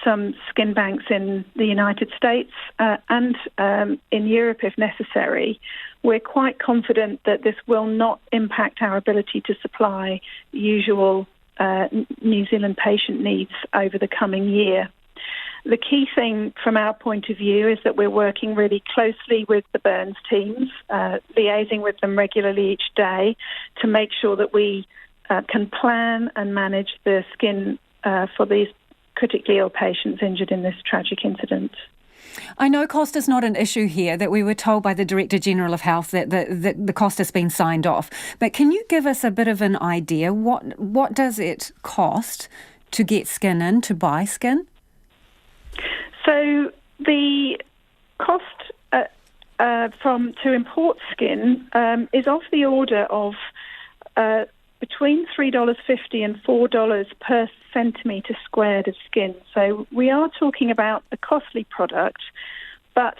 some skin banks in the United States and in Europe if necessary, we're quite confident that this will not impact our ability to supply usual New Zealand patient needs over the coming year. The key thing from our point of view is that we're working really closely with the burns teams, liaising with them regularly each day to make sure that we can plan and manage the skin for these critically ill patients injured in this tragic incident. I know cost is not an issue here, that we were told by the Director General of Health that the cost has been signed off. But can you give us a bit of an idea? What does it cost to get skin in, to buy skin? So the cost to import skin is of the order of between $3.50 and $4 per centimetre squared of skin. So we are talking about a costly product, but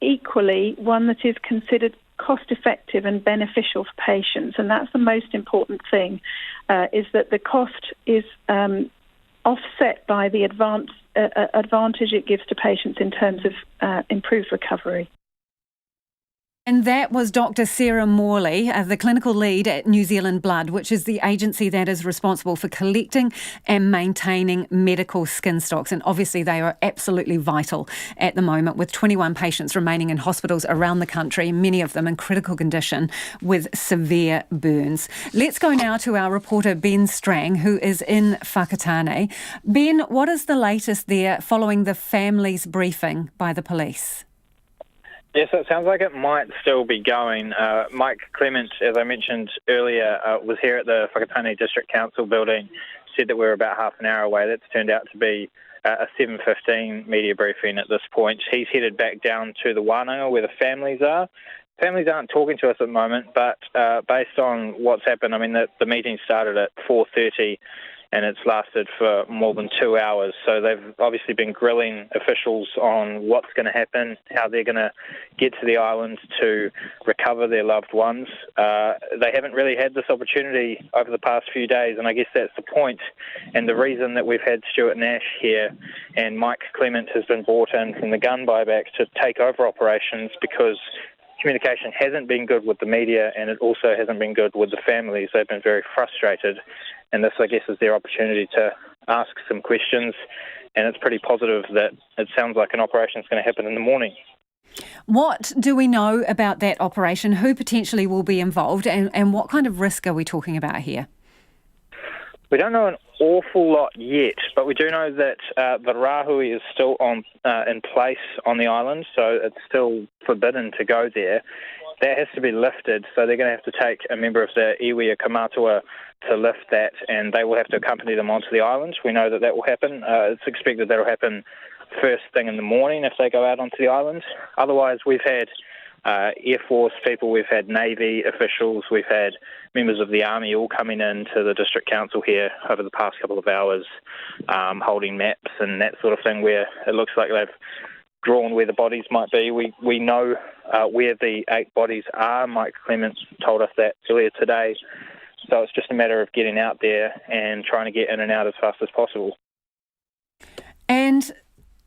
equally one that is considered cost-effective and beneficial for patients. And that's the most important thing, is that the cost is offset by the advantage it gives to patients in terms of improved recovery. And that was Dr. Sarah Morley, the clinical lead at New Zealand Blood, which is the agency that is responsible for collecting and maintaining medical skin stocks. And obviously they are absolutely vital at the moment, with 21 patients remaining in hospitals around the country, many of them in critical condition with severe burns. Let's go now to our reporter Ben Strang, who is in Whakatane. Ben, what is the latest there following the family's briefing by the police? Yes, it sounds like it might still be going. Mike Clement, as I mentioned earlier, was here at the Whakatane District Council building, said that we were about half an hour away. That's turned out to be a 7:15 media briefing at this point. He's headed back down to the wānanga where the families are. Families aren't talking to us at the moment, but based on what's happened, I mean, the meeting started at 4:30 and it's lasted for more than 2 hours. So they've obviously been grilling officials on what's going to happen, how they're going to get to the island to recover their loved ones. They haven't really had this opportunity over the past few days, and I guess that's the point. And the reason that we've had Stuart Nash here and Mike Clement has been brought in from the gun buyback to take over operations, because communication hasn't been good with the media and it also hasn't been good with the families. They've been very frustrated, and this, I guess, is their opportunity to ask some questions, and it's pretty positive that it sounds like an operation is going to happen in the morning. What do we know about that operation? Who potentially will be involved, and what kind of risk are we talking about here? We don't know an awful lot yet, but we do know that the Rahui is still in place on the island, so it's still forbidden to go there. That has to be lifted, so they're going to have to take a member of the iwi kamatua to lift that, and they will have to accompany them onto the island. We know that that will happen. It's expected that will happen first thing in the morning if they go out onto the island. Otherwise, we've had Air Force people, we've had Navy officials, we've had members of the Army all coming in to the District Council here over the past couple of hours, holding maps and that sort of thing, where it looks like they've drawn where the bodies might be. We know where the 8 bodies are. Mike Clements told us that earlier today. So it's just a matter of getting out there and trying to get in and out as fast as possible. And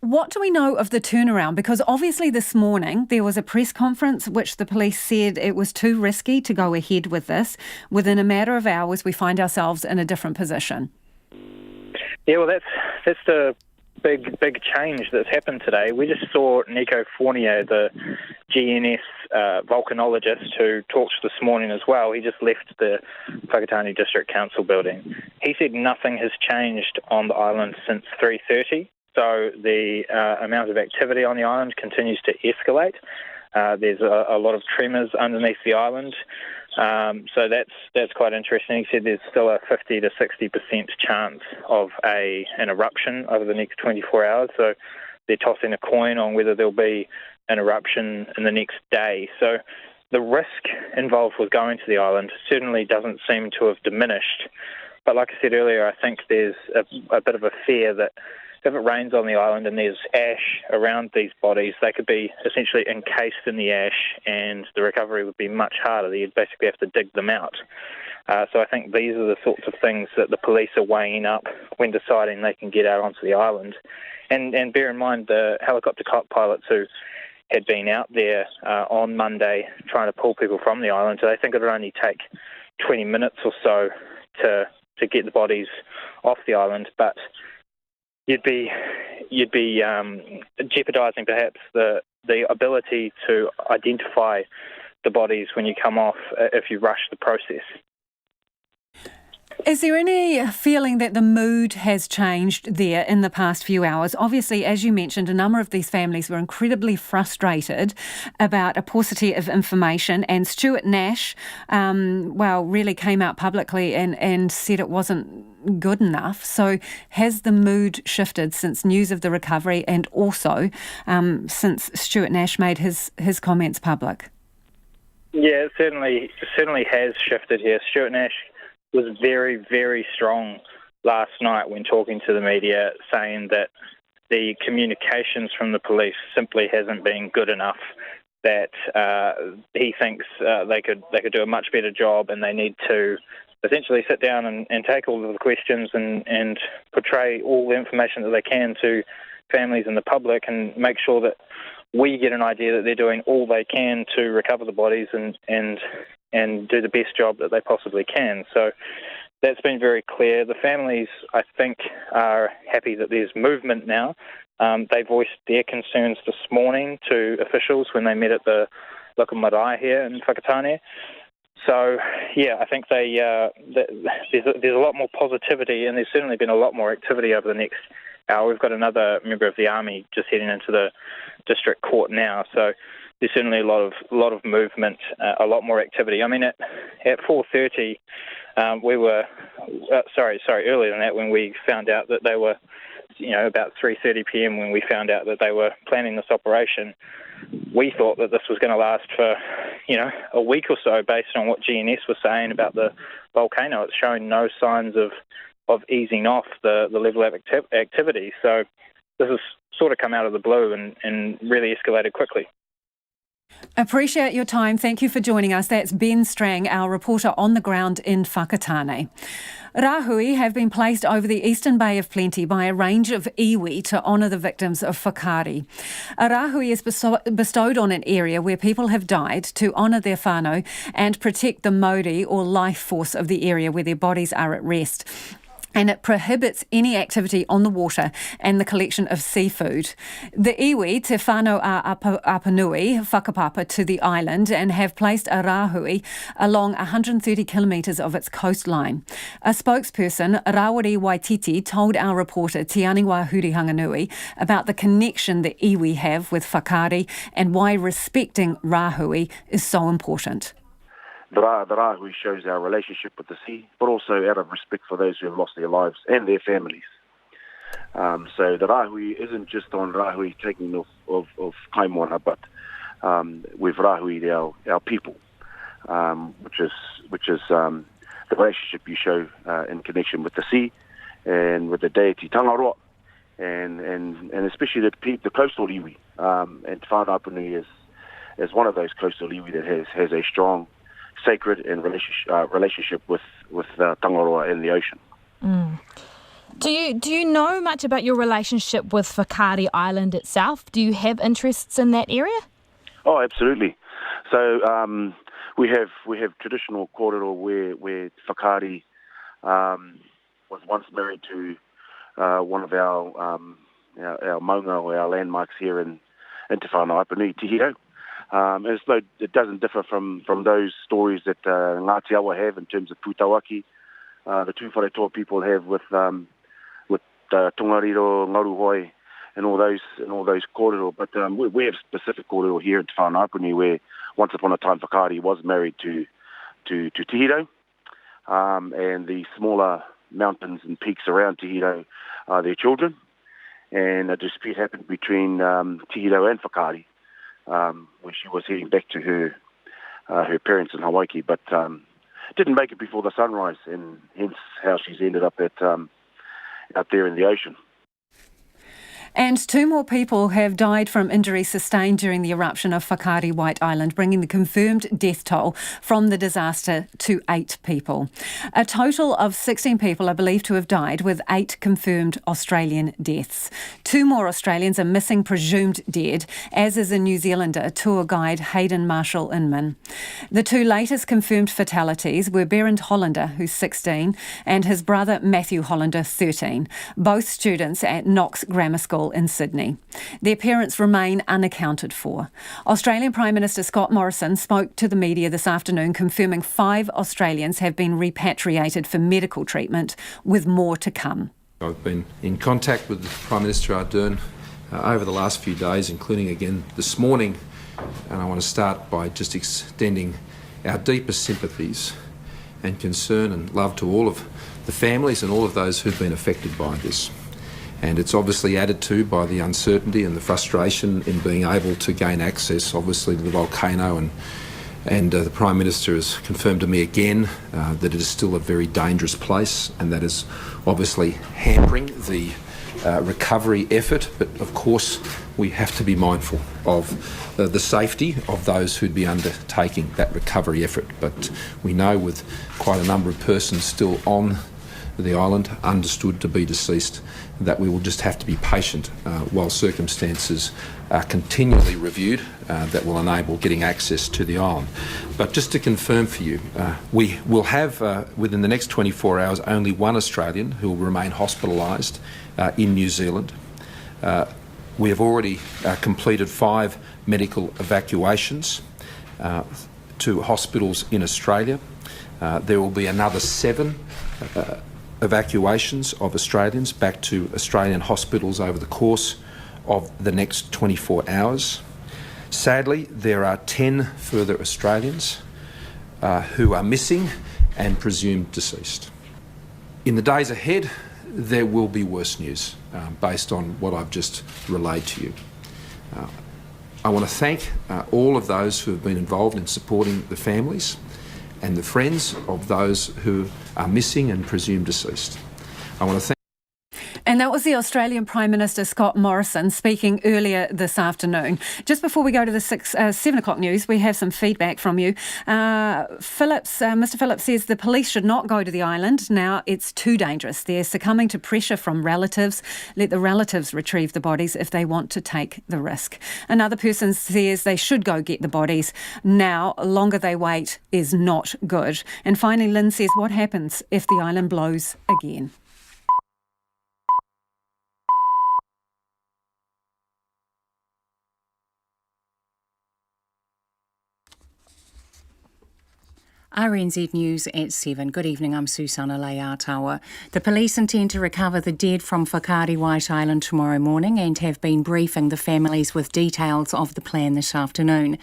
what do we know of the turnaround? Because obviously this morning there was a press conference which the police said it was too risky to go ahead with this. Within a matter of hours, we find ourselves in a different position. Yeah, well, that's the big change that's happened today. We just saw Nico Fournier, the GNS volcanologist, who talked this morning as well. He just left the Whakatane District Council building. He said nothing has changed on the island since 3:30. So the amount of activity on the island continues to escalate. There's a lot of tremors underneath the island. So that's quite interesting. He said there's still a 50 to 60% chance of an eruption over the next 24 hours. So they're tossing a coin on whether there'll be an eruption in the next day. So the risk involved with going to the island certainly doesn't seem to have diminished. But like I said earlier, I think there's a bit of a fear that if it rains on the island and there's ash around these bodies, they could be essentially encased in the ash and the recovery would be much harder. You'd basically have to dig them out. So I think these are the sorts of things that the police are weighing up when deciding they can get out onto the island. And bear in mind the helicopter pilots who had been out there on Monday trying to pull people from the island, so they think it would only take 20 minutes or so to get the bodies off the island. But you'd be jeopardising perhaps the ability to identify the bodies when you come off if you rush the process. Is there any feeling that the mood has changed there in the past few hours? Obviously, as you mentioned, a number of these families were incredibly frustrated about a paucity of information, and Stuart Nash, really came out publicly and said it wasn't good enough. So has the mood shifted since news of the recovery and also since Stuart Nash made his comments public? Yeah, it certainly has shifted here. Stuart Nash was very, very strong last night when talking to the media, saying that the communications from the police simply hasn't been good enough, that he thinks they could do a much better job, and they need to essentially sit down and take all of the questions and portray all the information that they can to families and the public, and make sure that we get an idea that they're doing all they can to recover the bodies and do the best job that they possibly can. So that's been very clear. The families, I think, are happy that there's movement now. They voiced their concerns this morning to officials when they met at the local marae here in Whakatane. So, yeah, I think there's a lot more positivity, and there's certainly been a lot more activity over the next hour. We've got another member of the Army just heading into the district court now, so there's certainly a lot of movement, a lot more activity. I mean, at 4:30, we were earlier than that, when we found out that they were, about 3:30 p.m. when we found out that they were planning this operation. We thought that this was going to last for, a week or so, based on what GNS was saying about the volcano. It's showing no signs of easing off the level of activity. So this has sort of come out of the blue and really escalated quickly. Appreciate your time. Thank you for joining us. That's Ben Strang, our reporter on the ground in Whakatane. Rahui have been placed over the Eastern Bay of Plenty by a range of iwi to honour the victims of whakaari. A rahui is bestowed on an area where people have died to honour their whānau and protect the mauri, or life force, of the area where their bodies are at rest. And it prohibits any activity on the water and the collection of seafood. The iwi te whānau a Apanui whakapapa to the island and have placed a rahui along 130 kilometres of its coastline. A spokesperson, Rawari Waititi, told our reporter Tianiwa Hurihanganui about the connection the iwi have with whakaari and why respecting rahui is so important. The Rahui shows our relationship with the sea, but also out of respect for those who have lost their lives and their families. So the Rahui isn't just on Rahui taking off of Kaimoana, but we've Rahui'd our people, which is the relationship you show in connection with the sea and with the deity Tangaroa, and especially the coastal iwi. And Te Whānau is one of those coastal iwi that has a strong sacred and relationship with Tangaroa and the ocean. Mm. Do you know much about your relationship with Whakaari Island itself? Do you have interests in that area? Oh, absolutely. So we have traditional kōrero where Whakaari was once married to one of our maunga, or our landmarks here in Te Whānau Apanui, Tihiro. As though it doesn't differ from those stories that Ngāti Awa have in terms of Pūtawaki, the Tūwharetoa people have with Tongariro, Ngaruhoi, and all those kōrero. But we have specific kōrero here in Te Whānau Apanui, where once upon a time Whakaari was married to Tihiro, and the smaller mountains and peaks around Tihiro are their children, and a dispute happened between Tihiro and Whakaari, when she was heading back to her parents in Hawaii, but didn't make it before the sunrise, and hence how she's ended up out there in the ocean. And 2 more people have died from injuries sustained during the eruption of Whakaari White Island, bringing the confirmed death toll from the disaster to 8 people. A total of 16 people are believed to have died, with 8 confirmed Australian deaths. 2 more Australians are missing, presumed dead, as is a New Zealander tour guide Hayden Marshall Inman. The 2 latest confirmed fatalities were Berend Hollander, who's 16, and his brother Matthew Hollander, 13, both students at Knox Grammar School in Sydney. Their parents remain unaccounted for. Australian Prime Minister Scott Morrison spoke to the media this afternoon, confirming 5 Australians have been repatriated for medical treatment, with more to come. I've been in contact with Prime Minister Ardern over the last few days, including again this morning, and I want to start by just extending our deepest sympathies and concern and love to all of the families and all of those who've been affected by this. And it's obviously added to by the uncertainty and the frustration in being able to gain access, obviously, to the volcano. And the Prime Minister has confirmed to me again that it is still a very dangerous place, and that is obviously hampering the recovery effort. But of course, we have to be mindful of the safety of those who'd be undertaking that recovery effort. But we know with quite a number of persons still on the island, understood to be deceased, that we will just have to be patient while circumstances are continually reviewed that will enable getting access to the island. But just to confirm for you, we will have within the next 24 hours only 1 Australian who will remain hospitalised in New Zealand. We have already completed 5 medical evacuations to hospitals in Australia. There will be another 7 evacuations of Australians back to Australian hospitals over the course of the next 24 hours. Sadly, there are 10 further Australians who are missing and presumed deceased. In the days ahead, there will be worse news based on what I've just relayed to you. I want to thank all of those who have been involved in supporting the families and the friends of those who are missing and presumed deceased. I want to thank. And that was the Australian Prime Minister Scott Morrison speaking earlier this afternoon. Just before we go to the 7 o'clock news, we have some feedback from you. Mr. Phillips says the police should not go to the island now. It's too dangerous. They're succumbing to pressure from relatives. Let the relatives retrieve the bodies if they want to take the risk. Another person says they should go get the bodies now. Longer they wait is not good. And finally, Lynn says, what happens if the island blows again? RNZ News at 7. Good evening, I'm Susana Leatawa. The police intend to recover the dead from Whakaari White Island tomorrow morning and have been briefing the families with details of the plan this afternoon.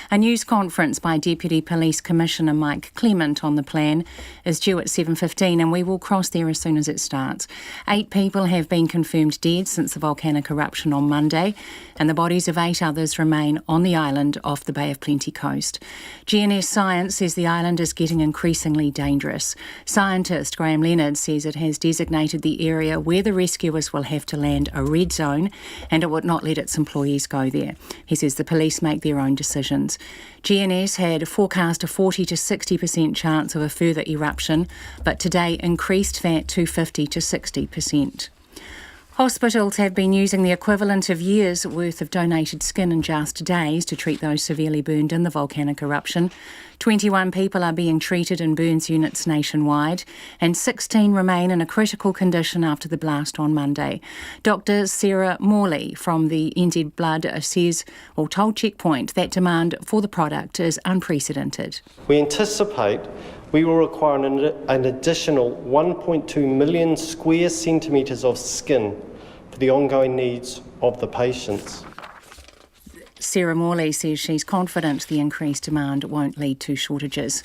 A news conference by Deputy Police Commissioner Mike Clement on the plan is due at 7:15, and we will cross there as soon as it starts. 8 people have been confirmed dead since the volcanic eruption on Monday, and the bodies of 8 others remain on the island off the Bay of Plenty coast. GNS Science says the island is getting increasingly dangerous. Scientist Graham Leonard says it has designated the area where the rescuers will have to land a red zone, and it would not let its employees go there. He says the police make their own decisions. GNS had forecast a 40 to 60% chance of a further eruption, but today increased that to 50 to 60%. Hospitals have been using the equivalent of years' worth of donated skin in just days to treat those severely burned in the volcanic eruption. 21 people are being treated in burns units nationwide, and 16 remain in a critical condition after the blast on Monday. Dr. Sarah Morley from the NZ Blood told Checkpoint that demand for the product is unprecedented. We anticipate we will require an additional 1.2 million square centimetres of skin for the ongoing needs of the patients. Sarah Morley says she's confident the increased demand won't lead to shortages.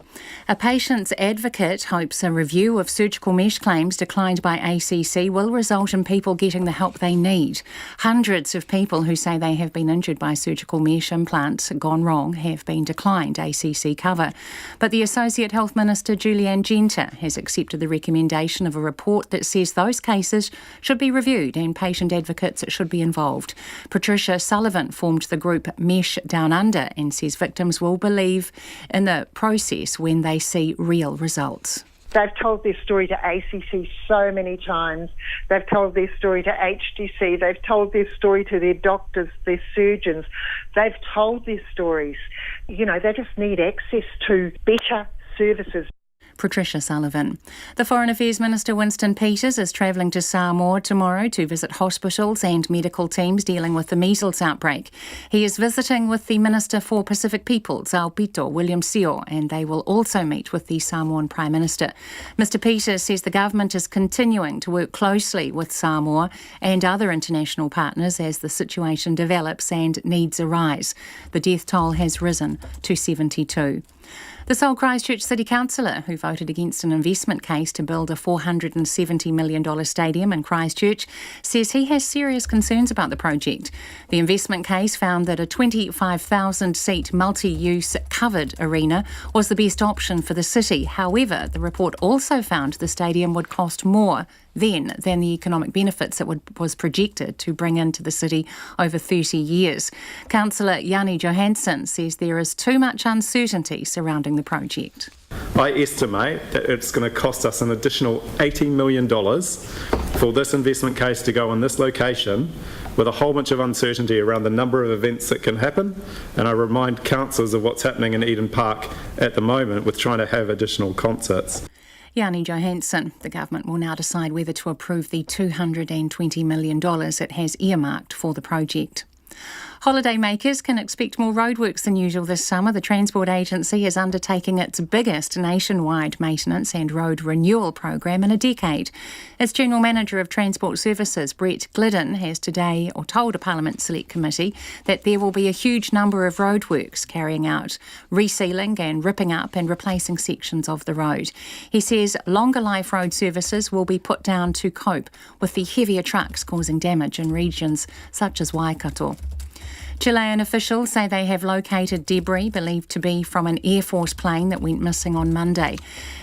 A patient's advocate hopes a review of surgical mesh claims declined by ACC will result in people getting the help they need. Hundreds of people who say they have been injured by surgical mesh implants gone wrong have been declined ACC cover. But the Associate Health Minister Julianne Genter has accepted the recommendation of a report that says those cases should be reviewed and patient advocates should be involved. Patricia Sullivan formed the group Mesh Down Under and says victims will believe in the process when they see real results. They've told their story to ACC so many times. They've told their story to HDC. They've told their story to their doctors, their surgeons. They've told their stories. You know, they just need access to better services. Patricia Sullivan. The Foreign Affairs Minister Winston Peters is travelling to Samoa tomorrow to visit hospitals and medical teams dealing with the measles outbreak. He is visiting with the Minister for Pacific Peoples, Aupito, William Seo, and they will also meet with the Samoan Prime Minister. Mr Peters says the government is continuing to work closely with Samoa and other international partners as the situation develops and needs arise. The death toll has risen to 72. The Seoul Christchurch City Councillor, who voted against an investment case to build a $470 million stadium in Christchurch, says he has serious concerns about the project. The investment case found that a 25,000-seat multi-use covered arena was the best option for the city. However, the report also found the stadium would cost more than the economic benefits it was projected to bring into the city over 30 years. Councillor Yanni Johansson says there is too much uncertainty surrounding the project. I estimate that it's going to cost us an additional $18 million for this investment case to go in this location, with a whole bunch of uncertainty around the number of events that can happen. And I remind councillors of what's happening in Eden Park at the moment with trying to have additional concerts. Yanni Johansson. The government will now decide whether to approve the $220 million it has earmarked for the project. Holidaymakers can expect more roadworks than usual this summer. The Transport Agency is undertaking its biggest nationwide maintenance and road renewal program in a decade. Its General Manager of Transport Services, Brett Glidden, has today told a Parliament Select Committee that there will be a huge number of roadworks carrying out resealing and ripping up and replacing sections of the road. He says longer life road services will be put down to cope with the heavier trucks causing damage in regions such as Waikato. Chilean officials say they have located debris believed to be from an Air Force plane that went missing on Monday.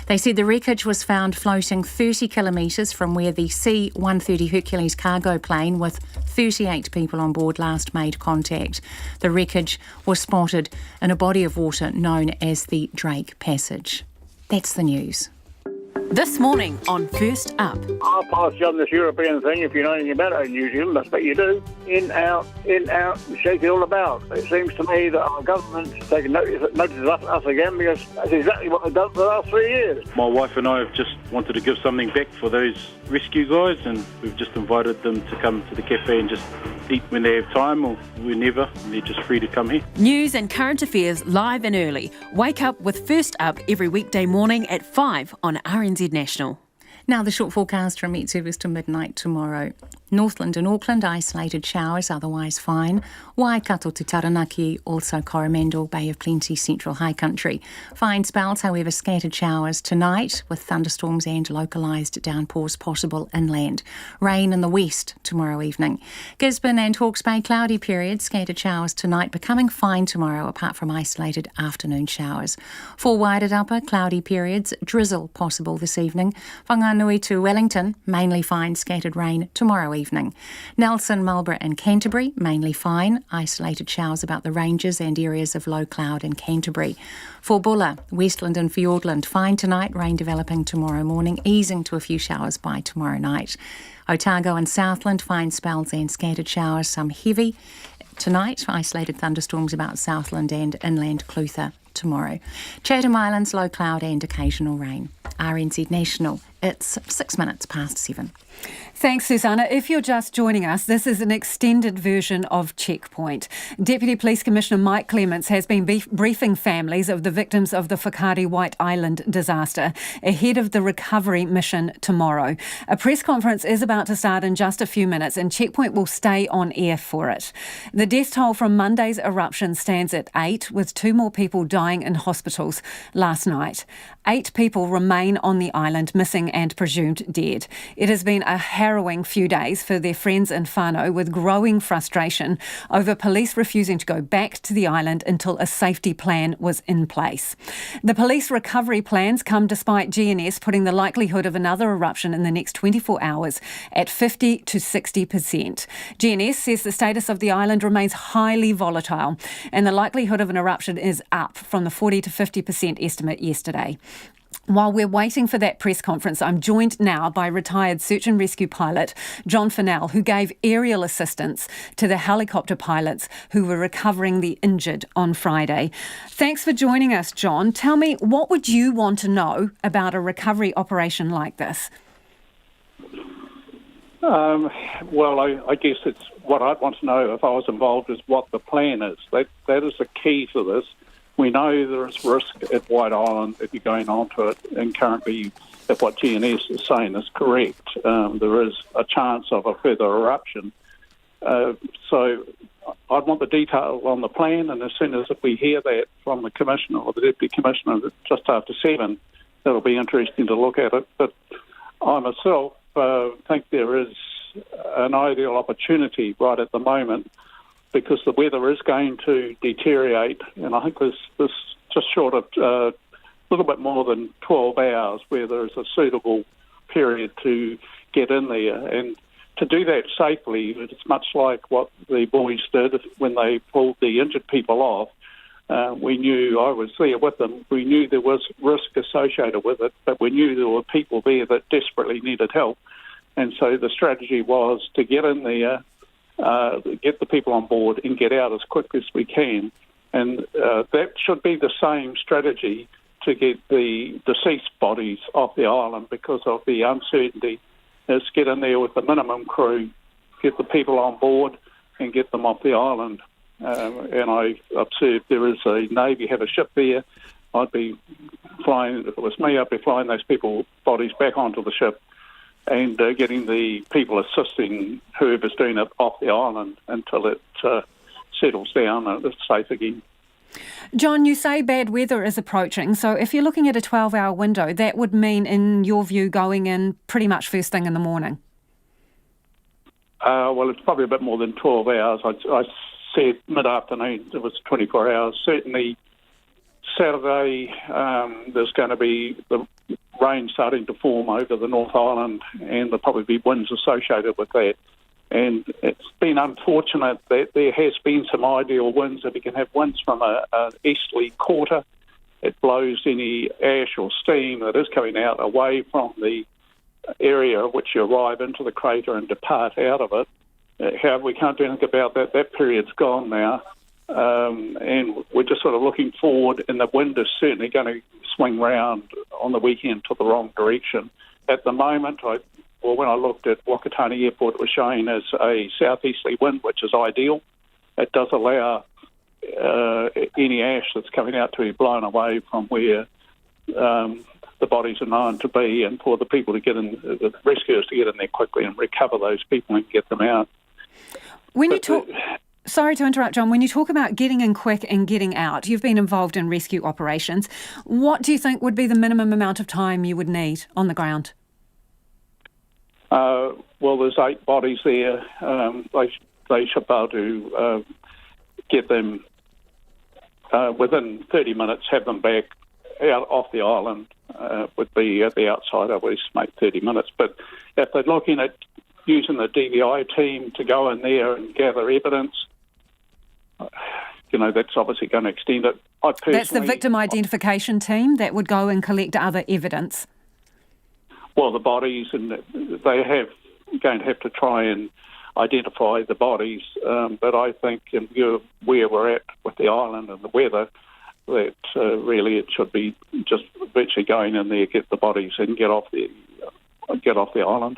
They said the wreckage was found floating 30 kilometres from where the C-130 Hercules cargo plane with 38 people on board last made contact. The wreckage was spotted in a body of water known as the Drake Passage. That's the news. This morning on First Up. I'll pass you on this European thing if you know anything about it in New Zealand. That's what you do. In, out, shake it all about. It seems to me that our government is taking notice of us again, because that's exactly what they've done for the last 3 years. My wife and I have just wanted to give something back for those rescue guys, and we've just invited them to come to the cafe and just eat when they have time or whenever. They're just free to come here. News and current affairs live and early. Wake up with First Up every weekday morning at 5 on RNZ National. Now the short forecast from Met Service to midnight tomorrow. Northland and Auckland, isolated showers, otherwise fine. Waikato to Taranaki, also Coromandel, Bay of Plenty, central high country. Fine spells, however, scattered showers tonight with thunderstorms and localised downpours possible inland. Rain in the west tomorrow evening. Gisborne and Hawke's Bay, cloudy periods, scattered showers tonight, becoming fine tomorrow apart from isolated afternoon showers. For Wairarapa, cloudy periods, drizzle possible this evening. Whanganui to Wellington, mainly fine, scattered rain tomorrow evening. Nelson, Marlborough and Canterbury, mainly fine. Isolated showers about the ranges and areas of low cloud in Canterbury. For Bulla, Westland and Fiordland, fine tonight, rain developing tomorrow morning, easing to a few showers by tomorrow night. Otago and Southland, fine spells and scattered showers, some heavy. Tonight, isolated thunderstorms about Southland and inland Clutha. tomorrow. Chatham Islands, low cloud and occasional rain. RNZ National, it's 6 minutes past 7. Thanks, Susanna. If you're just joining us, this is an extended version of Checkpoint. Deputy Police Commissioner Mike Clements has been briefing families of the victims of the Whakaari White Island disaster ahead of the recovery mission tomorrow. A press conference is about to start in just a few minutes and Checkpoint will stay on air for it. The death toll from Monday's eruption stands at 8, with 2 more people dying in hospitals last night. 8 people remain on the island missing and presumed dead. It has been a harrowing few days for their friends in whānau, with growing frustration over police refusing to go back to the island until a safety plan was in place. The police recovery plans come despite GNS putting the likelihood of another eruption in the next 24 hours at 50 to 60%. GNS says the status of the island remains highly volatile and the likelihood of an eruption is up from the 40 to 50% estimate yesterday. While we're waiting for that press conference, I'm joined now by retired search and rescue pilot John Fennell, who gave aerial assistance to the helicopter pilots who were recovering the injured on Friday. Thanks for joining us, John. Tell me, what would you want to know about a recovery operation like this? Well, I guess it's what I'd want to know if I was involved is what the plan is. That is the key to this. We know there is risk at White Island if you're going onto it, and currently, if what GNS is saying is correct, there is a chance of a further eruption. So I'd want the detail on the plan, and as soon as if we hear that from the Commissioner or the Deputy Commissioner just after 7, it'll be interesting to look at it. But I myself think there is an ideal opportunity right at the moment, because the weather is going to deteriorate, and I think there's just short of a little bit more than 12 hours where there is a suitable period to get in there. And to do that safely, it's much like what the boys did when they pulled the injured people off. We knew, I was there with them, we knew there was risk associated with it, but we knew there were people there that desperately needed help. And so the strategy was to get in there, get the people on board and get out as quick as we can. And that should be the same strategy to get the deceased bodies off the island because of the uncertainty. Is get in there with the minimum crew, get the people on board and get them off the island. And I observed there is a Navy, have a ship there. I'd be flying, if it was me, I'd be flying those people's bodies back onto the ship and getting the people assisting whoever's doing it off the island until it settles down and it's safe again. John, you say bad weather is approaching, so if you're looking at a 12-hour window, that would mean, in your view, going in pretty much first thing in the morning. Well, it's probably a bit more than 12 hours. I said mid-afternoon, it was 24 hours. Certainly Saturday, there's going to be the rain starting to form over the North Island, and there'll probably be winds associated with that. And it's been unfortunate that there has been some ideal winds. If you can have winds from an easterly quarter, it blows any ash or steam that is coming out away from the area at which you arrive into the crater and depart out of it. However, we can't do anything about that. That period's gone now. And we're just sort of looking forward, and the wind is certainly going to swing round on the weekend to the wrong direction. At the moment, when I looked at Wakatani Airport, it was showing as a southeasterly wind, which is ideal. It does allow any ash that's coming out to be blown away from where the bodies are known to be, and for the people to get in, the rescuers to get in there quickly and recover those people and get them out. Sorry to interrupt, John. When you talk about getting in quick and getting out, you've been involved in rescue operations. What do you think would be the minimum amount of time you would need on the ground? Well, there's 8 bodies there. They should be able to get them within 30 minutes, have them back out off the island. Would be at the outside, I would estimate 30 minutes. But if they're looking at using the DVI team to go in there and gather evidence, that's obviously going to extend it. That's the victim identification team that would go and collect other evidence. Well, the bodies, and they going to have to try and identify the bodies. But I think in view of where we're at with the island and the weather, that really it should be just virtually going in there, get the bodies and get off the island.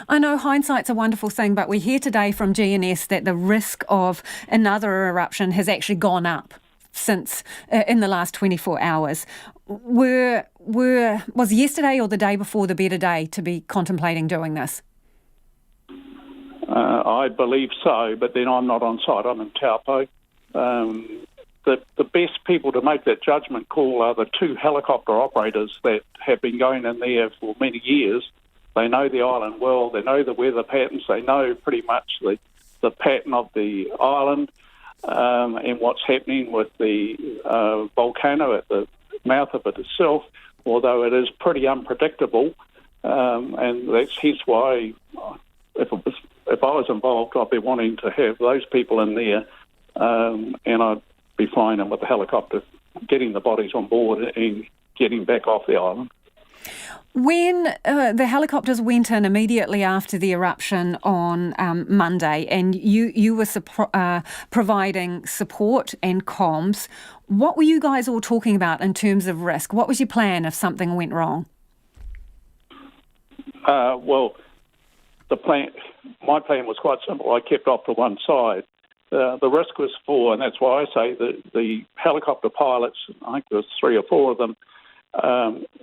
I know hindsight's a wonderful thing, but we hear today from GNS that the risk of another eruption has actually gone up since in the last 24 hours. Was yesterday or the day before the better day to be contemplating doing this? I believe so, but then I'm not on site. I'm in Taupo. The best people to make that judgment call are the two helicopter operators that have been going in there for many years. They know the island well. They know the weather patterns. They know pretty much the pattern of the island and what's happening with the volcano at the mouth of it itself, although it is pretty unpredictable. And that's hence why, if I was involved, I'd be wanting to have those people in there, and I'd be flying in with the helicopter, getting the bodies on board and getting back off the island. When the helicopters went in immediately after the eruption on Monday, and you were providing support and comms, what were you guys all talking about in terms of risk? What was your plan if something went wrong? Well, my plan was quite simple. I kept off to one side. The risk was and that's why I say that the helicopter pilots, I think there was 3 or 4 of them,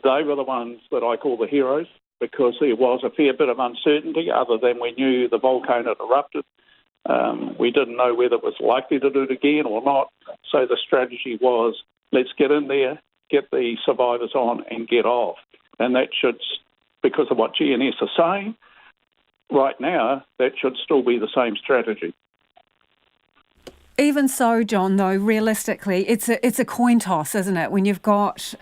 they were the ones that I call the heroes, because there was a fair bit of uncertainty other than we knew the volcano had erupted. We didn't know whether it was likely to do it again or not. So the strategy was, let's get in there, get the survivors on and get off. And that should, because of what GNS are saying, right now, that should still be the same strategy. Even so, John, though, realistically, it's a coin toss, isn't it? When you've got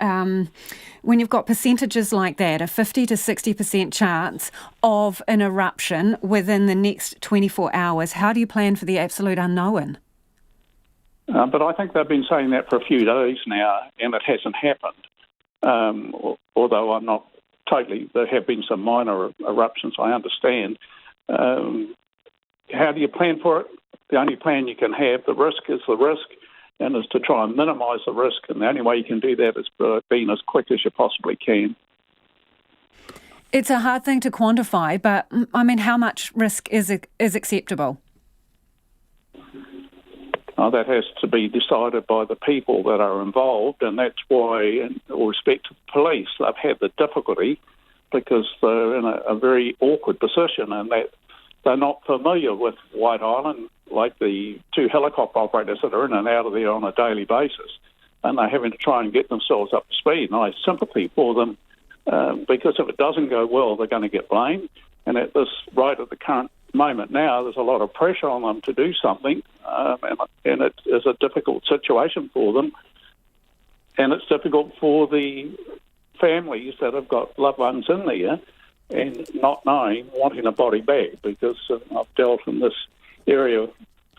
percentages like that, a 50 to 60% chance of an eruption within the next 24 hours, how do you plan for the absolute unknown? But I think they've been saying that for a few days now, and it hasn't happened. Although I'm not totally, there have been some minor eruptions, I understand. How do you plan for it? The only plan you can have, the risk is the risk, and is to try and minimise the risk. And the only way you can do that is being as quick as you possibly can. It's a hard thing to quantify, but I mean, how much risk is acceptable? That has to be decided by the people that are involved, and that's why, in all respect to the police, they've had the difficulty because they're in a very awkward position, and that they're not familiar with White Island like the 2 helicopter operators that are in and out of there on a daily basis, and they're having to try and get themselves up to speed. And I have sympathy for them because if it doesn't go well, they're going to get blamed. And at the current moment now, there's a lot of pressure on them to do something, and it is a difficult situation for them. And it's difficult for the families that have got loved ones in there and not knowing, wanting a body back, because I've dealt in this area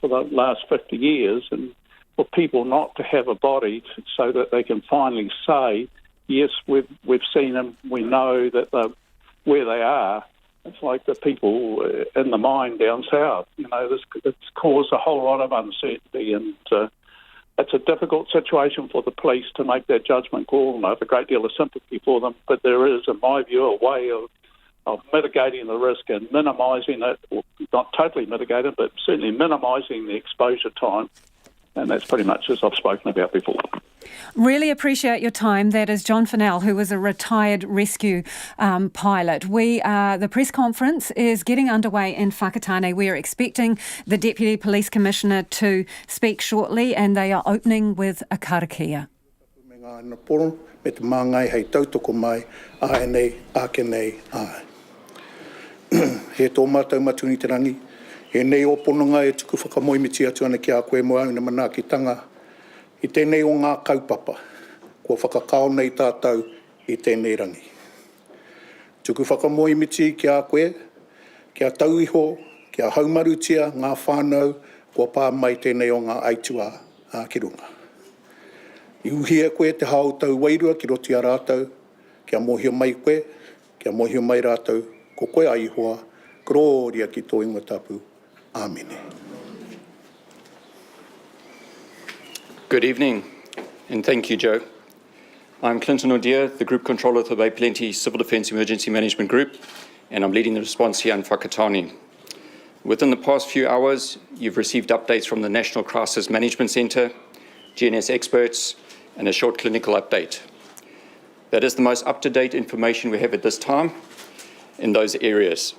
for the last 50 years, and for people not to have a body so that they can finally say, yes, we've seen them, we know that where they are. It's like the people in the mine down south. It's caused a whole lot of uncertainty, and it's a difficult situation for the police to make that judgment call, and I have a great deal of sympathy for them, but there is, in my view, a way of mitigating the risk and minimising it, not totally mitigating, but certainly minimising the exposure time. And that's pretty much as I've spoken about before. Really appreciate your time. That is John Fennell, who was a retired rescue pilot. The press conference is getting underway in Whakatane. We are expecting the Deputy Police Commissioner to speak shortly, and they are opening with a karakia. He tō mātou matuni te rangi. He nei o pononga e tuku whakamoimiti atu ana ki a koe mo au na manaakitanga. I tēnei o ngā kaupapa, kua whakakao nei tātou i tēnei rangi. Tuku whakamoimiti ki a koe, ki a tauiho, ki a haumarutia, ngā whānau, kua pā mai tēnei o ngā aitua a ki runga. I uhia koe te hao tau wairua ki roti a rātou, ki a mohia mai koe, ki a mohia mai rātou, ko koe aihoa, gloria ki tō ingoa tapu. Amen. Good evening. And thank you, Joe. I'm Clinton O'Dear, the Group Controller of the Bay Plenty Civil Defence Emergency Management Group, and I'm leading the response here in Whakatane. Within the past few hours, you've received updates from the National Crisis Management Centre, GNS experts, and a short clinical update. That is the most up-to-date information we have at this time in those areas.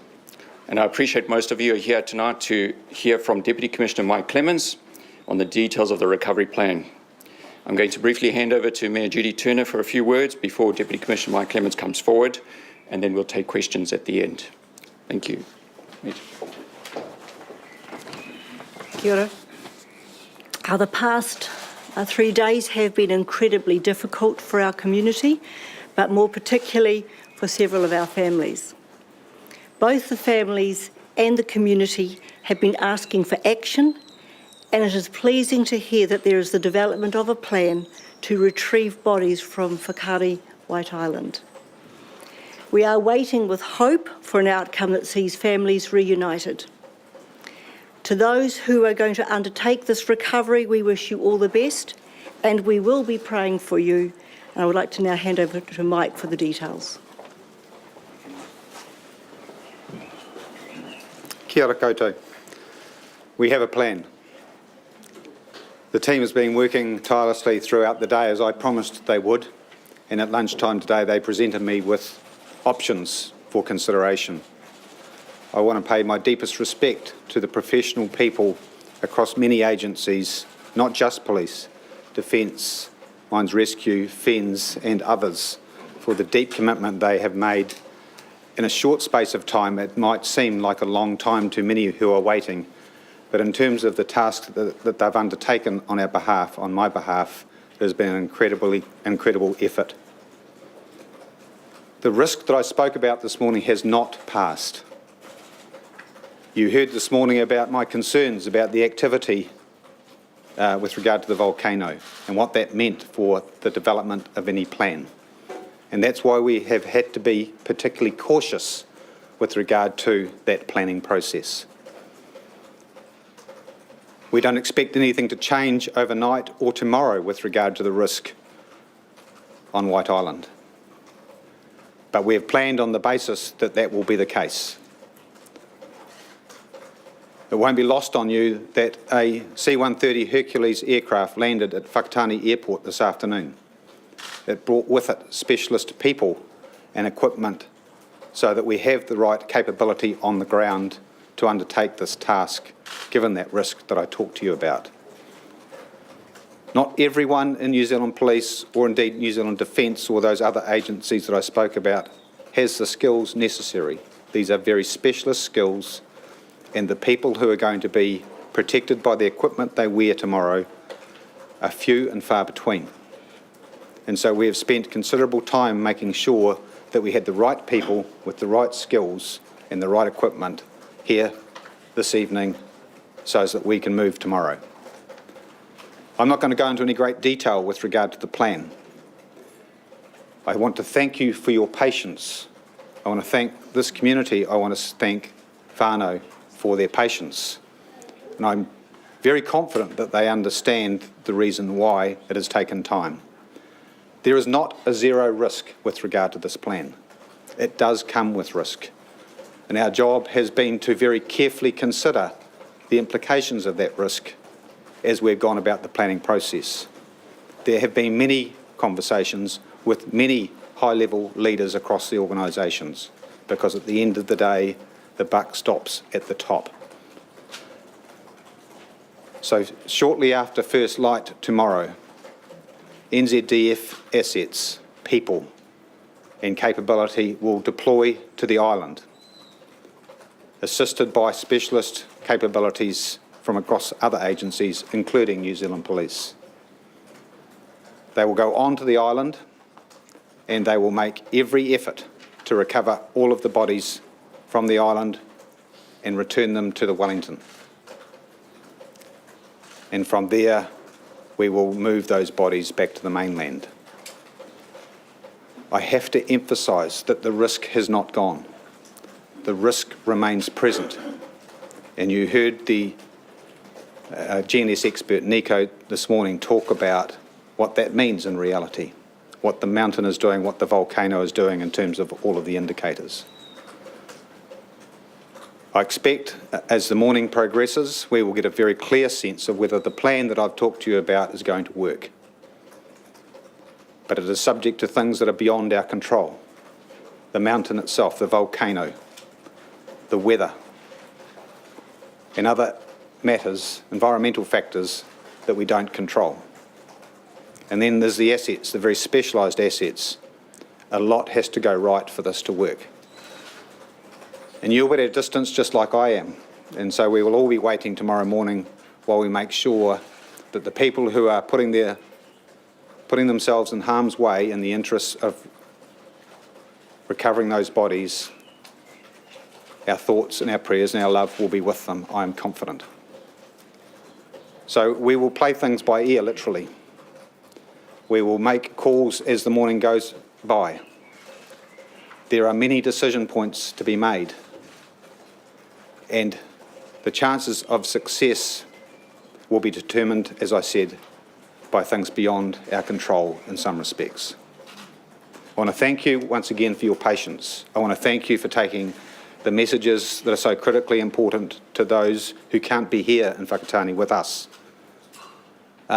And I appreciate most of you are here tonight to hear from Deputy Commissioner Mike Clemens on the details of the recovery plan. I'm going to briefly hand over to Mayor Judy Turner for a few words before Deputy Commissioner Mike Clemens comes forward, and then we'll take questions at the end. Thank you. Kia ora. The past 3 days have been incredibly difficult for our community, but more particularly for several of our families. Both the families and the community have been asking for action, and it is pleasing to hear that there is the development of a plan to retrieve bodies from Whakaari White Island. We are waiting with hope for an outcome that sees families reunited. To those who are going to undertake this recovery, we wish you all the best, and we will be praying for you. And I would like to now hand over to Mike for the details. Kia ora koutou. We have a plan. The team has been working tirelessly throughout the day, as I promised they would, and at lunchtime today they presented me with options for consideration. I want to pay my deepest respect to the professional people across many agencies, not just police, defence, mines rescue, FENS and others, for the deep commitment they have made in a short space of time. It might seem like a long time to many who are waiting, but in terms of the task that they've undertaken on our behalf, on my behalf, there's been an incredible effort. The risk that I spoke about this morning has not passed. You heard this morning about my concerns about the activity with regard to the volcano and what that meant for the development of any plan. And that's why we have had to be particularly cautious with regard to that planning process. We don't expect anything to change overnight or tomorrow with regard to the risk on White Island. But we have planned on the basis that that will be the case. It won't be lost on you that a C-130 Hercules aircraft landed at Whakatane Airport this afternoon. It brought with it specialist people and equipment so that we have the right capability on the ground to undertake this task, given that risk that I talked to you about. Not everyone in New Zealand Police, or indeed New Zealand Defence or those other agencies that I spoke about, has the skills necessary. These are very specialist skills, and the people who are going to be protected by the equipment they wear tomorrow are few and far between. And so we have spent considerable time making sure that we had the right people with the right skills and the right equipment here this evening so that we can move tomorrow. I'm not going to go into any great detail with regard to the plan. I want to thank you for your patience. I want to thank this community. I want to thank whānau for their patience. And I'm very confident that they understand the reason why it has taken time. There is not a zero risk with regard to this plan. It does come with risk. And our job has been to very carefully consider the implications of that risk as we've gone about the planning process. There have been many conversations with many high-level leaders across the organisations, because at the end of the day, the buck stops at the top. So shortly after first light tomorrow, NZDF assets, people and capability will deploy to the island, assisted by specialist capabilities from across other agencies, including New Zealand Police. They will go on to the island and they will make every effort to recover all of the bodies from the island and return them to the Wellington. And from there, we will move those bodies back to the mainland. I have to emphasise that the risk has not gone. The risk remains present. And you heard the GNS expert, Nico, this morning talk about what that means in reality, what the mountain is doing, what the volcano is doing in terms of all of the indicators. I expect as the morning progresses, we will get a very clear sense of whether the plan that I've talked to you about is going to work. But it is subject to things that are beyond our control. The mountain itself, the volcano, the weather, and other matters, environmental factors that we don't control. And then there's the assets, the very specialised assets. A lot has to go right for this to work. And you're at a distance just like I am. And so we will all be waiting tomorrow morning while we make sure that the people who are putting themselves in harm's way in the interests of recovering those bodies, our thoughts and our prayers and our love will be with them, I am confident. So we will play things by ear, literally. We will make calls as the morning goes by. There are many decision points to be made, and the chances of success will be determined, as I said, by things beyond our control in some respects. I want to thank you once again for your patience. I want to thank you for taking the messages that are so critically important to those who can't be here in Whakatane with us,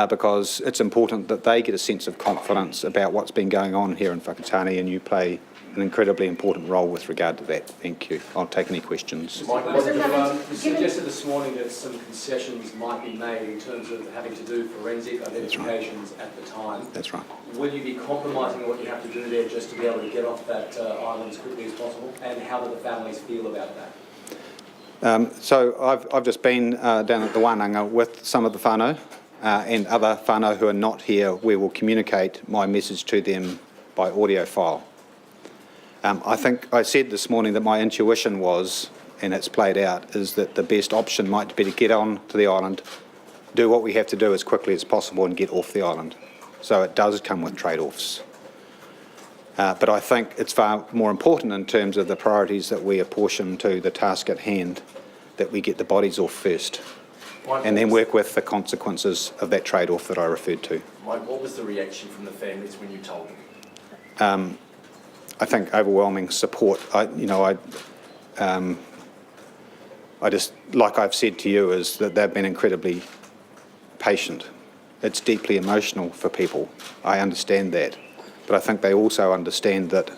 because it's important that they get a sense of confidence about what's been going on here in Whakatane, and you play an incredibly important role with regard to that. Thank you. I'll take any questions. You suggested this morning that some concessions might be made in terms of having to do forensic identifications at the time. That's right. Will you be compromising what you have to do there just to be able to get off that island as quickly as possible? And how do the families feel about that? So I've just been down at the Wānanga with some of the whānau and other whānau who are not here. We will communicate my message to them by audio file. I think I said this morning that my intuition was, and it's played out, is that the best option might be to get on to the island, do what we have to do as quickly as possible and get off the island. So it does come with trade-offs. But I think it's far more important in terms of the priorities that we apportion to the task at hand, that we get the bodies off first and then work with the consequences of that trade-off that I referred to. Mike, what was the reaction from the families when you told them? I think overwhelming support. I just, like I've said to you, is that they've been incredibly patient. It's deeply emotional for people. I understand that. But I think they also understand that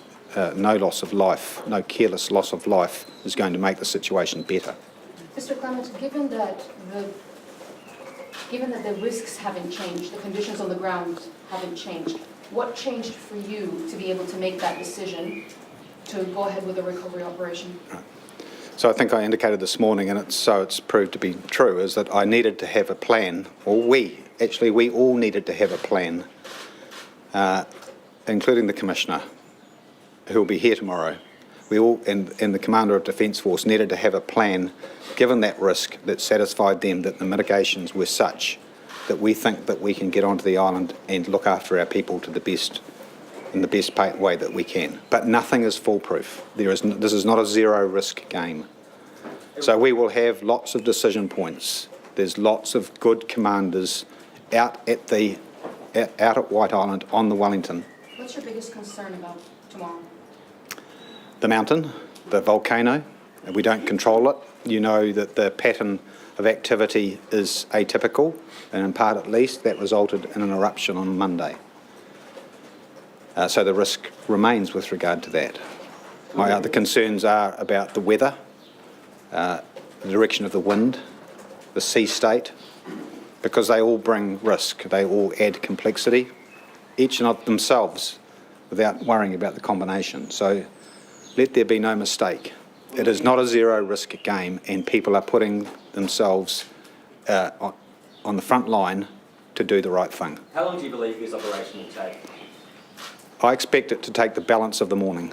no loss of life, no careless loss of life is going to make the situation better. Mr. Clement, given that the risks haven't changed, the conditions on the ground haven't changed, what changed for you to be able to make that decision to go ahead with the recovery operation? So I think I indicated this morning, and it's proved to be true, is that I needed to have a plan, or we all needed to have a plan, including the Commissioner, who will be here tomorrow. We all, and the Commander of Defence Force, needed to have a plan, given that risk, that satisfied them that the mitigations were such that we think that we can get onto the island and look after our people to the best, in the best way that we can. But nothing is foolproof. This is not a zero-risk game. So we will have lots of decision points. There's lots of good commanders out at White Island on the Wellington. What's your biggest concern about tomorrow? The mountain, the volcano. We don't control it. You know that the pattern of activity is atypical, and in part at least that resulted in an eruption on Monday. So the risk remains with regard to that. My other concerns are about the weather, the direction of the wind, the sea state, because they all bring risk, they all add complexity, each and of themselves, without worrying about the combination. So let there be no mistake. It is not a zero-risk game, and people are putting themselves on the front line to do the right thing. How long do you believe this operation will take? I expect it to take the balance of the morning.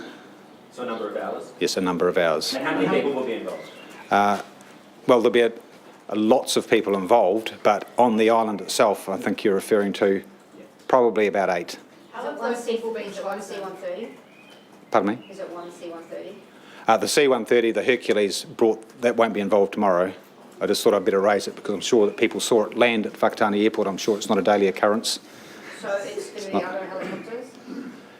So a number of hours? Yes, a number of hours. And how many people will be involved? Well, there'll be lots of people involved, but on the island itself, I think you're referring to probably about 8. How about one C-130? Pardon me? Is it one C-130? The C-130, the Hercules, that won't be involved tomorrow. I just thought I'd better raise it because I'm sure that people saw it land at Whakatane Airport. I'm sure it's not a daily occurrence. So it's going to be other helicopters?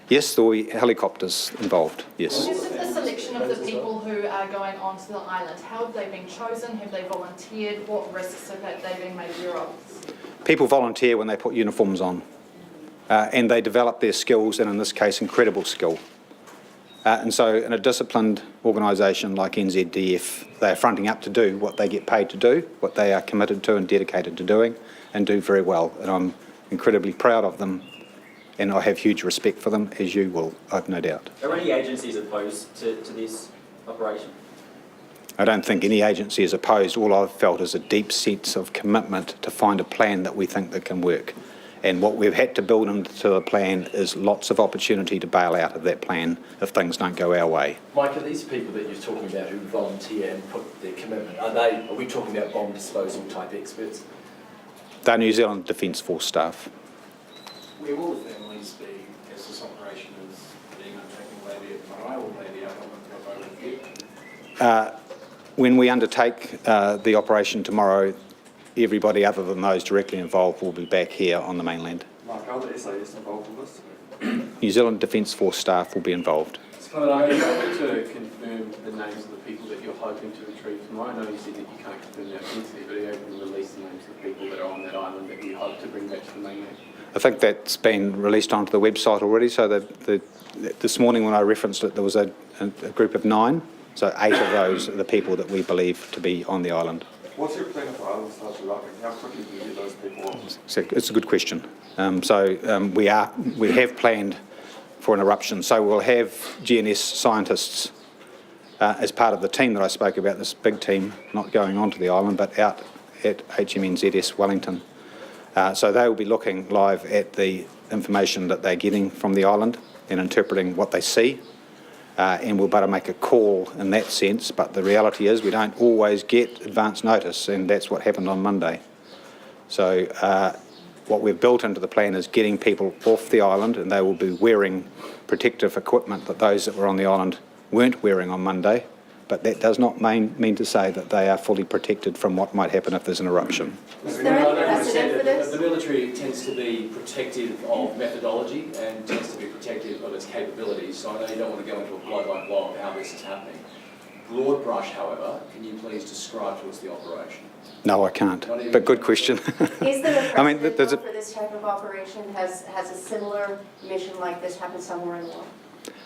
Yes, there will be helicopters involved, yes. In terms of the selection of the people who are going onto the island, how have they been chosen? Have they volunteered? What risks have they been made aware of? People volunteer when they put uniforms on, and they develop their skills, and in this case, incredible skill. And so in a disciplined organisation like NZDF, they are fronting up to do what they get paid to do, what they are committed to and dedicated to doing, and do very well. And I'm incredibly proud of them, and I have huge respect for them, as you will, I've no doubt. Are any agencies opposed to this operation? I don't think any agency is opposed. All I've felt is a deep sense of commitment to find a plan that we think that can work. And what we've had to build into the plan is lots of opportunity to bail out of that plan if things don't go our way. Mike, are these people that you're talking about who volunteer and put their commitment, are we talking about bomb disposal type experts? They're New Zealand Defence Force staff. Where will the families be as this operation is being undertaken? Will they be at Marae or will they be out on the When we undertake the operation tomorrow, everybody other than those directly involved will be back here on the mainland. Mark, are the SAS involved in this? New Zealand Defence Force staff will be involved. Scott, are you able to confirm the names of the people that you're hoping to retrieve tomorrow? I know you said that you can't confirm that intensity, but are you able to release the names of the people that are on that island that you hope to bring back to the mainland? I think that's been released onto the website already, so this morning when I referenced it, there was a group of 9, so 8 of those are the people that we believe to be on the island. What's your plan if the island starts erupting? How quickly do you get those people on? It's a good question. We have planned for an eruption, so we'll have GNS scientists as part of the team that I spoke about, this big team, not going onto the island, but out at HMNZS Wellington. So they will be looking live at the information that they're getting from the island and interpreting what they see. And we'll better make a call in that sense, but the reality is we don't always get advance notice, and that's what happened on Monday. So what we've built into the plan is getting people off the island, and they will be wearing protective equipment that those that were on the island weren't wearing on Monday, but that does not mean to say that they are fully protected from what might happen if there's an eruption. Is there any precedent for this? The military tends to be protective of methodology and tends to be protective of its capabilities, so I know you don't want to go into a blow-by-blow of how this is happening. Broad brush, however, can you please describe to us the operation? No, I can't, but good question. Is there a I mean, precedent for this type of operation? Has a similar mission like this happened somewhere in the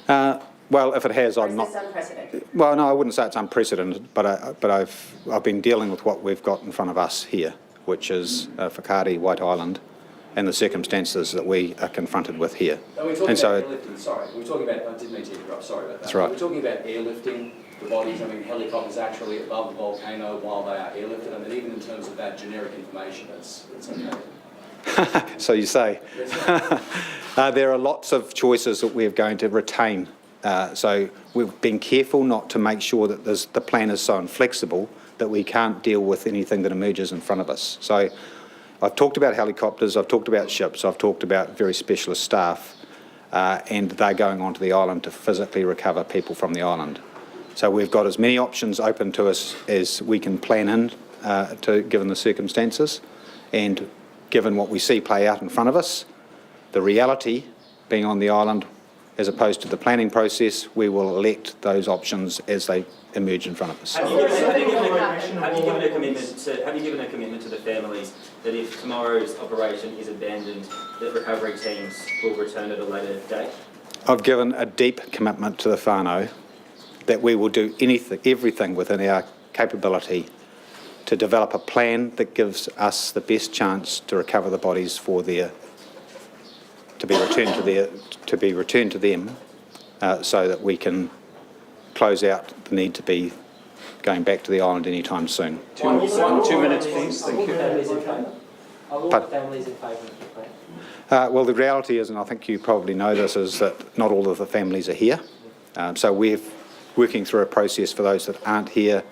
world? Well, if it has, I'm not. Is this unprecedented? Well, no, I wouldn't say it's unprecedented, but I've been dealing with what we've got in front of us here, which is Whakaari, White Island, and the circumstances that we are confronted with here. Are we talking about airlifting? Sorry, we're talking about. I didn't mean to interrupt. Sorry about that. That's right. We're talking about airlifting the bodies. I mean, helicopters actually above the volcano while they are airlifted. I mean, even in terms of that generic information, it's okay. So you say. There are lots of choices that we're going to retain. So we've been careful not to make sure that the plan is so inflexible that we can't deal with anything that emerges in front of us. So I've talked about helicopters, I've talked about ships, I've talked about very specialist staff, and they're going onto the island to physically recover people from the island. So we've got as many options open to us as we can plan in, given the circumstances, and given what we see play out in front of us, the reality being on the island, as opposed to the planning process, we will elect those options as they emerge in front of us. Have you given a commitment to the families that if tomorrow's operation is abandoned, that recovery teams will return at a later date? I've given a deep commitment to the whānau that we will do everything within our capability to develop a plan that gives us the best chance to recover the bodies to be returned to them, so that we can close out the need to be going back to the island anytime soon. 2 minutes, please. Thank you. Are all families in favour of the plan? Well, the reality is, and I think you probably know this, is that not all of the families are here. So we're working through a process for those that aren't here,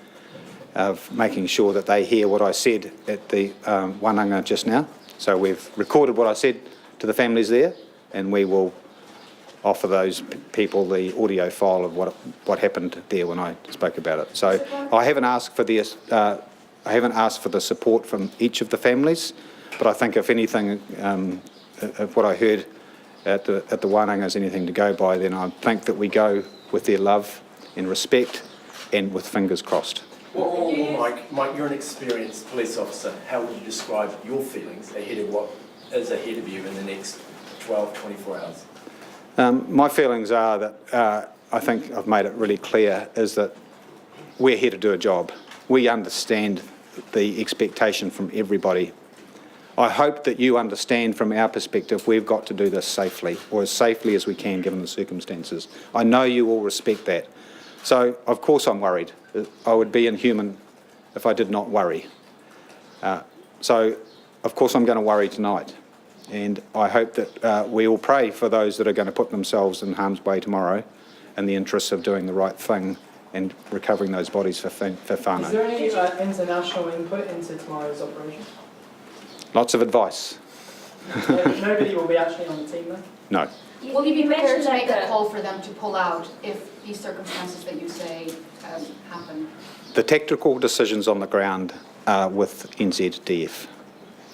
of making sure that they hear what I said at the wānanga just now. So we've recorded what I said to the families there, and we will offer those people the audio file of what happened there when I spoke about it. So I haven't asked for the support from each of the families, but I think if anything, if what I heard at the wānanga is anything to go by, then I think that we go with their love and respect and with fingers crossed. Well, Mike, you're an experienced police officer. How would you describe your feelings ahead of what is ahead of you in the next 12, 24 hours? My feelings are that I think I've made it really clear is that we're here to do a job. We understand the expectation from everybody. I hope that you understand from our perspective we've got to do this safely, or as safely as we can given the circumstances. I know you all respect that. So, of course I'm worried. I would be inhuman if I did not worry. So, of course I'm going to worry tonight. And I hope that we all pray for those that are going to put themselves in harm's way tomorrow in the interests of doing the right thing and recovering those bodies for whānau. Is there any international input into tomorrow's operation? Lots of advice. Nobody will be actually on the team though? No. Will you be prepared to make a call for them to pull out if these circumstances that you say happen? The tactical decisions on the ground are with NZDF.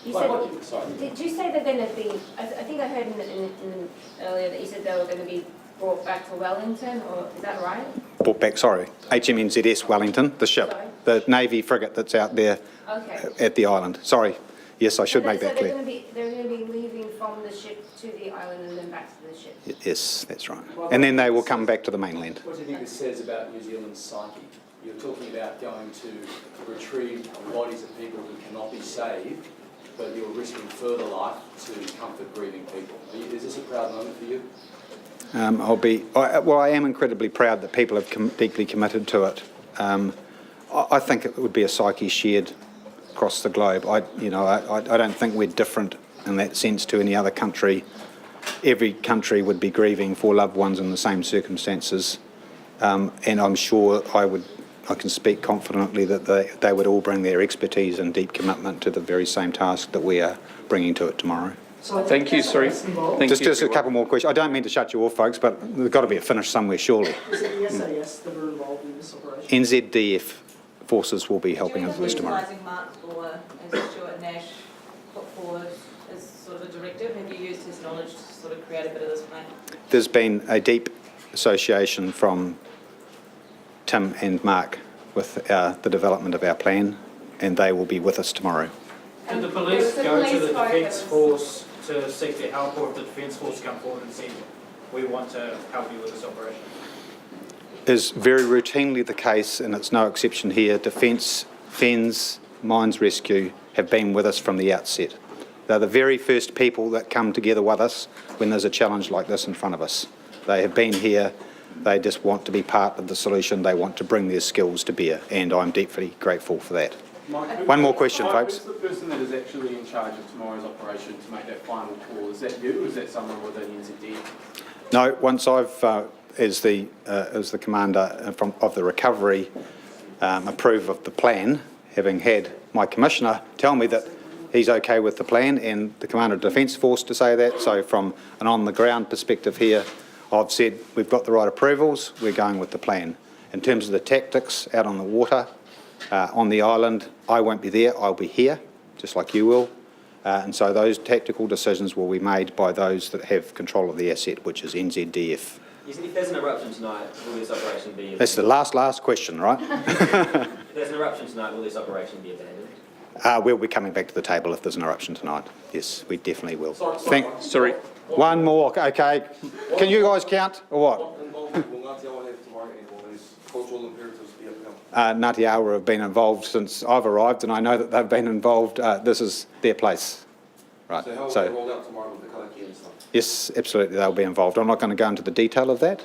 You said, did you say they're going to be, I think I heard in earlier that you said they were going to be brought back to Wellington, or is that right? Brought back, sorry, HMNZS Wellington, the ship, the Navy frigate that's out there at the island. Sorry, yes, I should make that clear. They're going to be leaving from the ship to the island and then back to the ship? Yes, that's right. And then they will come back to the mainland. What do you think this says about New Zealand's psyche? You're talking about going to retrieve bodies of people who cannot be saved, but you're risking further life to comfort grieving people. Is this a proud moment for you? I am incredibly proud that people have deeply committed to it. I think it would be a psyche shared across the globe. I don't think we're different in that sense to any other country. Every country would be grieving for loved ones in the same circumstances, and I'm sure I can speak confidently that they would all bring their expertise and deep commitment to the very same task that we are bringing to it tomorrow. Thank you, sorry. Just a couple more questions. I don't mean to shut you off, folks, but there's got to be a finish somewhere, surely. Is it the SAS that are involved in this operation? NZDF forces will be helping us this tomorrow. Utilising Mark Law, as Stuart Nash put forward as sort of a directive, have you used his knowledge to sort of create a bit of this plan? There's been a deep association from Tim and Mark with the development of our plan, and they will be with us tomorrow. Did the police go to the Defence Force to seek their help, or if the Defence Force come forward and said, we want to help you with this operation? Is very routinely the case, and it's no exception here. Defence, FENS, Mines Rescue have been with us from the outset. They're the very first people that come together with us when there's a challenge like this in front of us. They have been here. They just want to be part of the solution. They want to bring their skills to bear, and I'm deeply grateful for that. One more question, folks. Who's the person that is actually in charge of tomorrow's operation to make that final call? Is that you, or is that someone within NZD? No, once I've, as the commander of the recovery, approve of the plan, having had my commissioner tell me that he's okay with the plan, and the commander of Defence Force to say that. So from an on-the-ground perspective here, I've said we've got the right approvals, we're going with the plan. In terms of the tactics out on the water, on the island, I won't be there, I'll be here, just like you will. And so those tactical decisions will be made by those that have control of the asset, which is NZDF. If there's an eruption tonight, will this operation be abandoned? That's the last question, right? If there's an eruption tonight, will this operation be abandoned? We'll be coming back to the table if there's an eruption tonight. Yes, we definitely will. Sorry. One more, okay. Can you guys count, or what? Ngāti Awa have been involved since I've arrived, and I know that they've been involved. This is their place. Right. So how will they roll out tomorrow with the kalaki and stuff? Yes, absolutely, they'll be involved. I'm not going to go into the detail of that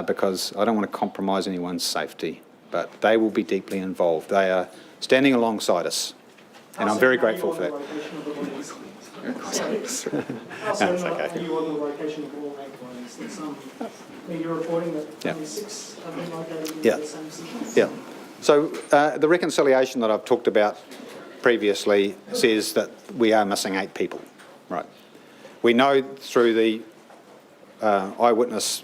because I don't want to compromise anyone's safety, but they will be deeply involved. They are standing alongside us, and I'm very grateful for that. That's okay. You on the location of all 8 bodies? You're reporting that only 6 have been located in the same situation? Yeah. So the reconciliation that I've talked about previously says that we are missing 8 people. Right. We know through the eyewitness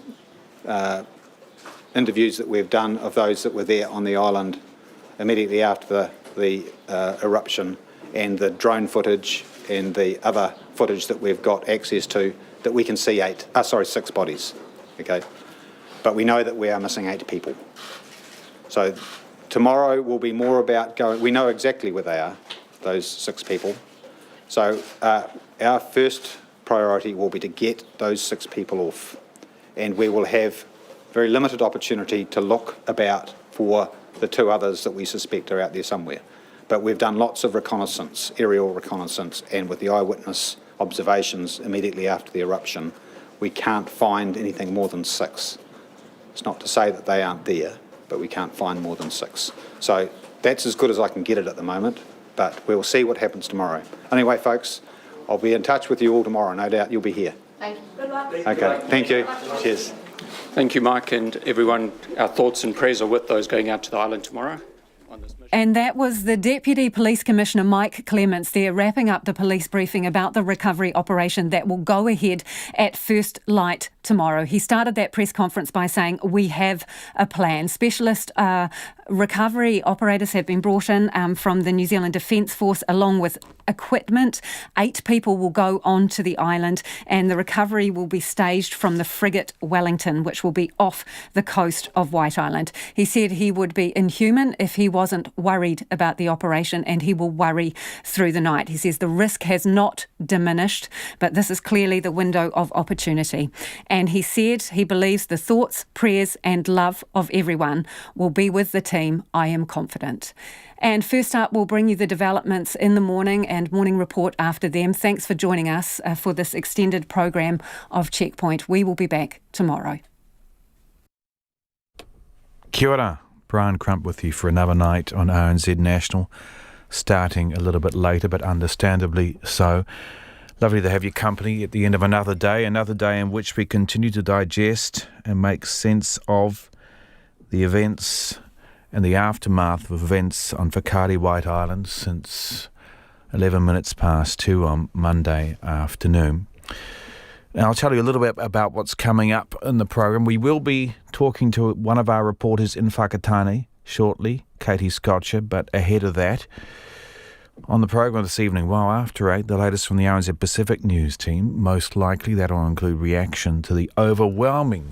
interviews that we've done of those that were there on the island immediately after the eruption, and the drone footage and the other footage that we've got access to that we can see 6 bodies, okay? But we know that we are missing 8 people. So tomorrow will be more about going, we know exactly where they are, those 6 people. So our first priority will be to get those 6 people off, and we will have very limited opportunity to look about for the 2 others that we suspect are out there somewhere. But we've done lots of reconnaissance, aerial reconnaissance, and with the eyewitness observations immediately after the eruption, we can't find anything more than 6. It's not to say that they aren't there, but we can't find more than 6. So that's as good as I can get it at the moment, but we'll see what happens tomorrow. Anyway, folks, I'll be in touch with you all tomorrow. No doubt you'll be here. Thank you. Good luck. Okay, thank you. Cheers. Thank you, Mike, and everyone. Our thoughts and prayers are with those going out to the island tomorrow. And that was the Deputy Police Commissioner Mike Clements there wrapping up the police briefing about the recovery operation that will go ahead at first light tomorrow. He started that press conference by saying, we have a plan. Specialist recovery operators have been brought in from the New Zealand Defence Force along with equipment. 8 people will go onto the island and the recovery will be staged from the frigate Wellington, which will be off the coast of White Island. He said he would be inhuman if he wasn't worried about the operation, and he will worry through the night. He says the risk has not diminished, but this is clearly the window of opportunity. And he said he believes the thoughts, prayers and love of everyone will be with the team. I am confident. And first up, we'll bring you the developments in the morning and morning report after them. Thanks for joining us for this extended program of Checkpoint. We will be back tomorrow. Kia ora. Brian Crump with you for another night on RNZ National, starting a little bit later, but understandably so. Lovely to have your company at the end of another day in which we continue to digest and make sense of the events and the aftermath of events on Whakaari White Island since 11 minutes past 2 on Monday afternoon. Now, I'll tell you a little bit about what's coming up in the program. We will be talking to one of our reporters in Whakatane shortly, Katie Scotcher, but ahead of that, on the program this evening, well, after 8, the latest from the RNZ Pacific News team. Most likely that'll include reaction to the overwhelming